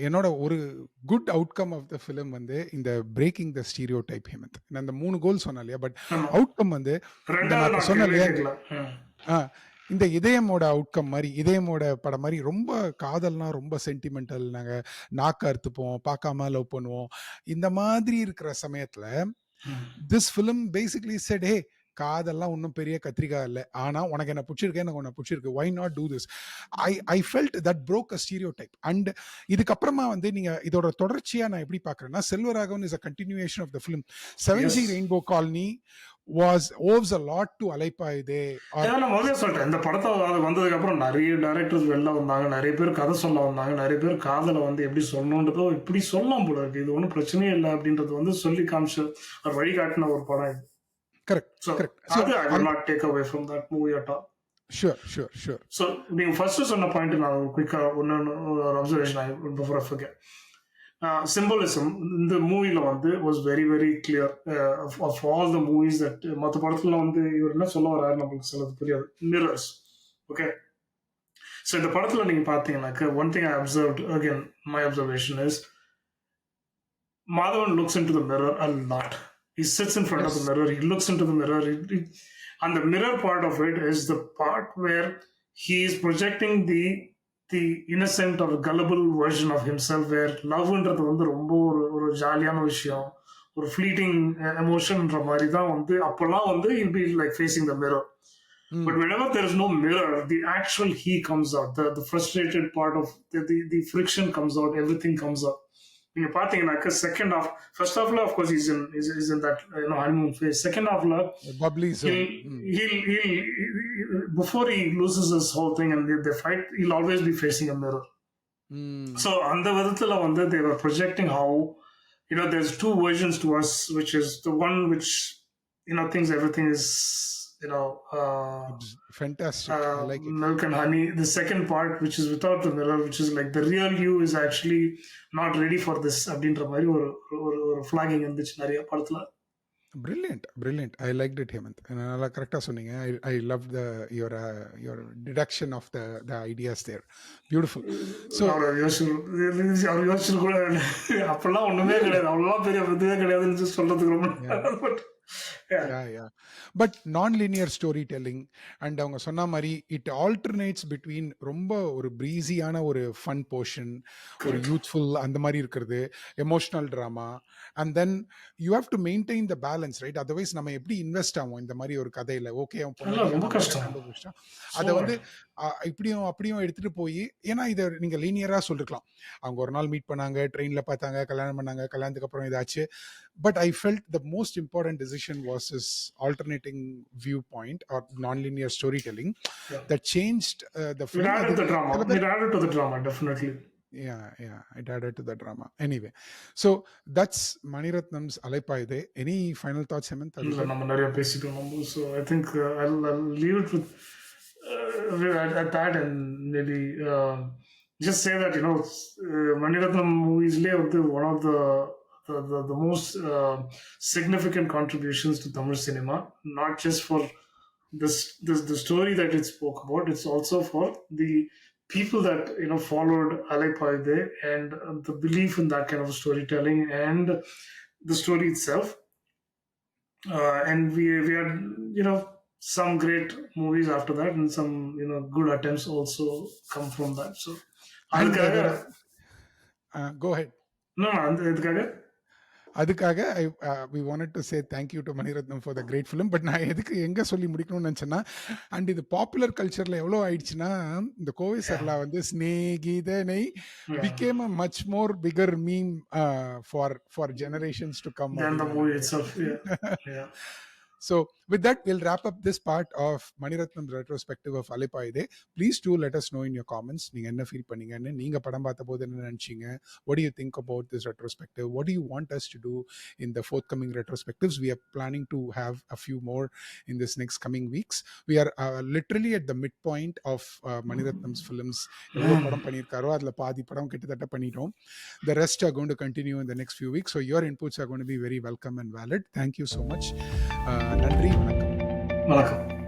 என்னோட ஒரு good outcome of the film வந்து இந்த breaking the stereotype Hemanth. நான் இந்த 3 கோல் சொன்னேன் இல்லையா, பட் அவுட்கம் வந்து சொன்னேன் இல்லையா, இந்த இதயமோட அவுட்கம் மாதிரி, இதயமோட படம் மாதிரி ரொம்ப காதல்னா ரொம்ப சென்டிமெண்டல், நாங்கள் நாக்க அறுத்துப்போம், பார்க்காம லவ் பண்ணுவோம், இந்த மாதிரி இருக்கிற சமயத்தில் திஸ் ஃபிலிம் பேசிக்லி செட், ஹே காதெல்லாம் ஒன்றும் பெரிய கத்திரிக்காய் இல்லை, ஆனால் உனக்கு என்ன பிடிச்சிருக்கு, எனக்கு உன்னை பிடிச்சிருக்கு, why not do this. I felt that broke a stereotype. அண்ட் இதுக்கப்புறமா வந்து நீங்கள் இதோட தொடர்ச்சியாக நான் எப்படி பார்க்குறேன்னா, Selvaraghavan is a continuation of the film. 7G rainbow colony owes a lot to Alaipayuthey. நான் முதல்ல சொல்லிட்டேன், இந்த படத்தை வந்ததுக்கு அப்புறம் நிறைய டைரக்டர்ஸ் வெளில வந்தாங்க, நிறைய பேர் கதை சொல்ல வந்தாங்க, நிறைய பேர் காதலை வந்து எப்படி சொல்லணுன்றதோ இப்படி சொல்லலாம் போல இருக்கு, இது ஒன்றும் பிரச்சனையே இல்லை அப்படின்றது வந்து சொல்லி காமிச்சு ஒரு வழிகாட்டின ஒரு படம் இது. Correct. அது I will not take away from that movie at all. Sure. So நீங்க ஃபர்ஸ்ட் சொன்ன பாயிண்ட் நான் குயிக்கா ஒரு observation before I forget. Symbolism இந்த மூவில வந்து was very very clear of all the movies that மற்ற படத்துல வந்து இவர் என்ன சொல்ல வர்றாரு நம்மளுக்கு சிலது புரியாது. Mirrors, okay. So இந்த படத்துல நீங்க பாத்தீங்கன்னாக்க, one thing I observed, again my observation is, Madhavan looks into the mirror a lot. He sits in front of the mirror, he looks into the mirror, and the mirror part of it is the part where he is projecting the innocent or gullible version of himself, where loveன்றது வந்து ரொம்ப ஒரு ஜாலியான விஷயம், ஒரு fleeting emotionன்ற மாதிரி தான் வந்து அப்பெல்லாம் வந்து he'll be like facing the mirror. But whenever there is no mirror, the actual he comes out, the frustrated part of the friction comes out, everything comes out. நீங்க பாத்தீங்கன்னாக்க செகண்ட் ஹாஃப், ஃபர்ஸ்ட் ஹாஃப்ல of course he's in that honeymoon phase. Second halfல bubbly zone. He'll before he loses his whole thing and they fight, he'll always be facing a mirror. So அந்த விதத்துல வந்து they were projecting how there's two versions to us, which is the one which thinks everything is fantastic, I like it, milk and honey. The second part, which is without the mirror, which is like the real you is actually not ready for this அப்படின்ற மாதிரி ஒரு flagging இருந்துச்சு நிறைய படத்துல. Brilliant, brilliant. I liked it Hemanth. நல்லா கரெக்ட்டா சொன்னீங்க. I love your deduction of the ideas there. Beautiful. So அவர் யோசிச்சு கூட அப்பெல்லாம் ஒண்ணுமே கிடையாது. அவ்வளோலாம் பெரிய இதுவே கிடையாதுன்னு சொல்றதுக்கு ரொம்ப yeah. But yeah. But nonlinear story telling and அவங்க சொன்ன மாரி இட் ஆல்டர்னேட்ஸ் பிட்வீன் ரொம்ப ஒரு ப்ரீஸியான ஒரு ஃபன் போர்ஷன், ஒரு யூத்ஃபுல் அந்த மாரி இருக்கிறது, emotional drama and then you have to maintain the balance right? Otherwise நம்ம எப்படி இன்வெஸ்ட் ஆவோம் இந்த மாரி ஒரு கதையில? ஓகே அவன் அதெல்லாம் பொண்டாட்டிய ரொம்ப நல்லபடியா கஷ்டம். கண்டுபிடிச்சிட்டான். ஸோ அத வந்து இப்படியும் அப்படியும் எடுத்துட்டு போயி ஏன்னா இத நீங்க லீனியரா சொல்லிருக்கலாம். அவங்க ஒரு நாள் மீட் பண்ணாங்க, ட்ரெயின்ல பார்த்தாங்க, கல்யாணம் பண்ணாங்க, கல்யாணத்துக்கு அப்புறம் இதாச்சு. But I felt the most important decision was his alternating viewpoint or non-linear storytelling yeah. that changed the It film. added the drama. சில பேர் It added to the drama, definitely. yeah, it added to the drama. Anyway, so that's Maniratnam's Alaipaide. Any final thoughts, Hemant? இல்ல நம்ம நிறைய பேசிட்டோம் நம்ம. So I think I'll leave it with at that and maybe just say that Maniratnam moviesலயே வந்து one of the most significant contributions to Tamil cinema, not just for the story that it spoke about, it's also for the people that followed Alaipaide and the belief in that kind of storytelling and the story itself. And we had some great movies after that, and some good attempts also come from that. So And அதுக்காக go ahead. அதுக்காக we wanted to say thank you to Maniratnam for the great film. But நான் எதுக்கு எங்க சொல்லி முடிக்கணும்னு நினைச்சேன்னா, and இது popular கல்ச்சர்ல எவ்வளோ ஆயிடுச்சுன்னா, இந்த கோவை சர்லா வந்து ஸ்நேகிதனை became a much more bigger meme for generations to come. than the movie itself. Yeah. So with that, we'll wrap up this part of Maniratnam's retrospective of Alaipaide. Please do let us know in your comments. நீங்க என்ன feel பண்ணீங்கன்னு, நீங்க படம் பார்த்தபோது என்ன நினைச்சீங்க? What do you think about this retrospective? What do you want us to do in the forthcoming retrospectives? We are planning to have a few more in this next coming weeks. We are literally at the midpoint of Maniratnam's films. எவ்வளோ படம் பண்ணியிருக்காரோ அதில் பாதி படம் கிட்டத்தட்ட பண்ணிட்டோம். The rest are going to continue in the next few weeks. So your inputs are going to be very welcome and valid. Thank you so much. நன்றி, வணக்கம். வணக்கம்.